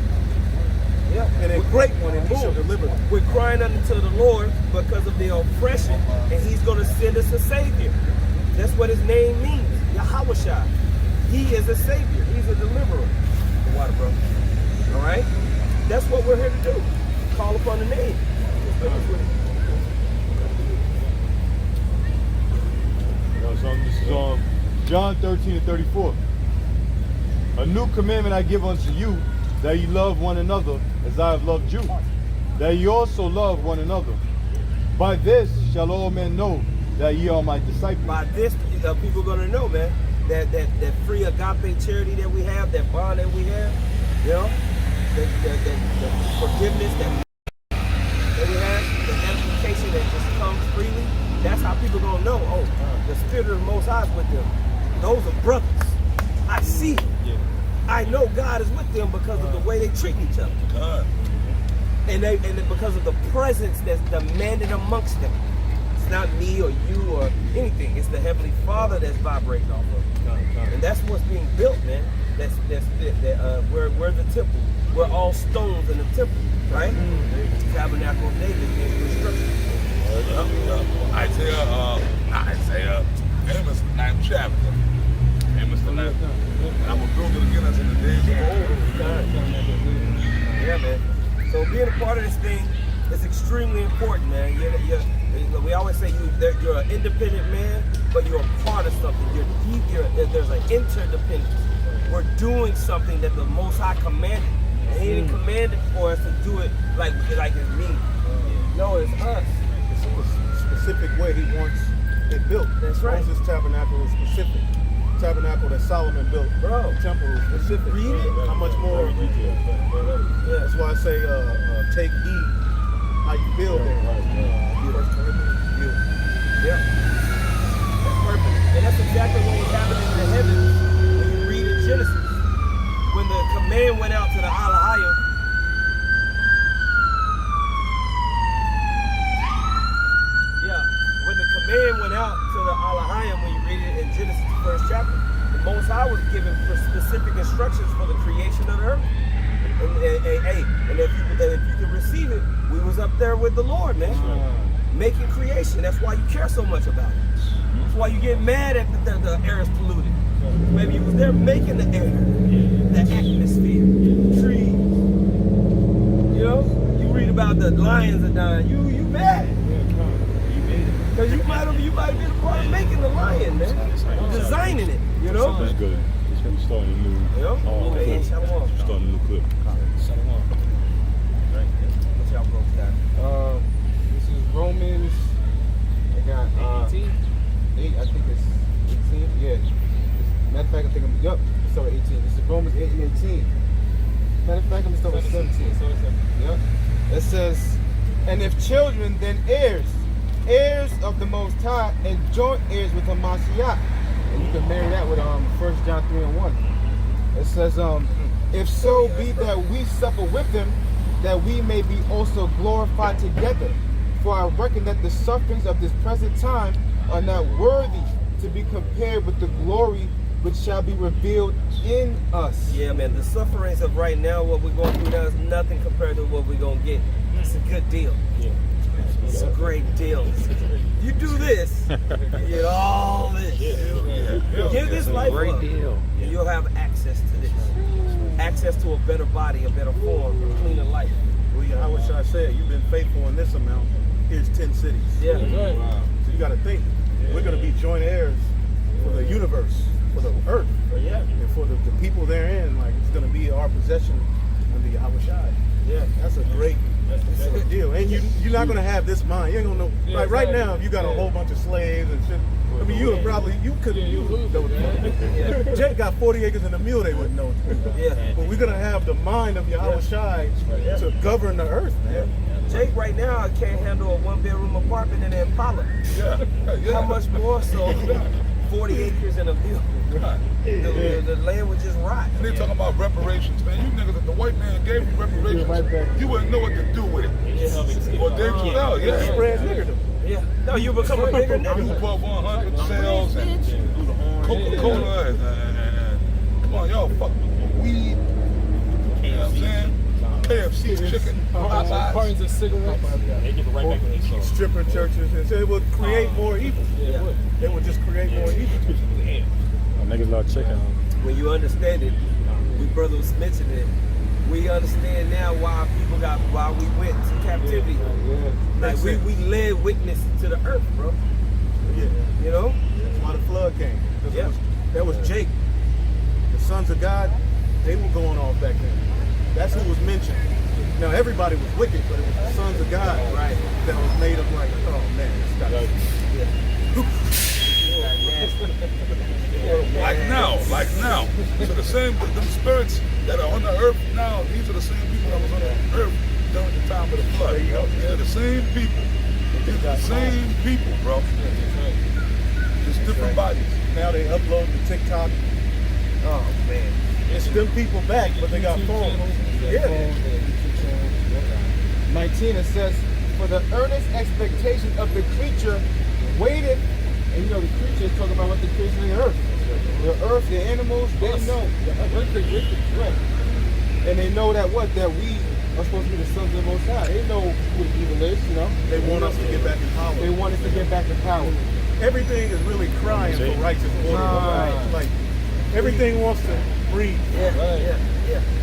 and a great one, and he shall deliver them. We're crying unto the Lord because of the oppression, and he's going to send us a Savior. That's what his name means, Yahweh. He is a Savior. He's a deliverer. The water, bro. All right? That's what we're here to do. Call upon the name. This is John 13 and 34. A new commandment I give unto you, that ye love one another as I have loved you, that ye also love one another. By this shall all men know that ye are my disciples. By this, people are going to know, man, that free agape charity that we have, that bond that we have, you know, the forgiveness that we have, the edification that just comes freely. That's how people are going to know, oh, the Spirit of the Most High is with them. Those are brothers. I see it. I know God is with them because of the way they treat each other. And because of the presence that's demanded amongst them. It's not me or you or anything. It's the Heavenly Father that's vibrating off of them. And that's what's being built, man. We're the temple. We're all stones in the temple, right? Tabernacle of David being constructed. Amos the 9th chapter. Amos the 9th. And I'm going to build it again as in the days of old. Yeah, man. So being a part of this thing is extremely important, man. We always say you're an independent man, but you're a part of something. There's an interdependence. We're doing something that the Most High commanded. And he didn't command it for us to do it like it's me. No, it's us. It's a specific way he wants it built. That's right. Moses' tabernacle is specific. Tabernacle that Solomon built. Bro. Temple is specific. Read it. How much more? Yeah. That's why I say take heed how you build there. Yeah. That's perfect. And that's exactly what was happening in the heavens when you read in Genesis. When the command went out to the Alahayim, when the command went out to the Alahayim, when you read it in Genesis, the 1st chapter, the Most High was given specific instructions for the creation of the earth. And if you can receive it, we was up there with the Lord, man. Making creation. That's why you care so much about it. That's why you get mad at the air is polluted. Maybe you was there making the air, the atmosphere, trees. You know? You read about the lions are dying. You mad. Because you might have been a part of making the lion, man. Designing it, you know? That's good. We're starting a new clip. Starting a new clip. What y'all broke down? This is Romans. I got 18. 8. I think it's 18. Yeah. Matter of fact, I think I'm. It's start with 18. This is Romans 8 and 18. Matter of fact, I'm start with 17. Yep. It says, and if children, then heirs of the Most High, and joint heirs with Hamashiach. And you can marry that with 1 John 3 and 1. It says, If so be that we suffer with him, that we may be also glorified together. For I reckon that the sufferings of this present time are not worthy to be compared with the glory which shall be revealed in us. Yeah, man, the sufferings of right now, what we're going through now, is nothing compared to what we're going to get. It's a good deal. Yeah. It's a great deal. You do this, you get all this. Give this life up, and you'll have access to this. Access to a better body, a better form, a cleaner life. Well, yeah, I wish I said you've been faithful in this amount. Here's 10 cities. Yeah. Wow. So you got to think. We're going to be joint heirs for the universe, for the earth, and for the people therein. Like, it's going to be our possession under Yahweh Shai. Yeah. That's a great deal. And you're not going to have this mind. You ain't going to know. Yeah, like right exactly. now, if you got a whole bunch of slaves and shit, I mean, you could know what the fuck. Jake got 40 acres and a mule, they wouldn't know. Yeah. But we're going to have the mind of Yahweh Shai to govern the earth, man. Jake right now can't handle a one-bedroom apartment in Impala. Yeah. How much more so 40 acres and a mule? The land would just rot. And they talking about reparations, man. You niggas, if the white man gave you reparations, you wouldn't know what to do with it. Or they no, yeah. Spread niggerdom. Yeah. No, you become a bigger You nigga. put 100 sales and Coca-Cola and come on, y'all fuck with weed. You know what I'm saying? KFC chicken, Popeyes. Cartons of cigarettes. They give it right back to the Stripper churches, and so it would create more evil. Yeah. It would just create more evil. Niggas love chicken. When you understand it, we brother was mentioning it. We understand now why we went to captivity. Like we led witness to the earth, bro. Yeah. You know? That's why the flood came. Yeah. That was Jake. The sons of God, they were going off back then. That's who was mentioned. Now everybody was wicked, but it was the sons of God that was made up like, oh man, it's got to Like now. So the same, the spirits that are on the earth now, these are the same people that was on the earth during the time of the flood. These are the same people. These are the same people, bro. Just different bodies. Now they upload to TikTok. Oh man. It's them people back, but they got phones. Yeah. 19, it says, for the earnest expectation of the creature waited, and you know the creature is talking about what the creation of the earth. The earth, the animals, they know. Right. And they know that that we are supposed to be the sons of the Most High. They know who the evil is, you know. They want us to get back in power. They want us to get back in power. Everything is really crying for righteous order. Right. Like, everything wants to breathe. Yeah.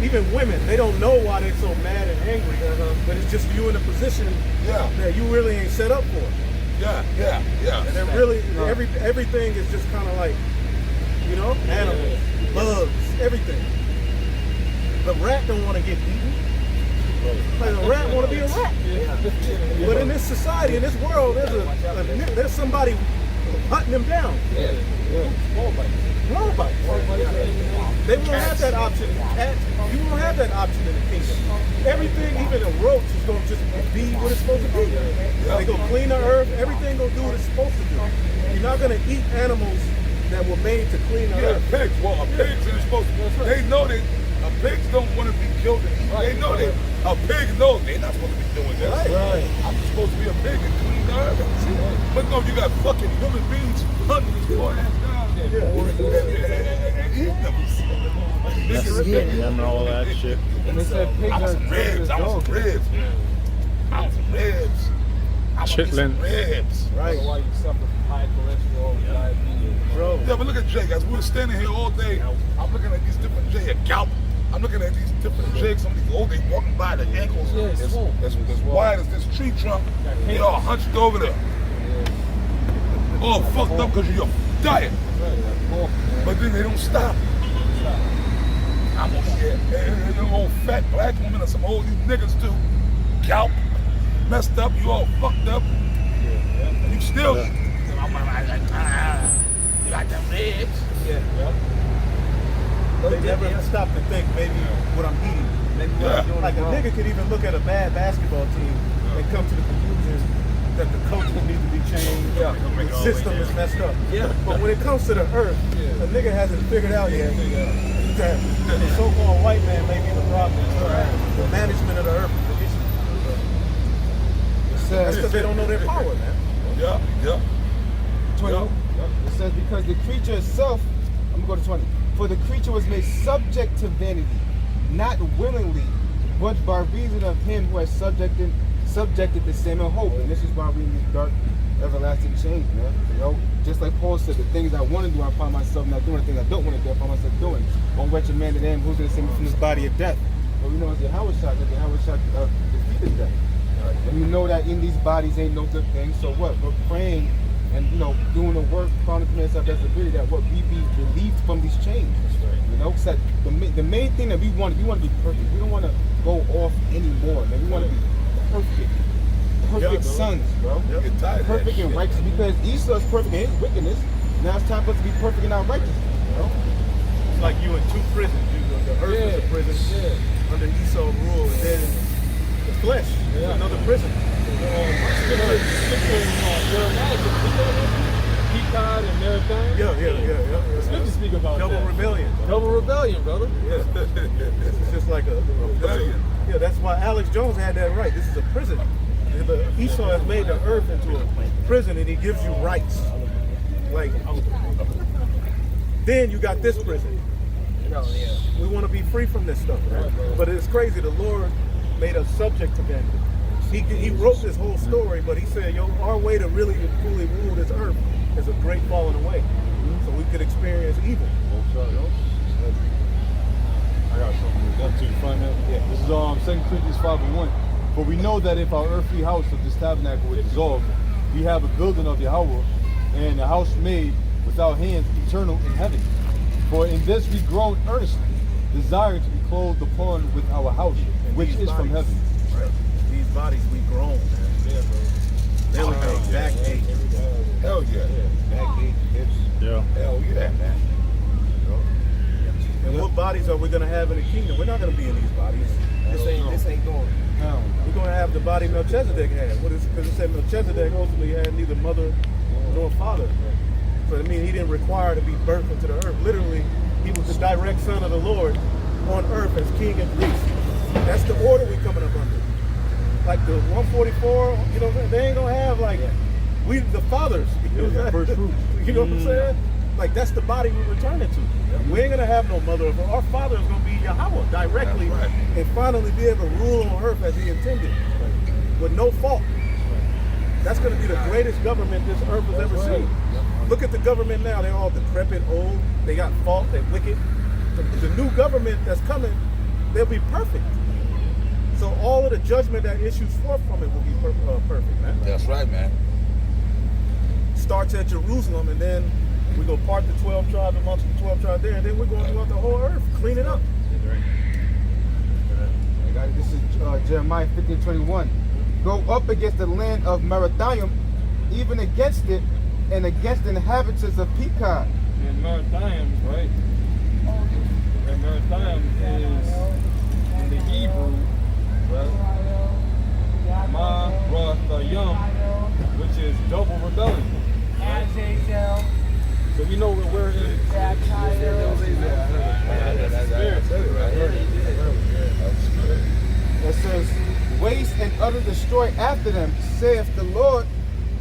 Even women, they don't know why they're so mad and angry, but it's just you in a position that you really ain't set up for. Yeah. And they're really, everything is just kind of like, you know, animals, bugs, everything. The rat don't want to get eaten. Like a rat want to be a rat. But in this society, in this world, there's somebody hunting them down. Nobody. They won't have that option in cats. You won't have that option in the kingdom. Everything, even a roach, is going to just be what it's supposed to be. They go clean the earth. Everything going to do what it's supposed to do. You're not going to eat animals that were made to clean the earth. Pigs. Well, a pig's supposed to. They know pigs don't want to be killed and eaten. They know a pig knows they're not supposed to be doing that. Right. I'm just supposed to be a pig and clean the earth. But no, you got fucking human beings hunting these poor ass down. Remember all that shit. And they said pigs I want some ribs. I want some ribs. Chitlin. Ribs. Right. Why you suffer from high cholesterol, diabetes. Bro. Yeah, but look at Jake. As we were standing here all day, I'm looking at these different Jake, gout. I'm looking at these different Jakes. Some of these old, they walking by the ankles as wide as this tree trunk. They all hunched over there. All fucked up because of your diet. But then they don't stop. I'm over here, and them old fat black women and some old niggas too. Gout, messed up, you all fucked up. And you still, you got them legs. They never stop to think maybe what I'm eating. Like a nigga could even look at a bad basketball team and come to the conclusion that the coach will need to be changed, the system is messed up. But when it comes to the earth, a nigga hasn't figured out yet that the so-called white man may be the problem. The management of the earth is the issue. That's because they don't know their power, man. Yeah, yeah. 20. It says, because the creature itself, I'm going to go to 20. For the creature was made subject to vanity, not willingly, but by reason of him who has subjected the same in hope. And this is why we in this dark, everlasting change, man. You know, just like Paul said, the things I want to do, I find myself not doing. The things I don't want to do, I find myself doing. One wretched man that I am, who's going to save me from this body of death? Well, we know it's the Howard shot, that the Howard shot defeated death. And we know that in these bodies ain't no good thing. So what? We're praying and, you know, doing the work, found the command of ability that what we be relieved from these chains. You know, so the main thing that we want to be perfect. We don't want to go off anymore, man. We want to be perfect sons, bro. Perfect and righteous, because Esau is perfect in his wickedness. Now it's time for us to be perfect in our righteousness, bro. It's like you in two prisons. The earth is a prison under Esau's rule, and then the flesh is another prison. Pecod and Marathon. Yeah. Scripture speak about double that. rebellion. Double rebellion, brother. Yeah. This is just like a prison. Yeah, that's why Alex Jones had that right. This is a prison. Esau has made the earth into a prison, and he gives you rights. Like, then you got this prison. We want to be free from this stuff, right? But it's crazy. The Lord made us subject to vanity. He wrote this whole story, but he said, our way to really and fully rule this earth is a great falling away. So we could experience evil. I got something done to you. Find that? Yeah. This is 2 Corinthians 5:1. For we know that if our earthly house of this tabernacle was dissolved, we have a building of Yahweh, and a house made without hands, eternal in heaven. For in this we groan earnestly, desiring to be clothed upon with our house, which is from heaven. Right. These bodies we groan, man. Yeah, bro. Then we have backache. Hell yeah. Backache, hips. Yeah. Hell yeah, man. And what bodies are we going to have in the kingdom? We're not going to be in these bodies. This ain't going. We're going to have the body Melchizedek had. Because it said Melchizedek ultimately had neither mother nor father. So I mean, he didn't require to be birthed into the earth. Literally, he was the direct son of the Lord on earth as king and priest. That's the order we're coming up under. Like the 144, you know, they ain't going to have like, we the fathers. You know, first fruits. You know what I'm saying? Like, that's the body we're returning to. We ain't going to have no mother. Our father is going to be Yahweh directly and finally be able to rule on earth as he intended with no fault. That's going to be the greatest government this earth has ever seen. Look at the government now. They're all decrepit, old. They got fault. They're wicked. The new government that's coming, they'll be perfect. So all of the judgment that issues forth from it will be perfect, man. That's right, man. Starts at Jerusalem, and then we're going to part the 12 tribes amongst the 12 tribes there, and then we're going throughout the whole earth, clean it up. This is Jeremiah 15:21. Go up against the land of Merathaim, even against it, and against the inhabitants of Pekod. And Merathaim, right? And Merathaim is in the Hebrew, right? Marathayim, which is double rebellion. Right? So we know we're in. It says, waste and utter destroy after them, saith the Lord,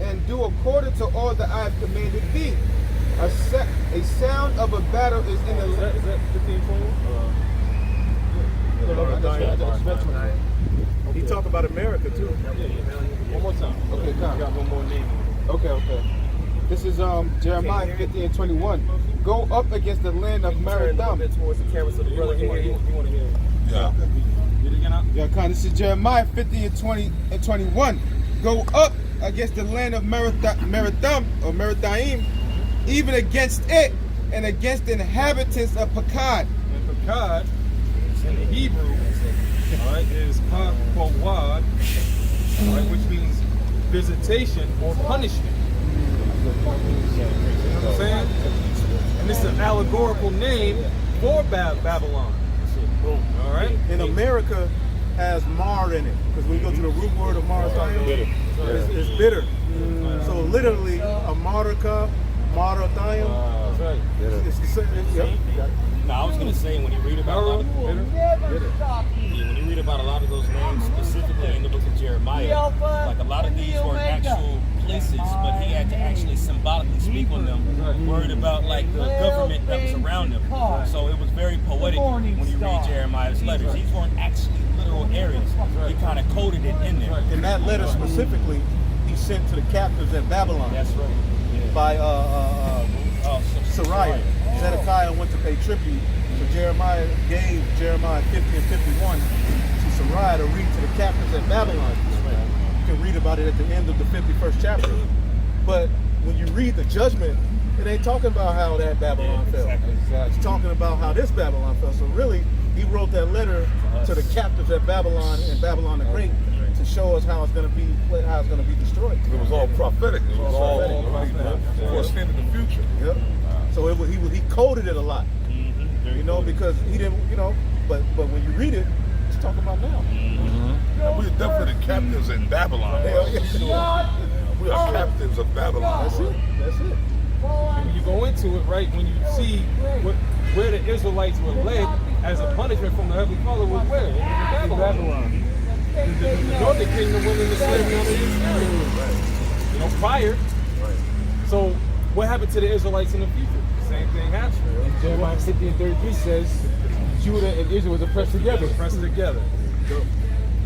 and do according to all that I have commanded thee. A sound of a battle is in the land. Is that 15:21? He talked about America too. One more time. Okay, come. Got one more name. Okay. This is Jeremiah 15:21. Go up against the land of Merathaim. Towards the camera so the brother can hear you. You want to hear it? Yeah. Get it again out? Yeah, come. This is Jeremiah 15:21. Go up against the land of Merathaim or Merathaim, even against it, and against the inhabitants of Pekod. And Pekod in the Hebrew, all right, is Pawad, all right, which means visitation or punishment. You know what I'm saying? And this is an allegorical name for Babylon. All right? And America has mar in it, because when you go to the root word of mar, it's bitter. So literally, America Marathiam. That's right. It's the same. Yep. You got it. No, I was gonna say when you read about when you read about a lot of those names specifically in the book of Jeremiah, like a lot of these weren't actual places, but he had to actually symbolically speak on them, worried about like the government that was around them. So it was very poetic when you read Jeremiah's letters. These weren't actually literal areas. He kind of coded it in there. In that letter specifically, he sent to the captives at Babylon. That's right. Yeah. By Sariah. Zedekiah went to pay tribute, so Jeremiah gave Jeremiah 50 and 51 to Sariah to read to the captives at Babylon. You can read about it at the end of the 51st chapter. But when you read the judgment, it ain't talking about how that Babylon fell. Exactly. It's talking about how this Babylon fell. So really, he wrote that letter to the captives at Babylon and Babylon the Great to show us how it's going to be destroyed. It was all prophetic. It was all foreseeing the future. Yep. So he coded it a lot, you know, because he didn't, you know. But when you read it, it's talking about now. And we're definitely captives in Babylon. We are captives of Babylon. That's it. That's it. And when you go into it, right, when you see where the Israelites were led as a punishment from the Heavenly Father was where? In Babylon. The northern kingdom went into slavery under his area. You know, prior. So what happened to the Israelites in the future? Same thing happened. Jeremiah 50 and 33 says Judah and Israel was oppressed together. Pressed together.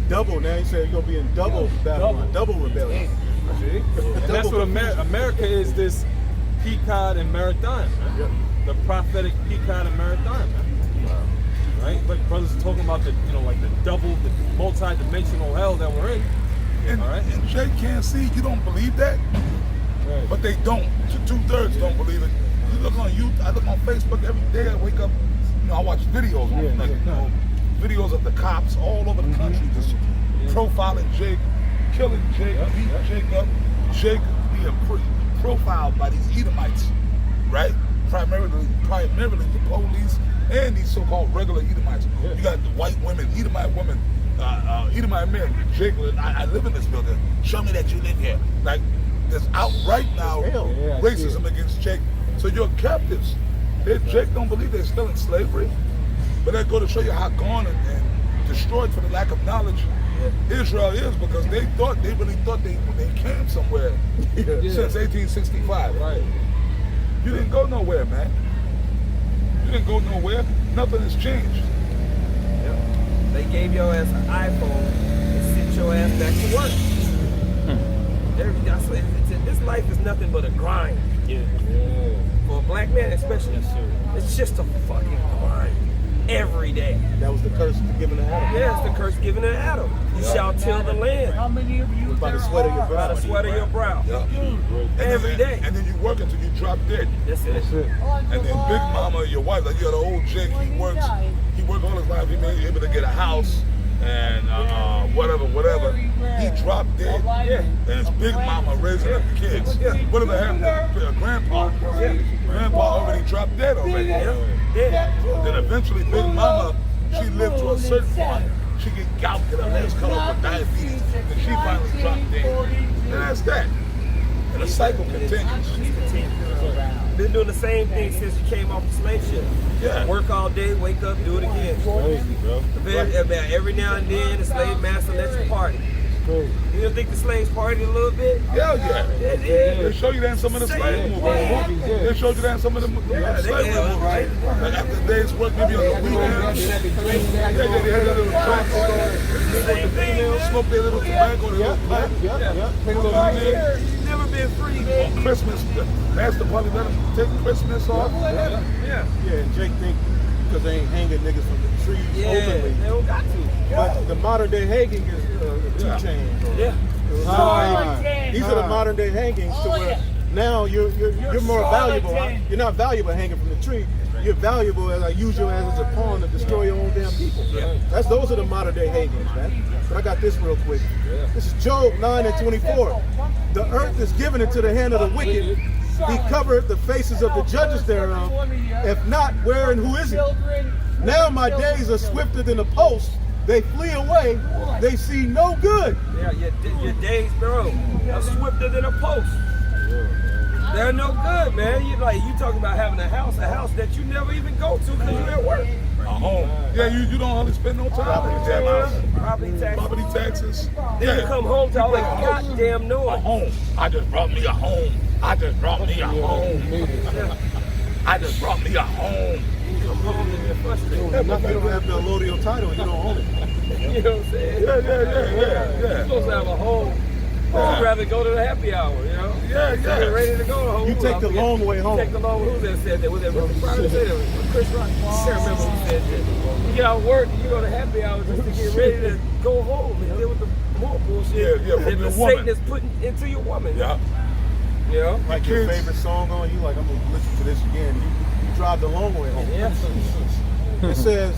Double. Now he said you're gonna be in double Babylon, double rebellion. See? And that's what America is, this Picard and Maritime, man. Yep. The prophetic Picard and Maritime, man. Right? But brothers are talking about the, you know, like the double, the multi-dimensional hell that we're in. And, all right? and Jay can't see, you don't believe that? Right. But they don't. Two-thirds don't believe it. You look on YouTube, I look on Facebook every day, I wake up, you know, I watch videos, you know, videos of the cops all over the country just profiling Jake, killing Jake, beating Jake up, Jake being profiled by these Edomites, right? Primarily the police and these so-called regular Edomites. You got the white women, Edomite women, Edomite men. Jake, I live in this building. Show me that you live here. Like, there's outright now racism against Jake. So you're captives. Jake don't believe they're still in slavery. But that go to show you how gone and destroyed for the lack of knowledge Israel is, because they really thought they came somewhere since 1865. Right. You didn't go nowhere, man. You didn't go nowhere. Nothing has changed. They gave your ass an iPhone and sent your ass back to work. This life is nothing but a grind. For a black man especially. It's just a fucking grind. Every day. That was the curse given to Adam. Yeah, it's the curse given to Adam. You shall till the land. How many of you By the sweat of your brow. By the sweat of your brow. Every day. And then you work until you drop dead. That's it. And then Big Mama, your wife, like you got an old Jake, he worked all his life, he may be able to get a house and whatever. He dropped dead. And it's Big Mama raising up the kids. Whatever happened to Grandpa? Grandpa already dropped dead already. Then eventually Big Mama, she lived to a certain point. She get gout, get her legs cut off with diabetes, and she finally dropped dead. And that's that. And the cycle continues. Been doing the same thing since you came off the slave ship. Yeah. Work all day, wake up, do it again. Crazy, bro. Every now and then, the slave master lets you party. You don't think the slaves partied a little bit? Hell yeah. They show you that in some of the slave movies. They showed you that in some of the slave movies. Right? Like after the day's work, maybe on the weekends. They had their little tracks on, smoke their little tobacco, their little pipe. Take a little weekend. Never been free. On Christmas, Master Party let them take Christmas off. Yeah. And Jake think because they ain't hanging niggas from the trees openly. They don't got to. But the modern day hanging is 2 chains. These are the modern day hangings to where now you're more valuable. You're not valuable hanging from the tree. You're valuable as I use your ass as a pawn to destroy your own damn people. Those are the modern day hangings, man. But I got this real quick. This is Job 9 and 24. The earth is given into the hand of the wicked. He covered the faces of the judges thereof. If not, where and who is it? Now my days are swifter than a post. They flee away. They see no good. Yeah, your days, bro, are swifter than a post. They're no good, man. You talking about having a house that you never even go to because you're at work. A home. Yeah, you don't hardly spend no time in the damn house. Property taxes. Then you come home to all that goddamn noise. A home. I just brought me a home. I just brought me a home. I just brought me a home. You come home and you're frustrated. Yeah, but if you don't have the allodial title, you don't own it. You know what I'm saying? Yeah. You're supposed to have a home. I'd rather go to the happy hour, you know? Yeah. You're ready to go home. You take the long way home. You take the long way. Who that said that? Was that Richard Pryor said that? Chris Rock? I can't remember who said that. You get out of work and you go to happy hour just to get ready to go home and deal with the more bullshit that the Satan is putting into your woman. Yeah. You know? Like your favorite song on, you like, I'm going to listen to this again. You drive the long way home. Yeah. It says,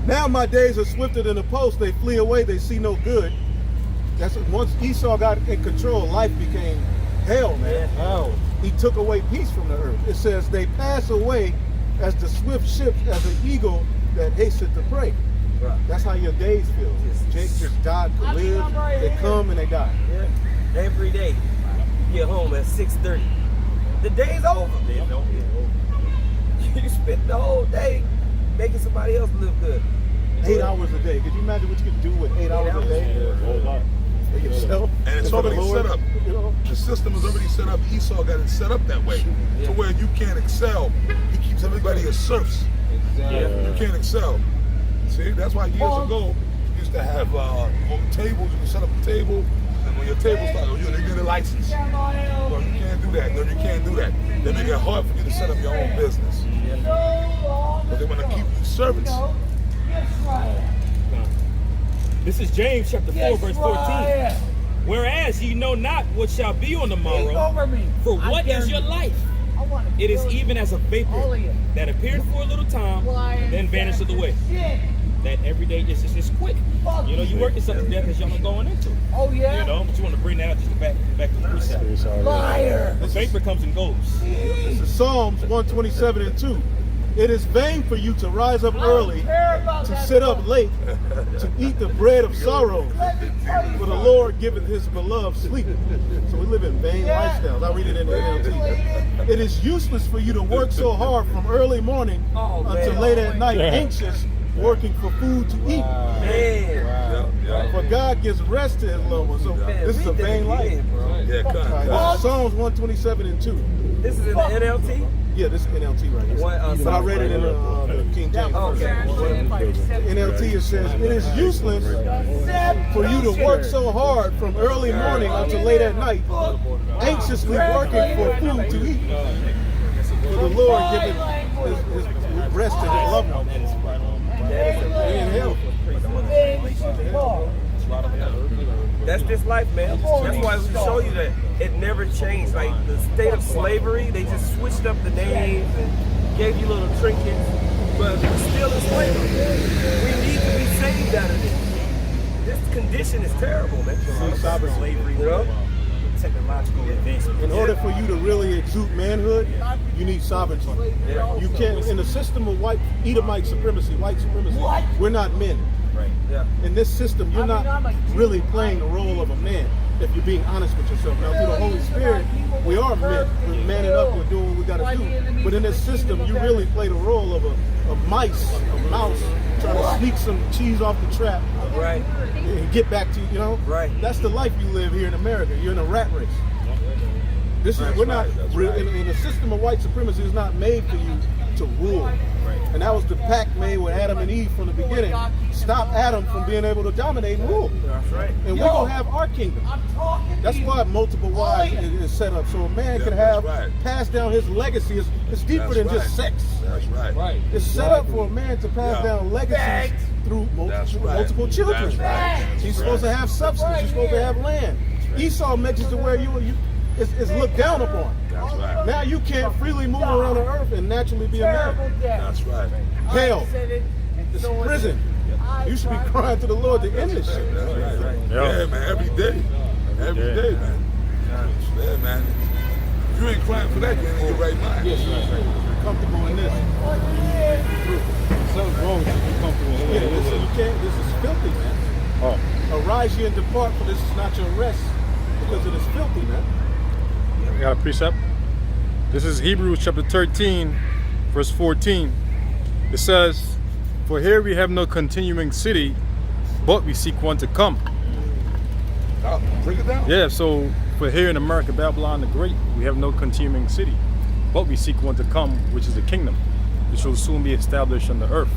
now my days are swifter than the post. They flee away, they see no good. That's once Esau got in control, life became hell, man. Hell. He took away peace from the earth. It says they pass away as the swift ships, as an eagle that hasteth to prey. Right. That's how your days feel. Jake just died to live. They come and they die. Yeah. Every day, you get home at 6:30. The day's over. You spent the whole day making somebody else live good. 8 hours a day. Could you imagine what you could do with 8 hours a day? Yourself. And it's already set up. The system is already set up. Esau got it set up that way to where you can't excel. He keeps everybody as serfs. Exactly. You can't excel. See, that's why years ago you used to have on tables. You can set up a table, and when your table starts, they get a license. No, you can't do that. No, you can't do that. They make it hard for you to set up your own business. But they want to keep you servants. This is James chapter 4, verse 14. Whereas ye know not what shall be on the morrow, for what is your life? It is even as a vapor that appeared for a little time, then vanisheth away. That every day is just quick. You know, you work yourself to death as y'all are going into it. Oh yeah. You know, but you want to bring that out just back to the precept. Liar. The vapor comes and goes. This is Psalms 127 and 2. It is vain for you to rise up early, to sit up late, to eat the bread of sorrow. For the Lord giveth his beloved sleep. So we live in vain lifestyles. I read it in the NLT. It is useless for you to work so hard from early morning until late at night, anxious, working for food to eat. For God gives rest to his loved ones. So this is a vain life. Psalms 127 and 2. This is in the NLT? Yeah, this is NLT right here. But I read it in the King James. NLT, it says, it is useless for you to work so hard from early morning until late at night, anxiously working for food to eat. For the Lord giveth his rest to his loved ones. In hell. That's this life, man. That's why we show you that it never changed. Like the state of slavery, they just switched up the names and gave you little trinkets, but we're still in slavery. We need to be saved out of this. This condition is terrible, man. Slavery, you know? Technological advancement. In order for you to really exude manhood, you need sovereignty. You can't, in the system of white Edomite supremacy, we're not men. Right. Yeah. In this system, you're not really playing the role of a man if you're being honest with yourself. Now, through the Holy Spirit, we are men. We're manning up. We're doing what we got to do. But in this system, you really play the role of a mouse trying to sneak some cheese off the trap. Right. And get back to, you know? Right. That's the life you live here in America. You're in a rat race. This is, we're not, in a system of white supremacy, is not made for you to rule. And that was the pact made with Adam and Eve from the beginning. Stop Adam from being able to dominate and rule. That's right. And we're going to have our kingdom. That's why multiple wives is set up. So a man can have, pass down his legacy. It's deeper than just sex. That's right. It's set up for a man to pass down legacies through multiple children. He's supposed to have substance. He's supposed to have land. Esau makes it to where it's looked down upon. That's right. Now you can't freely move around the earth and naturally be a man. That's right. Hell. It's prison. You should be crying to the Lord to end this shit. That's right. Yeah, man. Every day, man. Yeah, man. If you ain't crying for that, you ain't in your right mind. Yes, right. Comfortable in this. Something's wrong with you. Be comfortable in Yeah, this. listen, you can't. This is filthy, man. Arise ye and depart, for this is not your rest, because it is filthy, man. I got a precept. This is Hebrews chapter 13, verse 14. It says, "For here we have no continuing city, but we seek one to come." Break it down. Yeah, so for here in America, Babylon the Great, we have no continuing city, but we seek one to come, which is the kingdom, which will soon be established on the earth.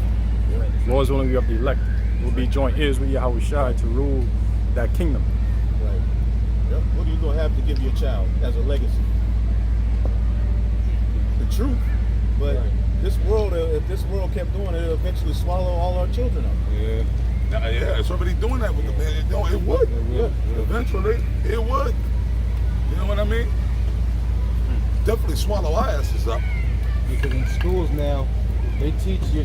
Lord's willing, we have the elect. We'll be joint ears with Yahweh Shai to rule that kingdom. Right. Yep. What are you gonna have to give your child as a legacy? The truth. But this world, if this world kept doing it, it'll eventually swallow all our children up. Yeah. Yeah, it's already doing that with the man. It would. Eventually, it would. You know what I mean? Definitely swallow our asses up. Because in schools now, they teach you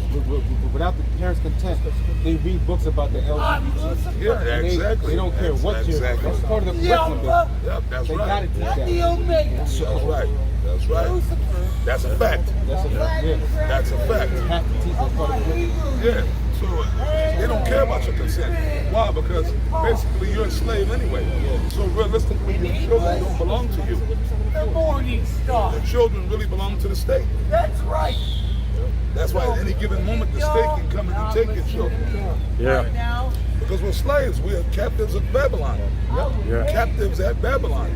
without the parents' consent. They read books about the LGBT. Yeah, exactly. They don't care what you're. Exactly. That's part of the curriculum. Yep, that's They right. gotta teach that. That's right. That's right. That's a fact. That's a fact. Yeah. That's a fact. They have to teach that part of the curriculum. Yeah. So they don't care about your consent. Why? Because basically you're a slave anyway. So realistically, your children don't belong to you. The Morning Star. The children really belong to the state. That's right. That's why at any given moment the state can come in and take your children. Yeah. Because we're slaves. We are captives of Babylon. Yeah. Captives at Babylon.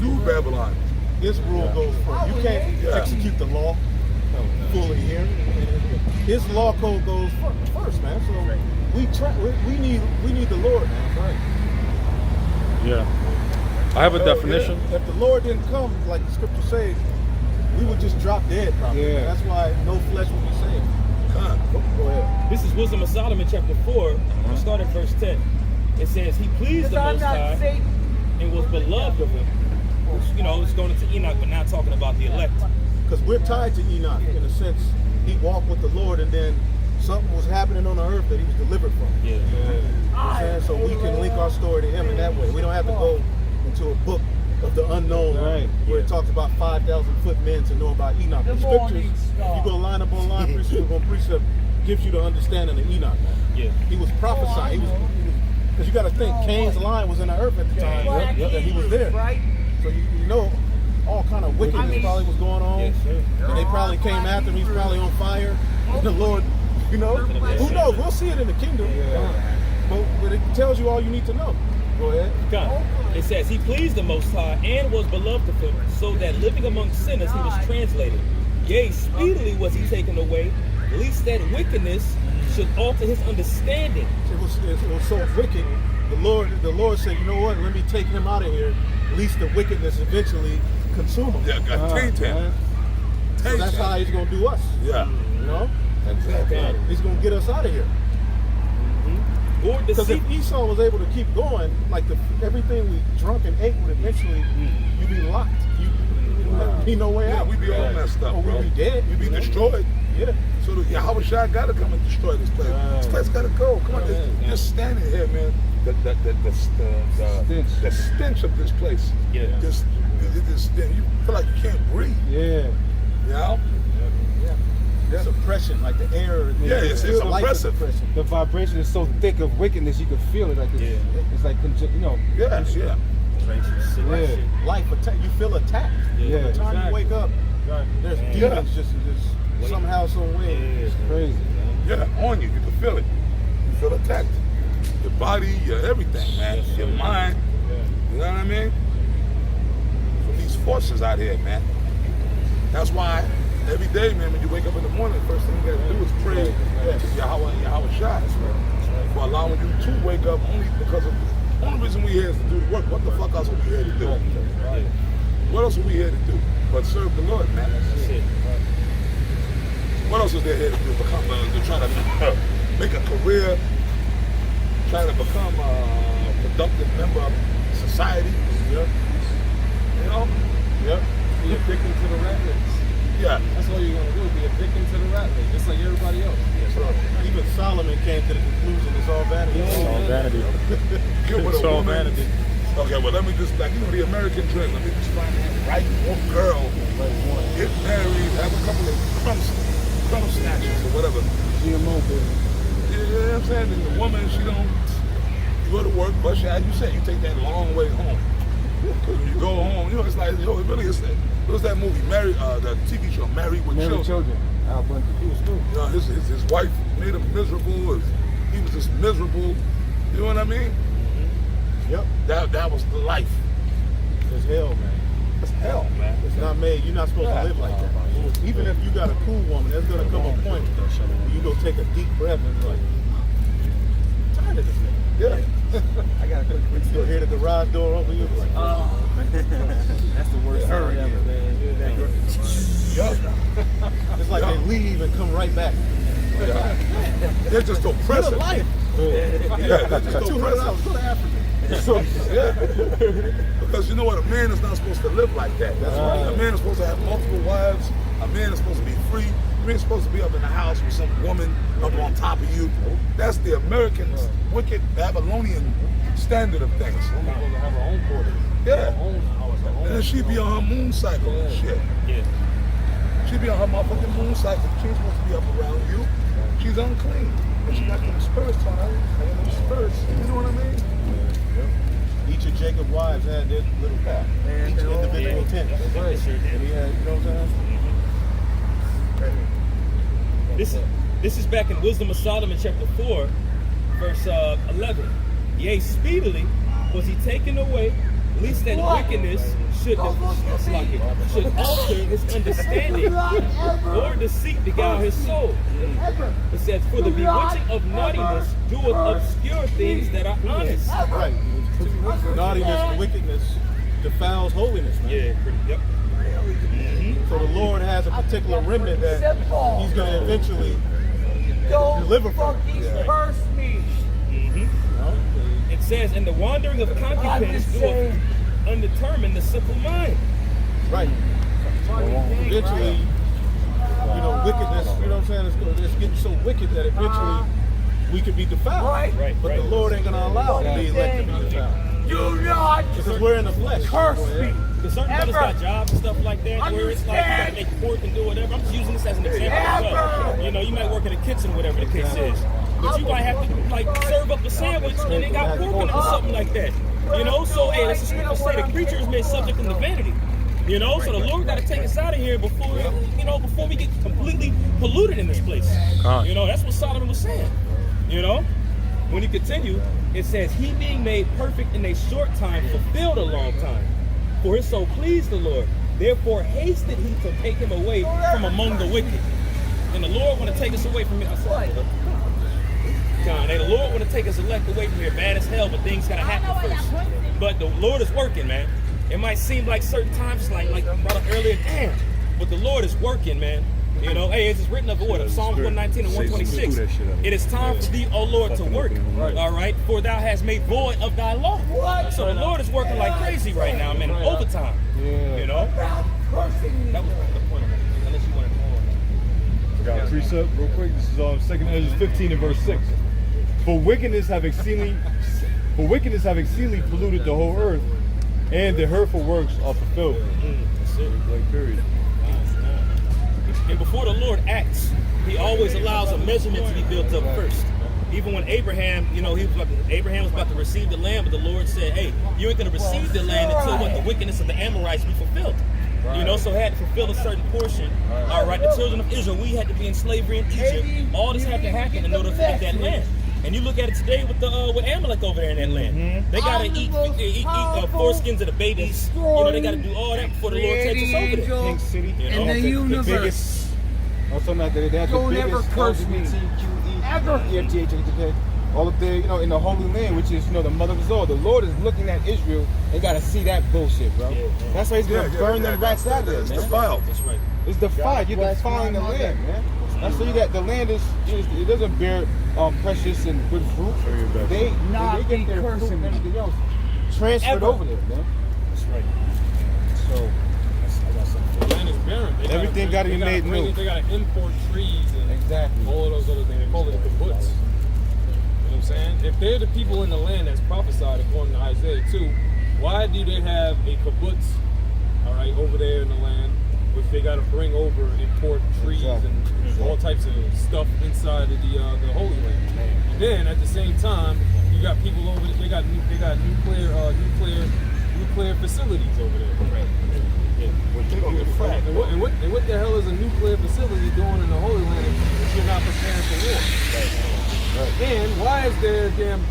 New Babylon. This rule goes first. You can't execute the law fully here. His law code goes first, man. So we need the Lord, man. Right. Yeah. I have a definition. If the Lord didn't come, like the scripture says, we would just drop dead probably. Yeah. That's why no flesh would be saved. Go ahead. This is Wisdom of Solomon chapter 4, starting verse 10. It says, "He pleased the Most High and was beloved of him." Which, you know, it's going into Enoch, but now talking about the elect. Because we're tied to Enoch in a sense. He walked with the Lord, and then something was happening on the earth that he was delivered from. Yeah. You know what I'm saying? So we can link our story to him in that way. We don't have to go into a book of the unknown where it talks about 5,000-foot men to know about Enoch. The scriptures, if you go line up on line, precept upon precept, gives you the understanding of Enoch. Yeah. He was prophesying. Because you got to think, Cain's line was in the earth at the time. And he was there. So you know, all kind of wickedness probably was going on. Yes, sir. And they probably came after him. He's probably on fire. And the Lord, you know, who knows? We'll see it in the kingdom. But it tells you all you need to know. Go ahead. It says, "He pleased the Most High and was beloved of him, so that living among sinners he was translated. Yea, speedily was he taken away, lest that wickedness should alter his understanding." It was so wicked. The Lord said, you know what? Let me take him out of here. At least the wickedness eventually consume him. Yeah, taint him. So that's how he's going to do us. Yeah. You know? Exactly. He's going to get us out of here. Because if Esau was able to keep going, like everything we drunk and ate would eventually, you'd be locked. There'd be no way out. Yeah, we'd be all messed up, bro. We'd be dead. We'd be destroyed. Yeah. So the Yahweh Shai got to come and destroy this place. This place got to go. Come on, just standing here, man. The stench of this place. Yeah. This you feel like you can't breathe. Yeah. You know? It's oppression, like the air. Yeah, it's oppressive. The vibration is so thick of wickedness, you can feel it. Like it's like, you know. Yeah. Life attack. You feel attacked. Yeah. By the time you wake up, there's demons just somehow, some way. It's crazy, man. Yeah, on you. You can feel it. You feel attacked. Your body, your everything, man. Your mind. You know what I mean? From these forces out here, man. That's why every day, man, when you wake up in the morning, the first thing you gotta do is pray to Yahweh and Yahweh Shai for allowing you to wake up only because of the only reason we're here is to do the work. What the fuck else are we here to do? What else are we here to do but serve the Lord, man? That's it. What else is there here to do? To try to make a career, try to become a productive member of society. You know? Yep. Be a victim to the rat race. Yeah. That's all you're gonna do. Be a victim to the rat race, just like everybody else. Even Solomon came to the conclusion it's all vanity. It's all vanity. It's all vanity. Okay, well, let me just, like, you know, the American dream. Let me just find that right one girl, get married, have a couple of crumb snatches or whatever. GMO business. You know what I'm saying? And the woman, she don't, you go to work, but as you said, you take that long way home. When you go home, you know, it's like, yo, it really is. What was that movie? The TV show Married with Children. Al Bundy. He was cool. You know, his wife made him miserable. He was just miserable. You know what I mean? Yep. That was the life. It's hell, man. It's hell, man. It's not made. You're not supposed to live like that. Even if you got a cool woman, there's gonna come a point where you go take a deep breath and be like, I'm tired of this nigga. Yeah. I got a quick. You'll hear the garage door open. You'll be like, oh, That's the worst thing ever, man. Yeah. it's like they leave and come right back. They're just oppressive. Good life. Yeah, they're just $200. oppressive. Go to Africa. So, yeah. Because you know what? A man is not supposed to live like that. That's right. A man is supposed to have multiple wives. A man is supposed to be free. A man is supposed to be up in the house with some woman up on top of you. That's the American, wicked Babylonian standard of things. Woman's supposed to have her own quarters. Yeah. Her own house, her own And then she be on her moon cycle and shit. Yeah. She be on her motherfucking moon cycle. She ain't supposed to be up around you. She's unclean. But she got them spirits on her. And them spirits, you know what I mean? Each of Jacob's wives had their little path. Each individual tent. And he had, you know what I'm saying? This is back in Wisdom of Solomon chapter 4, verse 11. Yea, speedily was he taken away, lest that wickedness should alter his understanding or deceit beguile his soul. It says, for the bewitching of naughtiness doeth obscure things that are honest. Right. Naughtiness, wickedness defiles holiness, man. Yeah, yep. So the Lord has a particular remnant that he's going to eventually deliver from. Curse me. It says, and the wandering of concubines doeth undetermine the simple mind. Right. Eventually, you know, wickedness, you know what I'm saying, it's getting so wicked that eventually we could be defiled. Right. But the Lord ain't going to allow the elect to be defiled. Do not Because we're in the flesh. curse me. Because certain brothers got jobs and stuff like that, where it's like you gotta make pork and do whatever. I'm just using this as an example as well. You know, you might work in a kitchen, whatever the case is, but you might have to like serve up a sandwich and they got pork in it or something like that. You know, so hey, that's the scripture say the creature is made subject unto vanity. You know, so the Lord got to take us out of here before we get completely polluted in this place. You know, that's what Solomon was saying. You know, when you continue, it says, he being made perfect in a short time fulfilled a long time. For his soul pleased the Lord. Therefore hasted he to take him away from among the wicked. And the Lord want to take us away from it. The Lord want to take us elect away from here bad as hell, but things got to happen first. But the Lord is working, man. It might seem like certain times, like I brought up earlier, damn. But the Lord is working, man. You know, hey, it's written of what? Psalms 119 and 126. It is time for thee, O Lord, to work. All right, for thou hast made void of thy law. So the Lord is working like crazy right now, man. Overtime. You know? That was the point of it. Unless you wanted more. I got a precept real quick. This is 2nd Ezra 15 and verse 6. For wickedness have exceedingly polluted the whole earth, and the hurtful works are fulfilled. That's it. Like period. And before the Lord acts, he always allows a measurement to be built up first. Even when Abraham, you know, Abraham was about to receive the land, but the Lord said, hey, you ain't going to receive the land until what the wickedness of the Amorites be fulfilled. You know, so had to fulfill a certain portion. All right, the children of Israel, we had to be in slavery in Egypt. All this had to happen in order to get that land. And you look at it today with Amalek over there in that land. They gotta eat foreskins of the babies. You know, they gotta do all that before the Lord takes us over there. Pink City. You know? In the universe. The biggest, also not that they have the Don't biggest ever curse me. Ever. LGBTQE, all up there, you know, in the Holy Land, which is, you know, the mother of us all. The Lord is looking at Israel and got to see that bullshit, bro. That's why he's going to burn them rats out of there, man. It's defiled. That's right. It's defiled. You're defiling the land, man. That's so you got the land it doesn't bear precious and good fruit. They get their fruit and everything else transferred over there, man. That's right. So I got something. The land is barren. everything got to be made new. They got to import trees and Exactly. all of those other things. They call it the kibbutz. You know what I'm saying? If they're the people in the land that's prophesied according to Isaiah 2, why do they have a kibbutz, all right, over there in the land, which they got to bring over and import trees and all types of stuff inside of the Holy Land? And then at the same time, you got people over there. They got nuclear nuclear facilities over there. Right. And what the hell is a nuclear facility doing in the Holy Land if you're not preparing for war? Right. And why is there a damn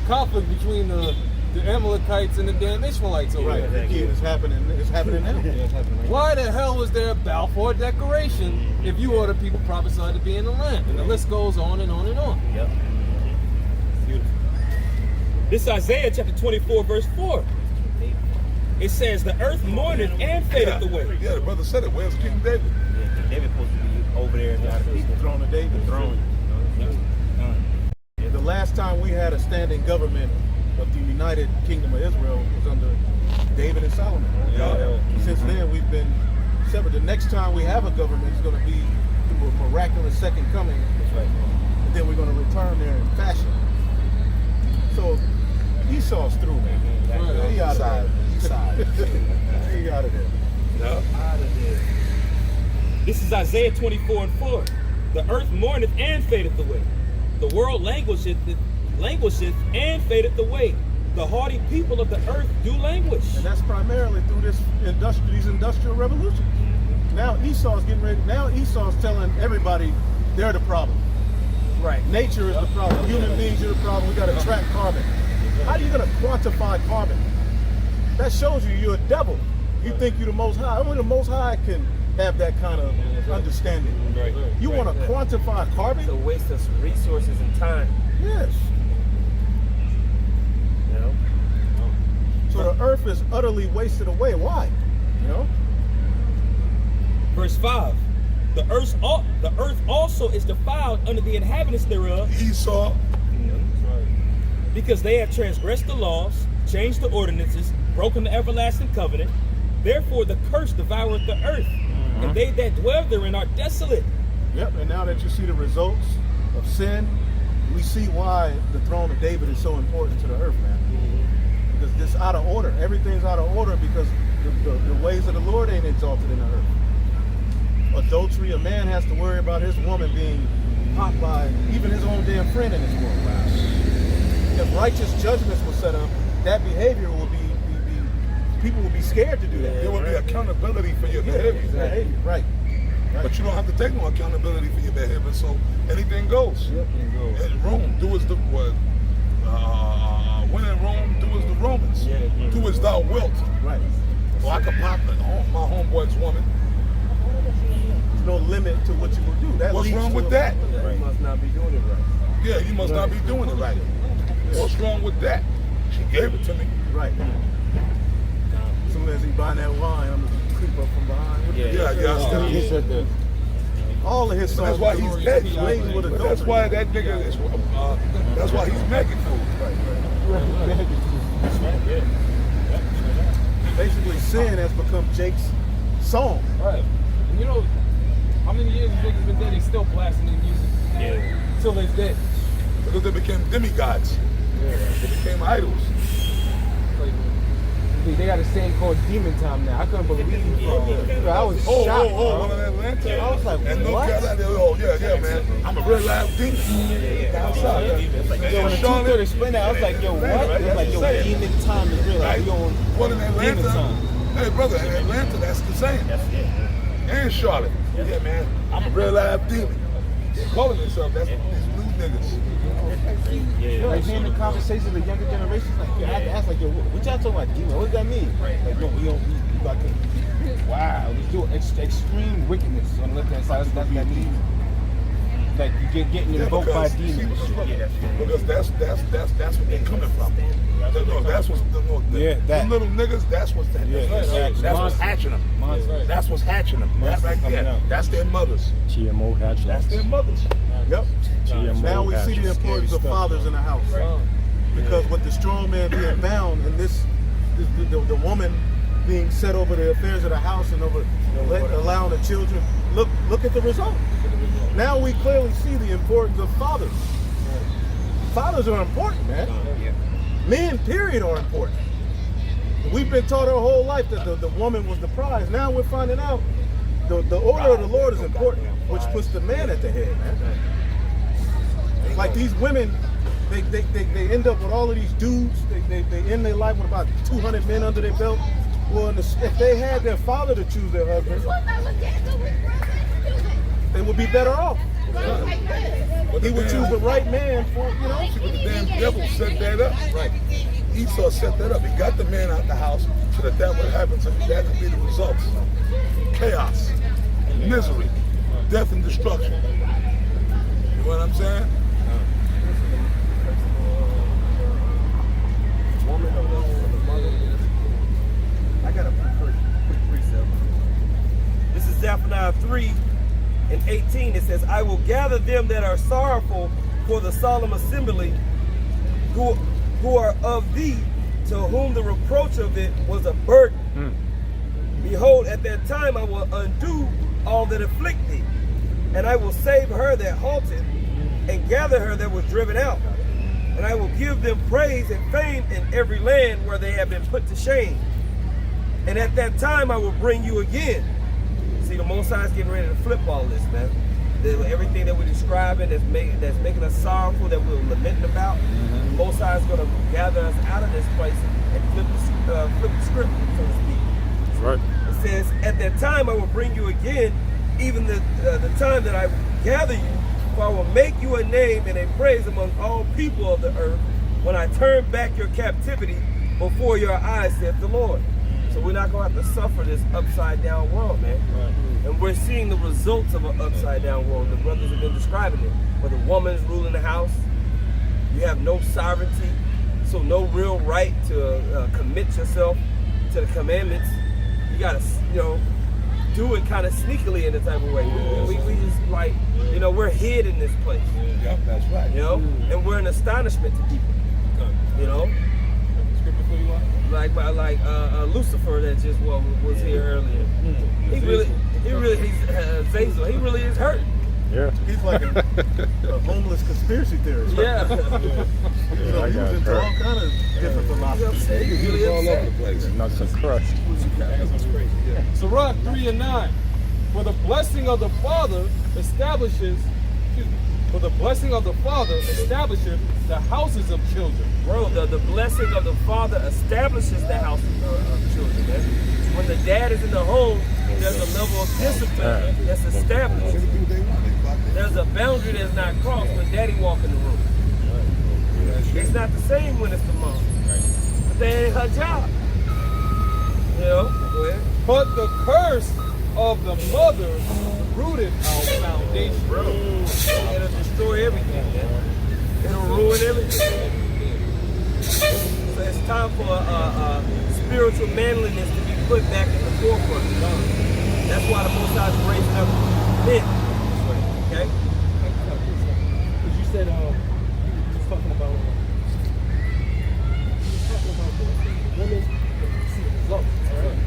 conflict between the Amalekites and the damn Ishmaelites over there? Right. It's happening now. It's happening right Why the hell was there a Balfour Declaration if you order people prophesied to be in the land? And the list goes on and on and on. Yep. Beautiful. This is Isaiah chapter 24, verse 4. It says, the earth mourneth and fadeth away. Yeah, the brother said it. Where's King David? Yeah, King David supposed to be over there. The throne of David. The last time we had a standing government of the United Kingdom of Israel was under David and Solomon. Yeah. Since then, we've been separate. The next time we have a government is going to be through a miraculous second coming. That's right. And then we're going to return there in fashion. So Esau's through, man. He out of there. He out of there. Yeah. Out of there. This is Isaiah 24 and 4. The earth mourneth and fadeth away. The world languisheth and fadeth away. The haughty people of the earth do languish. And that's primarily through these industrial revolutions. Now Esau's getting ready. Now Esau's telling everybody they're the problem. Right. Nature is the problem. Human beings are the problem. We got to track carbon. How are you going to quantify carbon? That shows you're a devil. You think you're the Most High. Only the Most High can have that kind of understanding. Right. You want to quantify carbon? It's a waste of resources and time. Yes. You know? So the earth is utterly wasted away. Why? You know? Verse 5. The earth also is defiled under the inhabitants thereof, Esau. because they have transgressed the laws, changed the ordinances, broken the everlasting covenant. Therefore the curse devoureth the earth, and they that dwell therein are desolate. Yep. And now that you see the results of sin, we see why the throne of David is so important to the earth, man. Because it's out of order. Everything's out of order because the ways of the Lord ain't exalted in the earth. Adultery, a man has to worry about his woman being popped by even his own damn friend in this world. Wow. If righteous judgments were set up, that behavior will be people will be scared to do that. There will be accountability for your behavior. Exactly. Right. But you don't have to take no accountability for your behavior, so anything goes. Yep, and go. In Rome, do as the when in Rome, do as the Romans. Do as thou wilt. Right. So I could pop my homeboy's woman. There's no limit to what you will do. That What's leads wrong to with a- that? You must not be doing it right. Yeah, you must not be doing it right. What's wrong with that? She gave it to me. Right. As soon as he buying that wine, I'm gonna creep up from behind. Yeah. He said that. All of his So songs. that's why he's dead. laden with But that's adultery. why that nigga is. That's why he's making food. Basically, sin has become Jake's song. Right. And you know, how many years these niggas been dead, they still blasting their music? Yeah. Till they're dead. Because they became demigods. They became idols. They got a saying called Demon Time now. I couldn't believe it. Bro, I was shocked. One in Atlanta. I was like, and North what? Carolina, yeah, man. I'm a real live demon. Yo, when the two could explain that, I was like, yo, what? It was like, yo, Demon Time is real. Like, we on One in Atlanta. Demon Time. Hey, brother, in Atlanta, that's the same. And Charlotte. Yeah, man. I'm a real live demon. They're calling themselves, that's these new niggas. Like, hearing the conversations of the younger generations, like, I had to ask, like, yo, what y'all talking about demon? What does that mean? Like, yo, we about to, wow, we do extreme wickedness on the left-hand side. That's what that means. Like, you getting invoked by demons. Because that's what they're coming from. That's what's them little niggas. That's what's that's what's hatching them. That's what's hatching them. That's right there. That's their mothers. GMO hatchlings. That's their mothers. Yep. Now we see the importance of fathers in the house. Because with the strong man being bound and the woman being set over the affairs of the house and over allowing the children, look at the result. Now we clearly see the importance of fathers. Fathers are important, man. Men, period, are important. We've been taught our whole life that the woman was the prize. Now we're finding out the order of the Lord is important, which puts the man at the head, man. Like these women they end up with all of these dudes. They end their life with about 200 men under their belt. Well, if they had their father to choose their husband, they would be better off. But He would choose the right man for, you know. But the damn devil set that up. Right. Esau set that up. He got the man out the house so that what happens, that could be the results. Chaos, misery, death and destruction. You know what I'm saying? I got a quick precept. This is Zephaniah 3:18. It says, I will gather them that are sorrowful for the solemn assembly, who are of thee, to whom the reproach of it was a burden. Behold, at that time I will undo all that afflict thee, and I will save her that halted, and gather her that was driven out. And I will give them praise and fame in every land where they have been put to shame. And at that time I will bring you again. See, the Most High is getting ready to flip all this, man. Everything that we're describing that's making us sorrowful, that we're lamenting about, the Most High is going to gather us out of this place and flip the script, so to speak. That's right. It says, at that time I will bring you again, even the time that I gather you, for I will make you a name and a praise among all people of the earth, when I turn back your captivity before your eyes, saith the Lord. So we're not going to have to suffer this upside down world, man. Right. And we're seeing the results of an upside down world. The brothers have been describing it. Where the woman's ruling the house, you have no sovereignty, so no real right to commit yourself to the commandments. You got to, do it kind of sneakily in a type of way. We just like, we're hid in this place. Yeah, that's right. And we're an astonishment to people. Like Lucifer that just was here earlier. He's Zazel. He really is hurt. Yeah. He's like a homeless conspiracy theorist. Yeah. He was into all kind of different philosophies. He really all over the place. Nuts and crushed. Sirach 3:9. For the blessing of the Father establishes, the houses of children. Bro, the blessing of the Father establishes the house of children. Man. When the dad is in the home, there's a level of discipline that's established. There's a boundary that's not crossed when daddy walk in the room. It's not the same when it's the mom. But that ain't her job. Go ahead. But the curse of the mother rooted our foundation. Bro, it'll destroy everything, man. It'll ruin everything. So it's time for spiritual manliness to be put back in the forefront. That's why the Most High is raising up men. Okay? Because you said you was talking about the women see the results. Right?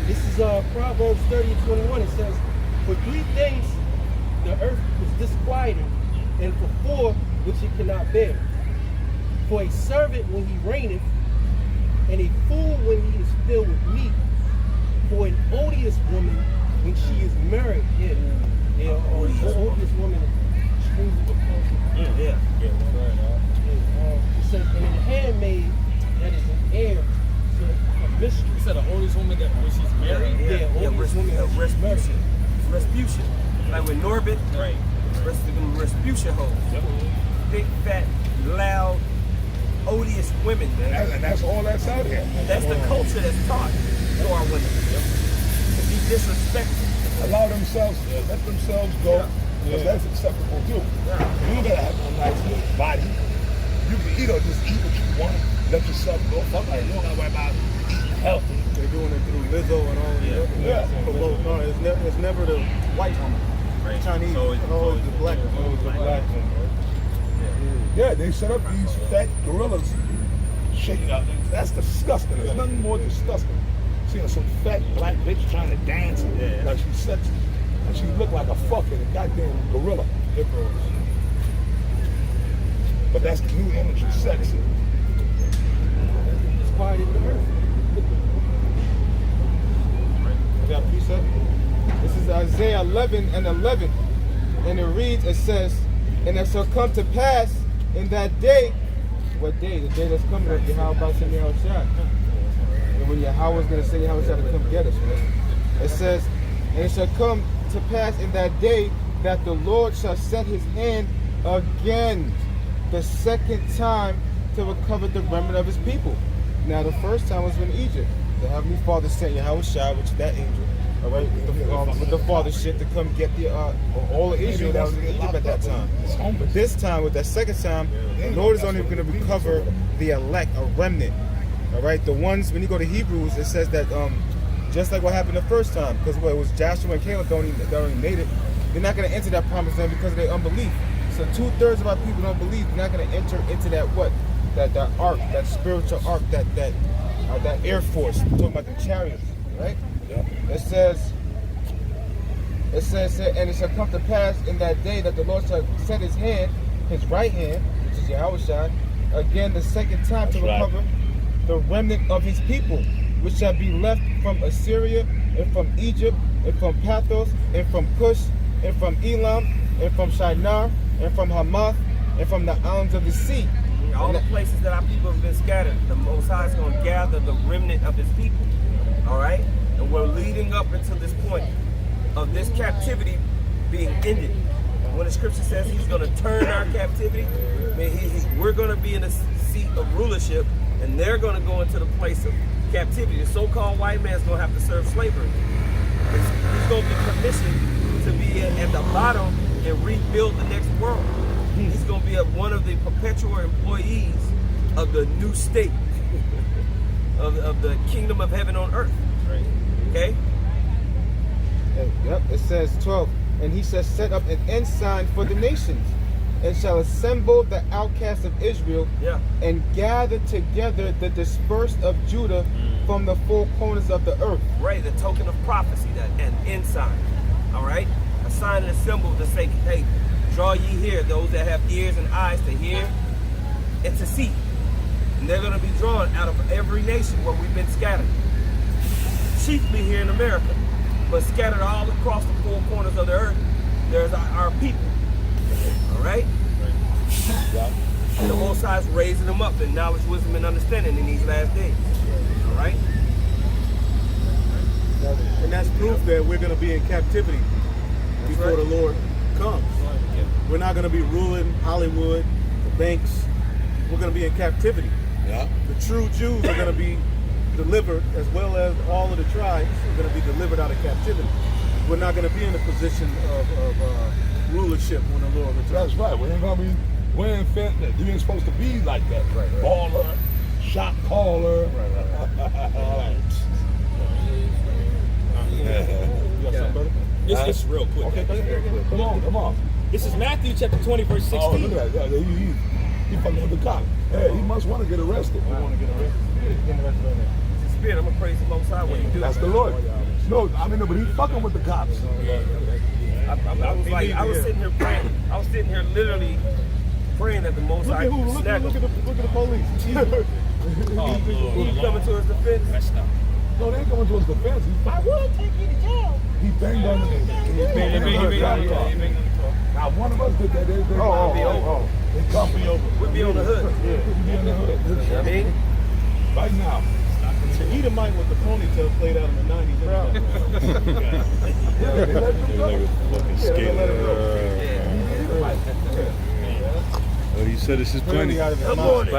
This is Proverbs 30:21. It says, for 3 days the earth was disquieted, and for 4 which it cannot bear. For a servant when he reigneth, and a fool when he is filled with meat. For an odious woman when she is married. Odious woman extremely repulsive. It says, and a handmaid that is an heir to a mistress. You said an odious woman that when she's married? Odious woman Respution. Like with Norbit, right? Respution hoes. Big, fat, loud, odious women, man. And that's all that's out here. That's the culture that's taught to our women. To be disrespectful. Allow themselves, let themselves go, because that's acceptable too. You don't gotta have a nice little body. You can eat or just eat what you want. Let yourself go. Fuck like you don't gotta worry about eating healthy. They're doing it through Lizzo and all that. No, it's never the white woman. Right. Chinese. It's always the black woman. Yeah, they set up these fat gorillas shaking up. That's disgusting. There's nothing more disgusting. Seeing some fat black bitch trying to dance like she's sexy. And she looked like a fucking goddamn gorilla. But that's the new image of sexy. It's quiet in the earth. You got a precept? This is Isaiah 11:11. And it reads, it says, and it shall come to pass in that day, what day? The day that's coming up, Yahweh send Yahushua. And when Yahweh is going to send Yahushua to come get us, right? It says, and it shall come to pass in that day that the Lord shall set his hand again the second time to recover the remnant of his people. Now the first time was in Egypt. The Heavenly Father sent Yahushua, which is that angel, all right, with the fathership to come get the all of Israel that was in Egypt at that time. But this time, with that second time, the Lord is only going to recover the elect, a remnant. All right, the ones, when you go to Hebrews, it says that just like what happened the first time, because it was Joshua and Caleb that only made it, they're not going to enter that promised land because of their unbelief. So 2/3 of our people don't believe. They're not going to enter into that what? That ark, that spiritual ark, that air force. We're talking about the chariots, right? Yeah. It says, and it shall come to pass in that day that the Lord shall set his hand, his right hand, which is Yahushua, again the second time to recover the remnant of his people, which shall be left from Assyria, and from Egypt, and from Pathros, and from Cush, and from Elam, and from Shinar, and from Hamath, and from the islands of the sea. All the places that our people have been scattered, the Most High is going to gather the remnant of his people. All right? And we're leading up until this point of this captivity being ended. When the scripture says he's going to turn our captivity, we're going to be in a seat of rulership, and they're going to go into the place of captivity. The so-called white man is going to have to serve slavery. He's going to be commissioned to be at the bottom and rebuild the next world. He's going to be one of the perpetual employees of the new state of the kingdom of heaven on earth. Right. Okay? Yep, it says 12. And he shall set up an ensign for the nations, and shall assemble the outcasts of Israel, and gather together the dispersed of Judah from the four corners of the earth. Right, the token of prophecy, that an ensign. All right? A sign and a symbol to say, hey, draw ye here, those that have ears and eyes to hear and to see. And they're going to be drawn out of every nation where we've been scattered. Chiefly here in America, but scattered all across the four corners of the earth, there's our people. All right? And the Most High is raising them up in knowledge, wisdom, and understanding in these last days. All right? And that's proof that we're going to be in captivity before the Lord comes. We're not going to be ruling Hollywood, the banks. We're going to be in captivity. Yeah. The true Jews are going to be delivered, as well as all of the tribes are going to be delivered out of captivity. We're not going to be in a position of rulership when the Lord returns. That's right. We ain't going to be wearing fentanyl. You ain't supposed to be like that. Right. Baller, shot caller. Right. You got something, brother? It's real quick. Okay, come on. This is Matthew chapter 20, verse 16. Oh, look at that. He fucking with the cop. Hey, he must want to get arrested. Spirit, I'm going to praise the Most High when you do. That's the Lord. No, but he's fucking with the cops. I was sitting here praying. I was sitting here literally praying that the Most High Look at the police. He's coming to his defense. No, they ain't coming to his defense. I will take you to jail. He banged on the car. Now, one of us did that. They come me over. We'll be on the hood. We'll be on the hood. You know what I mean? Right now. The Edomite with the ponytail played out in the 90s. Oh, he said this is plenty. Good morning.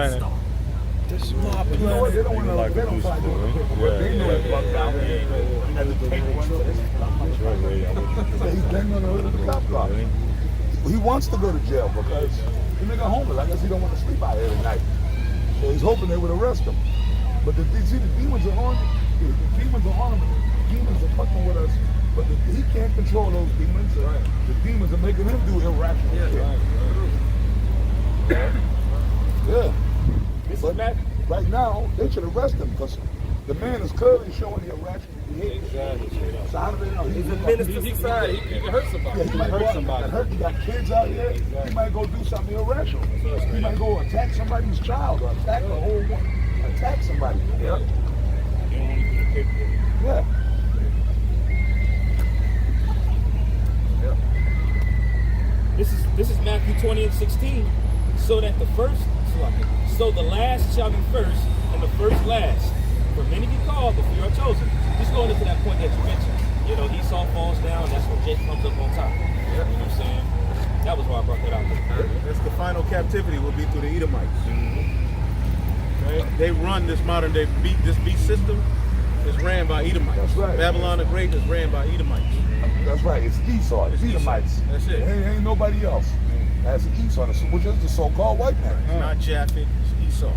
This is my They don't want to like they don't try to do it. But they know it's bugged out. And the paperwork for this. He's banging on the hood of the cop car. He wants to go to jail because he nigga homeless. I guess he don't want to sleep out here at night. So he's hoping they would arrest him. But the demons are on him. The demons are on him. The demons are fucking with us. But he can't control those demons. Right. The demons are making him do irrational shit. Yeah. But right now, they should arrest him because the man is clearly showing the irrational behavior. Exactly. So how do they know? He's a menace to society. He can hurt somebody. Yeah, he might hurt somebody. You got kids out here. Exactly. He might go do something irrational. He might go attack somebody's child or attack a whole one. Attack somebody. Yeah. Yeah. This is Matthew 20 and 16. It so that so the last shall be first, and the first last. For many be called, but few are chosen. Just going into that point that you mentioned. You know, Esau falls down, that's when Jacob comes up on top. You know what I'm saying? That was why I brought that out. That's the final captivity will be through the Edomites. Right? They run this modern day beast system is ran by Edomites. That's right. Babylon the Great is ran by Edomites. That's right. It's Esau. It's Edomites. That's it. Ain't nobody else. That's Esau, which is the so-called white man. It's not Japhet, it's Esau.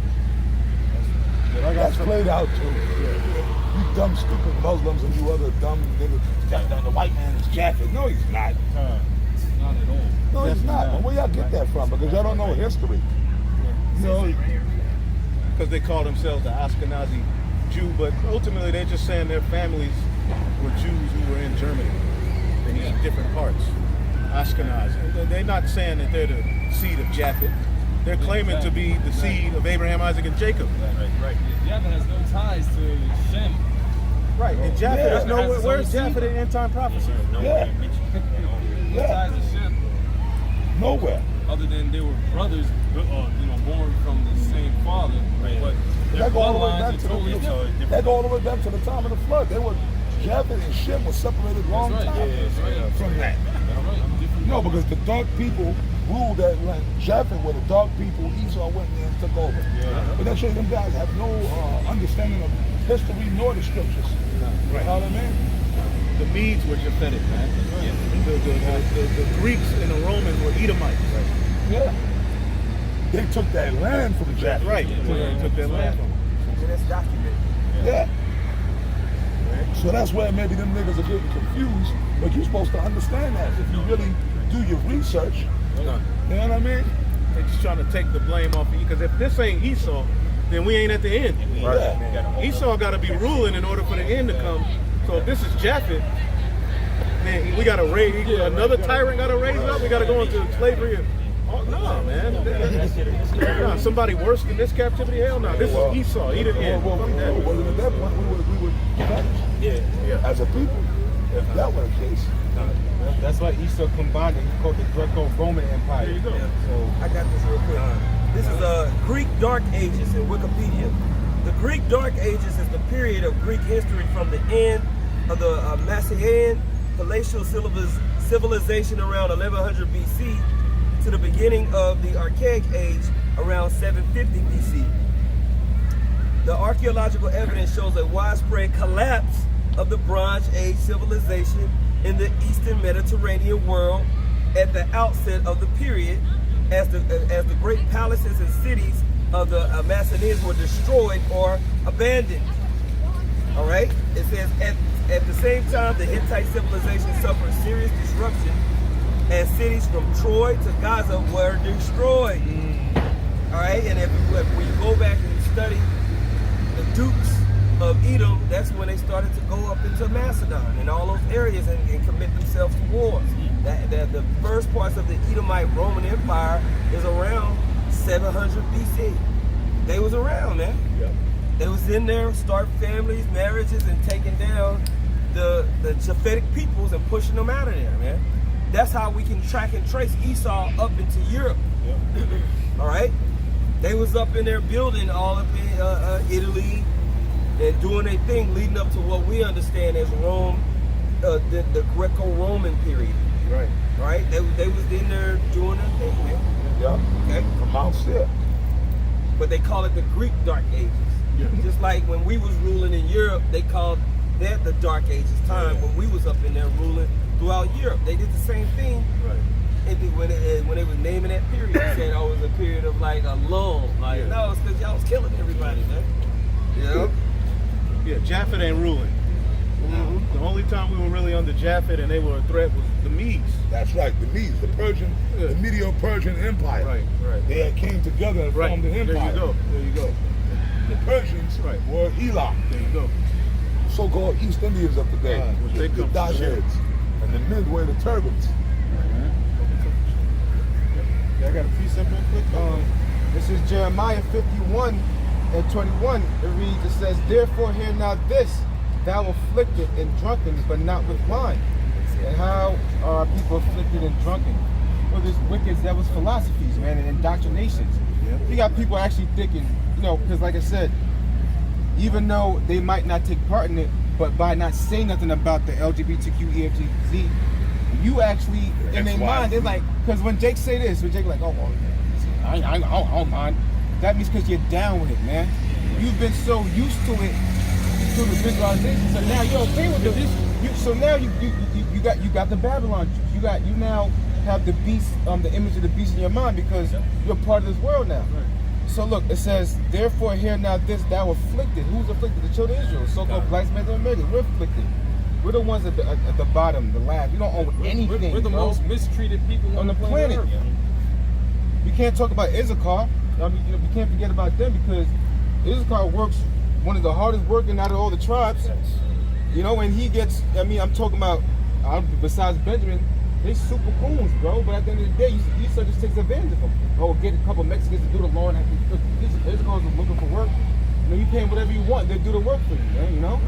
That's played out too. You dumb, stupid Muslims and you other dumb niggas. The white man is Japhet. No, he's not. Not at all. No, he's not. Well, where y'all get that from? Because y'all don't know history. You know, Because they call themselves the Ashkenazi Jew, but ultimately they're just saying their families were Jews who were in Germany in these different parts. Ashkenazi. They're not saying that they're the seed of Japhet. They're claiming to be the seed of Abraham, Isaac, and Jacob. Right. Japhet has no ties to Shem. Right. And Japhet, Yeah. there's no, where's Japhet in end time prophecy? yeah, No ties to Shem. nowhere. Other than they were brothers, born from the same father. Right. But their That go all the way bloodlines back are to totally different. that go all the way back to the time of the flood. They were Japhet and Shem were separated long That's right. time Yeah, from that. That's right. Different. No, because the dark people ruled that land. Japhet were the dark people. Esau went there and took over. But that shows them guys have no understanding of history nor the scriptures. You know what I mean? The Medes were Japhetic, man. The Greeks and the Romans were Edomites. Yeah. They took that land from Japhet. Right. They took their land from them. And that's documented. Yeah. So that's where maybe them niggas are getting confused. But you're supposed to understand that if you really do your research. You know what I mean? They're just trying to take the blame off of you. Because if this ain't Esau, then we ain't at the end. Yeah. Esau got to be ruling in order for the end to come. So if this is Japhet, then we got to raise another tyrant. Got to raise up. We got to go into slavery. Oh, no, man. Nah, somebody worse than this captivity? Hell no. This is Esau. He didn't end. Well, at that point, we would vanished. Yeah. As a people, if that were the case. That's why Esau combined it. He called the Greco-Roman Empire. There you go. So I got this real quick. This is Greek Dark Ages in Wikipedia. The Greek Dark Ages is the period of Greek history from the end of the Macedonian palatial civilization around 1100 BC to the beginning of the Archaic Age around 750 BC. The archaeological evidence shows a widespread collapse of the Bronze Age civilization in the Eastern Mediterranean world at the outset of the period, as the great palaces and cities of the Macedonians were destroyed or abandoned. All right? It says, at the same time, the Hittite civilization suffered serious disruption as cities from Troy to Gaza were destroyed. All right? And when you go back and you study the dukes of Edom, that's when they started to go up into Macedon and all those areas and commit themselves to wars. That the first parts of the Edomite Roman Empire is around 700 BC. They was around, man. Yeah. They was in there, start families, marriages, and taking down the Japhetic peoples and pushing them out of there, man. That's how we can track and trace Esau up into Europe. Yeah. All right? They was up in there building all up in Italy and doing their thing leading up to what we understand as Rome, the Greco-Roman period. Right. Right? They was in there doing their thing, man. Yeah. Okay? From Mount Seir. But they call it the Greek Dark Ages. Yeah. Just like when we was ruling in Europe, they called that the Dark Ages time when we was up in there ruling throughout Europe. They did the same thing. Right. And when they was naming that period, they said, oh, it was a period of like a lull. Like, no, it's because y'all was killing everybody, man. Yeah. Yeah, Japhet ain't ruling. The only time we were really under Japhet and they were a threat was the Medes. That's right, the Medes, the Persian, the Medo-Persian Empire. Right. They had came together and formed the empire. There you go. The Persians were Elam. There you go. So-called East Indians of the day, the Dash heads, and the Midway, the Turbans. I got a precept real quick. This is Jeremiah 51 and 21. It reads, it says, therefore hear now this, thou afflicted and drunken, but not with wine. And how are people afflicted and drunken? for this wicked devil's philosophies, man, and indoctrinations. You got people actually thinking, you know, because like I said, even though they might not take part in it, but by not saying nothing about the LGBTQ, EFGZ, you actually, in their mind, they're like, because when Jake say this, when Jake like, oh, well, I don't mind, that means because you're down with it, man. You've been so used to it through the visualization, so now you're okay with it. So now you got the Babylon. You now have the beast, the image of the beast in your mind because you're part of this world now. So look, it says, therefore hear now this, thou afflicted. Who's afflicted? The children of Israel, so-called blacks, men, and Americans. We're afflicted. We're the ones at the bottom, the last. We don't own anything. We're the most mistreated people on the planet. Earth. We can't talk about Issachar. I mean, we can't forget about them because Issachar works one of the hardest working out of all the tribes. You know, and he gets, I mean, I'm talking about, besides Benjamin, they super coons, bro. But at the end of the day, Esau just takes advantage of them. Oh, get a couple Mexicans to do the law and Issachar's looking for work. You know, you pay them whatever you want, they'll do the work for you, man, you know?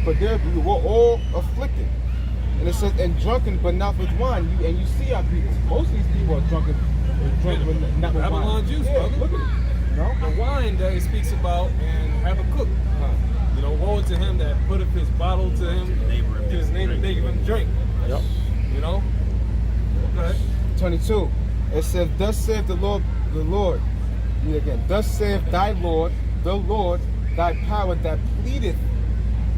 But we're all afflicted. And it says, and drunken, but not with wine. And you see our people. Most of these people are drunk, but not with Babylon wine. juice, Yeah, brother. look at it. You know? The wine that it speaks about and Habakkuk. You know, woe to him that put up his bottle to him, give his name and they give him drink. Yep. You know? Okay. 22. It says, thus saith the Lord, read again. Thus saith thy Lord, the Lord, thy power that pleadeth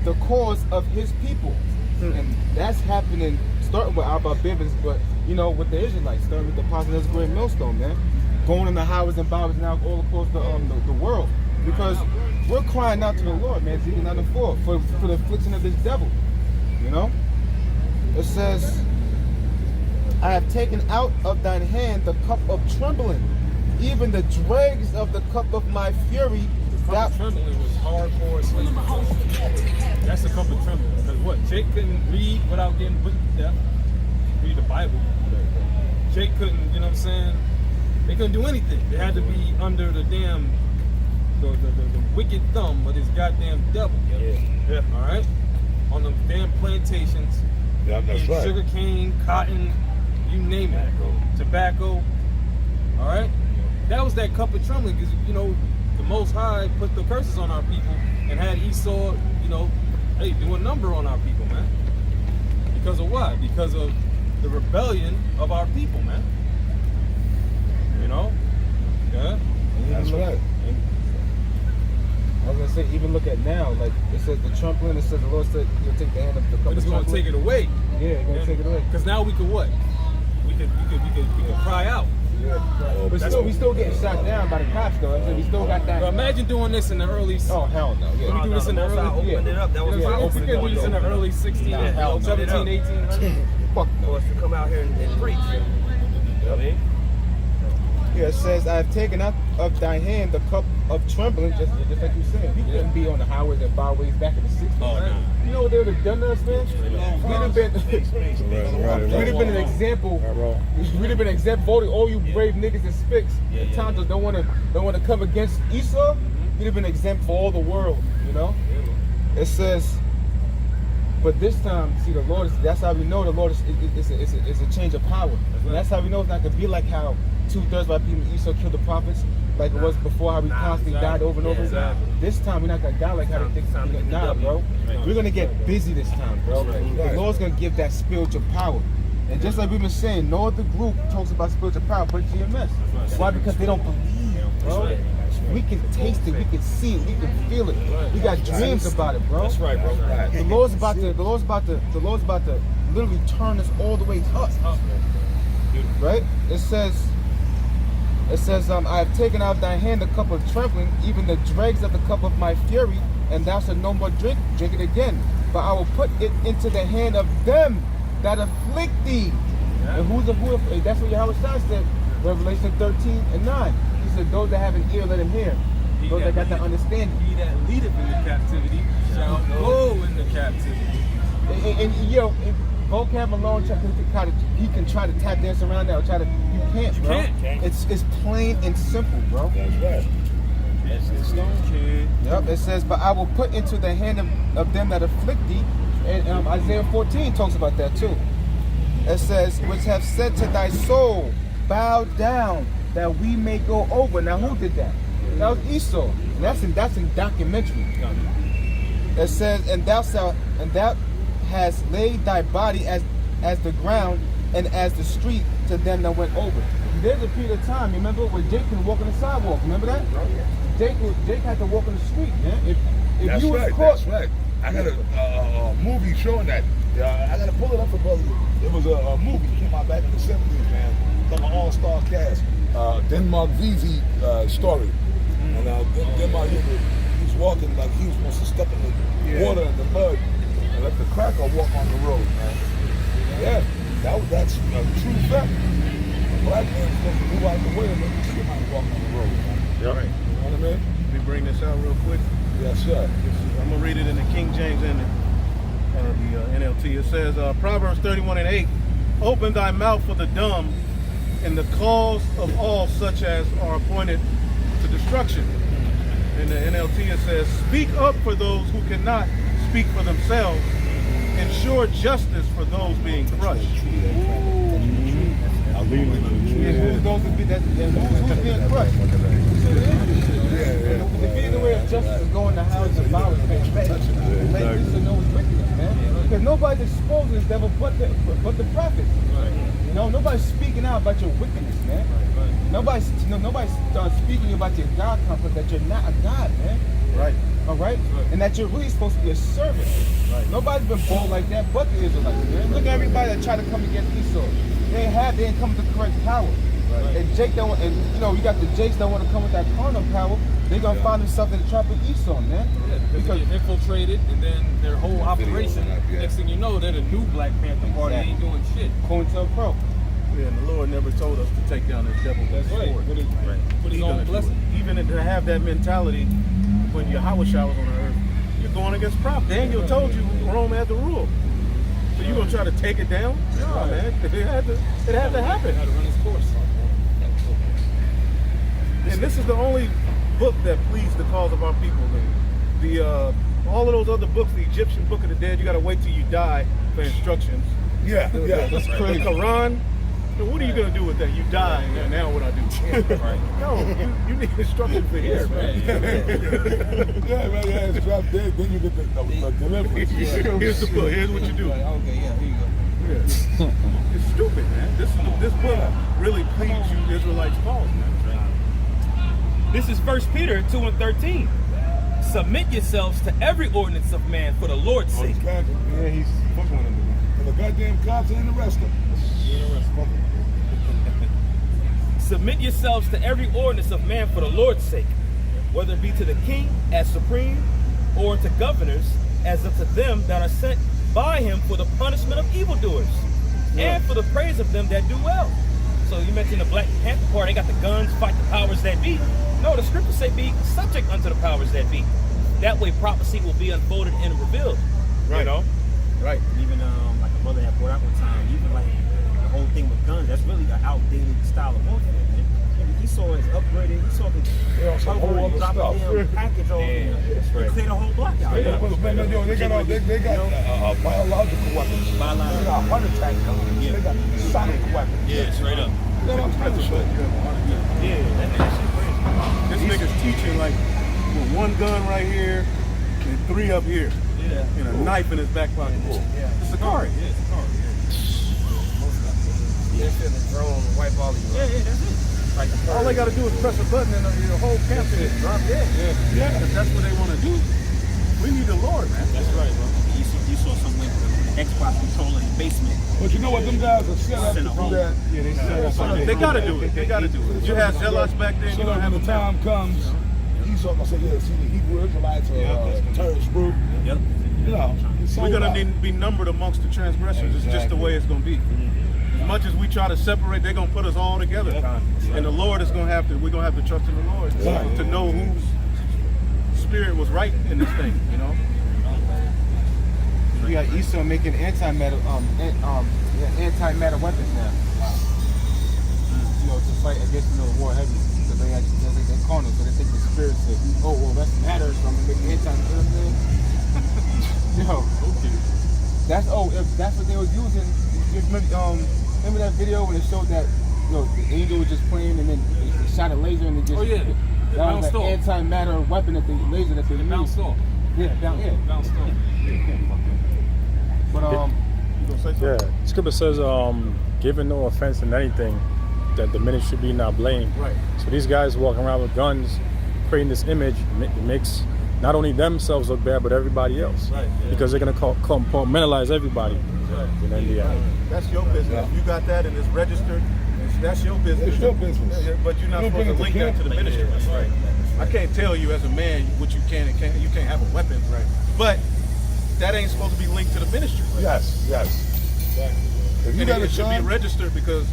the cause of his people. And that's happening, starting with Abba Bibbins, but you know, with the Israelites, starting with the Apostles' great millstone, man. Going in the highways and byways now all across the world. Because we're crying out to the Lord, man, Ezekiel 9:4, for the affliction of this devil. You know? It says, I have taken out of thine hand the cup of trembling, even the dregs of the cup of my fury. The cup of trembling was hardcore slavery. That's the cup of trembling. Because what? Jake couldn't read without getting put to death. Read the Bible. Jake couldn't, you know what I'm saying? They couldn't do anything. They had to be under the damn, the wicked thumb of this goddamn devil. Yeah. All right? On them damn plantations. Yeah, that's right. Sugar cane, cotton, you name it. Tobacco. All right? That was that cup of trembling because, you know, the Most High put the curses on our people and had Esau, you know, hey, do a number on our people, man. Because of what? Because of the rebellion of our people, man. You know? Yeah? That's right. I was gonna say, even look at now, like it says the trembling, it says the Lord said he'll take the hand of the cup But of it's going to trembling. take it away. Yeah, he's gonna take it away. Because now we could what? We could cry out. Yeah. But still, we still getting shot down by the cops, though. I said we still got that. But imagine doing this in the early. Oh hell no! Yeah. We do this in the early. Opened it up. That was my we opening could do point. this in the early 16, hell no. 17, 1800s. Fuck For no. us to come out here and preach. You know what I mean? Yeah, it says, I have taken out of thy hand the cup of trembling, just like you said. We couldn't be on the highways and byways back in the 60s. Oh, no. You know what they would have done to us, man? We'd have been, we'd have been an example. We'd have been an example for all you brave niggas and spicks. The Tontos don't want to come against Esau. We'd have been an example for all the world. You know. It says, but this time, see, the Lord is. That's how we know the Lord is a change of power. And that's how we know it's not gonna be like how 2/3 of our people Esau killed the prophets, like it was before. How we constantly died over and over again. This time we're not gonna die like how they think. Nah, bro. We're gonna get busy this time, bro. The Lord's gonna give that spiritual power. And just like we've been saying, no other group talks about spiritual power but GMS. Why? Because they don't believe, bro. We can taste it, we can see it, we can feel it. We got dreams about it, bro. That's right, bro. The Lord's about to literally turn us all the way up. Right? It says, I have taken out of thy hand the cup of trembling, even the dregs of the cup of my fury, and thou shalt no more drink it again. But I will put it into the hand of them that afflict thee. And who? That's what Yahweh said, Revelation 13:9. He said, those that have an ear, let him hear. Those that got that understanding. He that leadeth into captivity shall go into captivity. And you know, vocab Malone he can try to tap dance around that or try to. You can't, bro. It's plain and simple, bro. That's right. Yep. It says, but I will put into the hand of them that afflict thee. And Isaiah 14 talks about that too. It says, which have said to thy soul, bow down that we may go over. Now who did that? That was Esau. And that's in documentary. It says, and thou hast laid thy body as the ground and as the street to them that went over. There's a period of time, remember, where Jake can walk on the sidewalk. Remember that? Jake had to walk on the street, man. If That's you was right. caught, That's right. I got a movie showing that. I got to pull it up for brother. It was a movie came out back in the 70s, man. From an all-star cast. Denmark VZ story. And Denmark, he's walking like he was supposed to step in the water and the mud and let the cracker walk on the road, man. Yeah, that's a true fact. A black man's supposed to move out the way and let somebody walk on the road, man. Yep. Right. You know what I mean? Let me bring this out real quick. Yes, sir. I'm going to read it in the King James and the NLT. It says, Proverbs 31:8, open thy mouth for the dumb and the cause of all such as are appointed to destruction. In the NLT it says, speak up for those who cannot speak for themselves, ensure justice for those being crushed. who's being crushed? The being aware of justice is going to houses and violence, man. Let Esau know his wickedness, man. Because nobody's exposing this devil but the prophets. You know, nobody's speaking out about your wickedness, man. Nobody's speaking about your God complex, that you're not a God, man. Right. All right? And that you're really supposed to be a servant. Right. Nobody's been bold like that but the Israelites, man. Look at everybody that tried to come against Esau. They ain't come to the correct power. Right. And Jake don't, and you know, you got the Jakes that want to come with that carnal power. They're gonna find themselves in the trap of Esau, man. Yeah, because they get infiltrated, and then their whole operation. Next thing you know, they're the new Black Panther Party. They ain't doing shit. COINTELPRO. Yeah, and the Lord never told us to take down this devil. That's right. Put his own blessing. Even to have that mentality when Yahweh was on the earth, you're going against prop. Daniel told you Rome had the rule. So you're gonna try to take it down? No, man. It had to happen. Had to run its course. And this is the only book that pleased the cause of our people. All of those other books, the Egyptian Book of the Dead, you got to wait till you die for instructions. Yeah, that's crazy. The Quran, what are you going to do with that? You die, and now what I do? No, you need instructions for here, man. Yeah, it's drop dead, then you get the deliverance. Here's the book, here's what you do. Okay, yeah, here you go. Yeah. It's stupid, man. This book really pleads you Israelites' cause, man. This is 1 Peter 2:13. Submit yourselves to every ordinance of man for the Lord's sake. Yeah, he's fucking with him. For the goddamn cops and the rest of them. Submit yourselves to every ordinance of man for the Lord's sake, whether it be to the king as supreme, or to governors as unto them that are sent by him for the punishment of evildoers, and for the praise of them that do well. So you mentioned the Black Panther Party, they got the guns, fight the powers that be. No, the scriptures say be subject unto the powers that be. That way prophecy will be unfolded and revealed. Right. You know? Right. Even like a brother had brought out one time, even like the whole thing with guns, that's really an outdated style of warfare, man. Esau is upgraded. Esau can cover and drop a damn package over there. Clear the whole block out. They got biological weapons. They got heart attack guns. They got sonic weapons. Yeah, straight up. This nigga's teaching like with one gun right here and three up here. Yeah. And a knife in his back pocket. It's a car. Yeah, send a drone and wipe all these. Yeah, that's it. Like all they got to do is press a button and your whole camp is drop dead. Yeah. If that's what they want to do, we need the Lord, man. That's right, bro. You saw some with Xbox controller in the basement. But you know what? Them guys are set up to do that. Yeah, they set up. They got to do it. They got to do it. You have zealots back there. So when the time comes, Esau gonna say, yeah, see the Hebrew Israelites are terrorist group. Yep. You know, we're gonna need to be numbered amongst the transgressors. It's just the way it's gonna be. As much as we try to separate, they're gonna put us all together. And the Lord is gonna have to. We're gonna have to trust in the Lord to know whose spirit was right in this thing. You know. We got Esau making anti-matter weapons now. You know, to fight against the war heavy. So they corner, so they think the spirit said, oh well, that's matter, so I'm gonna make anti-matter. Yo, okay. That's what they was using. Remember that video when it showed that yo, the angel was just playing and then they shot a laser and it just. Oh yeah. It That bounced was an off. antimatter weapon that they laser that they It used. bounced off. Yeah, Bounced off. But You gonna say something? Yeah, Scripture says, giving no offense in anything, that the ministry be not blamed. Right. So these guys walking around with guns, creating this image, it makes not only themselves look bad, but everybody else. Right. Because they're gonna compartmentalize everybody. Right. And then, yeah. That's your business. If you got that and it's registered, that's your business. It's your business. Yeah, but you're not You don't supposed to bring link it that to the ministry. Right. I can't tell you as a man what you can and can't. You can't have a weapon. Right. But that ain't supposed to be linked to the ministry. Right? Yes, yes. If you And got a it should be gun, registered because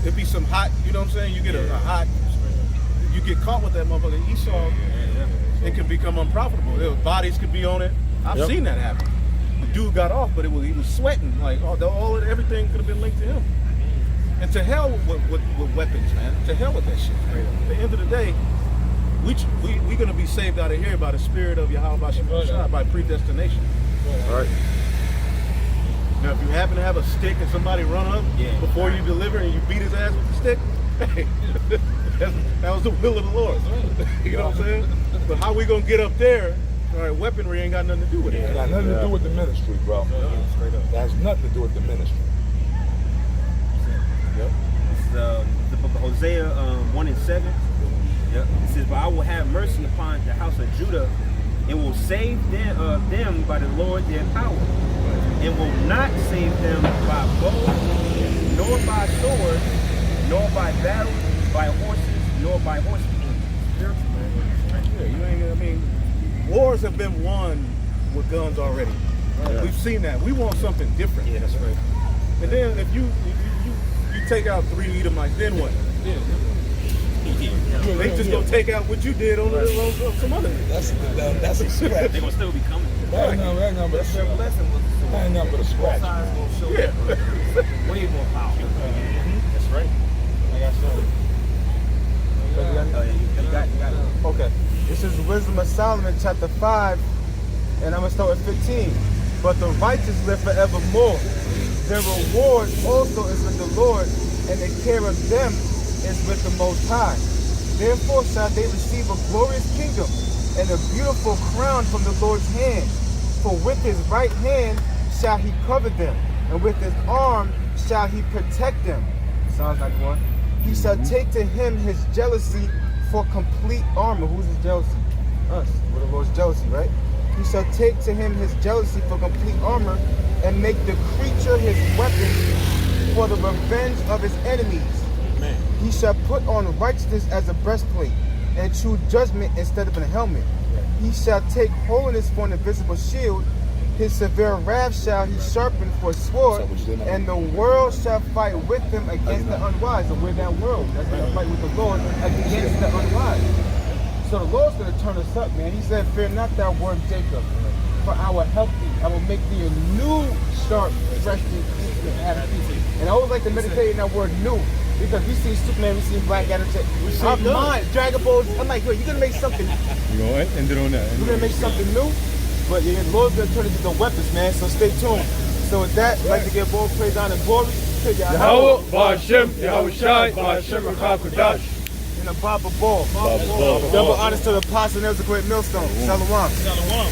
it'd be some hot, you know what I'm saying? You get a hot, you get caught with that motherfucker Esau, it can become unprofitable. Bodies could be on it. I've seen that happen. The dude got off, but he was sweating. Like everything could have been linked to him. And to hell with weapons, man. To hell with that shit. Right? At the end of the day, we're gonna be saved out of here by the spirit of Yahweh Shah, by predestination. Right. Now, if you happen to have a stick and somebody run up before you deliver and you beat his ass with the stick, hey, that was the will of the Lord. You know what I'm saying? But how we gonna get up there? All right, weaponry ain't got nothing to do with it. it got nothing to do with the ministry, bro. Straight up. That has nothing to do with the ministry. Yep. This is the book of Hosea 1 and 7. Yep. It says, "But I will have mercy upon the house of Judah, and will save them by the Lord their power, and will not save them by bow, nor by sword, nor by battle, by horses, nor by horsemen." Yeah, you ain't. I mean, wars have been won with guns already. Right? We've seen that. We want something different. Yeah, that's right. And then if you take out 3 Edomites, then what? They just gonna take out what you did on some other. That's a scratch. They're gonna still be coming. That ain't nothing but a scratch. That ain't nothing but a scratch. Yeah. Way more powerful. That's right. You got it. okay, this is Wisdom of Solomon, chapter 5, and I'm gonna start with 15. But the righteous live forevermore. Their reward also is with the Lord, and the care of them is with the Most High. Therefore shall they receive a glorious kingdom and a beautiful crown from the Lord's hand. For with his right hand shall he cover them, and with his arm shall he protect them. Sounds like one. He shall take to him his jealousy for complete armor. Who's his jealousy? Us. We're the Lord's jealousy, right? He shall take to him his jealousy for complete armor, and make the creature his weapon for the revenge of his enemies. Man. He shall put on righteousness as a breastplate, and true judgment instead of a helmet. He shall take holiness for an invisible shield. His severe wrath shall he sharpen for a sword, and the world shall fight with him against the unwise. So we're that world that's going to fight with the Lord against the unwise. So the Lord's going to turn us up, man. He said, "Fear not thou word Jacob, for I will help thee. I will make thee a new, sharp, fresh, and Adam piece." And I always like to meditate in that word "new," because we see Superman, we see Black Adam. Our mind, Dragon Balls. I'm like, yo, you're going to make something. You know, end it on that. We're going to make something new. But the Lord's going to turn it into weapons, man. So stay tuned. So with that, I'd like to give all praise, honor, and glory to Yahweh, Ba'Shem, Yahweh Shai, Ba'Shem, Rakakodash. and a Baba Ball. Double honors to the apostle, and there's a great millstone. Shalom.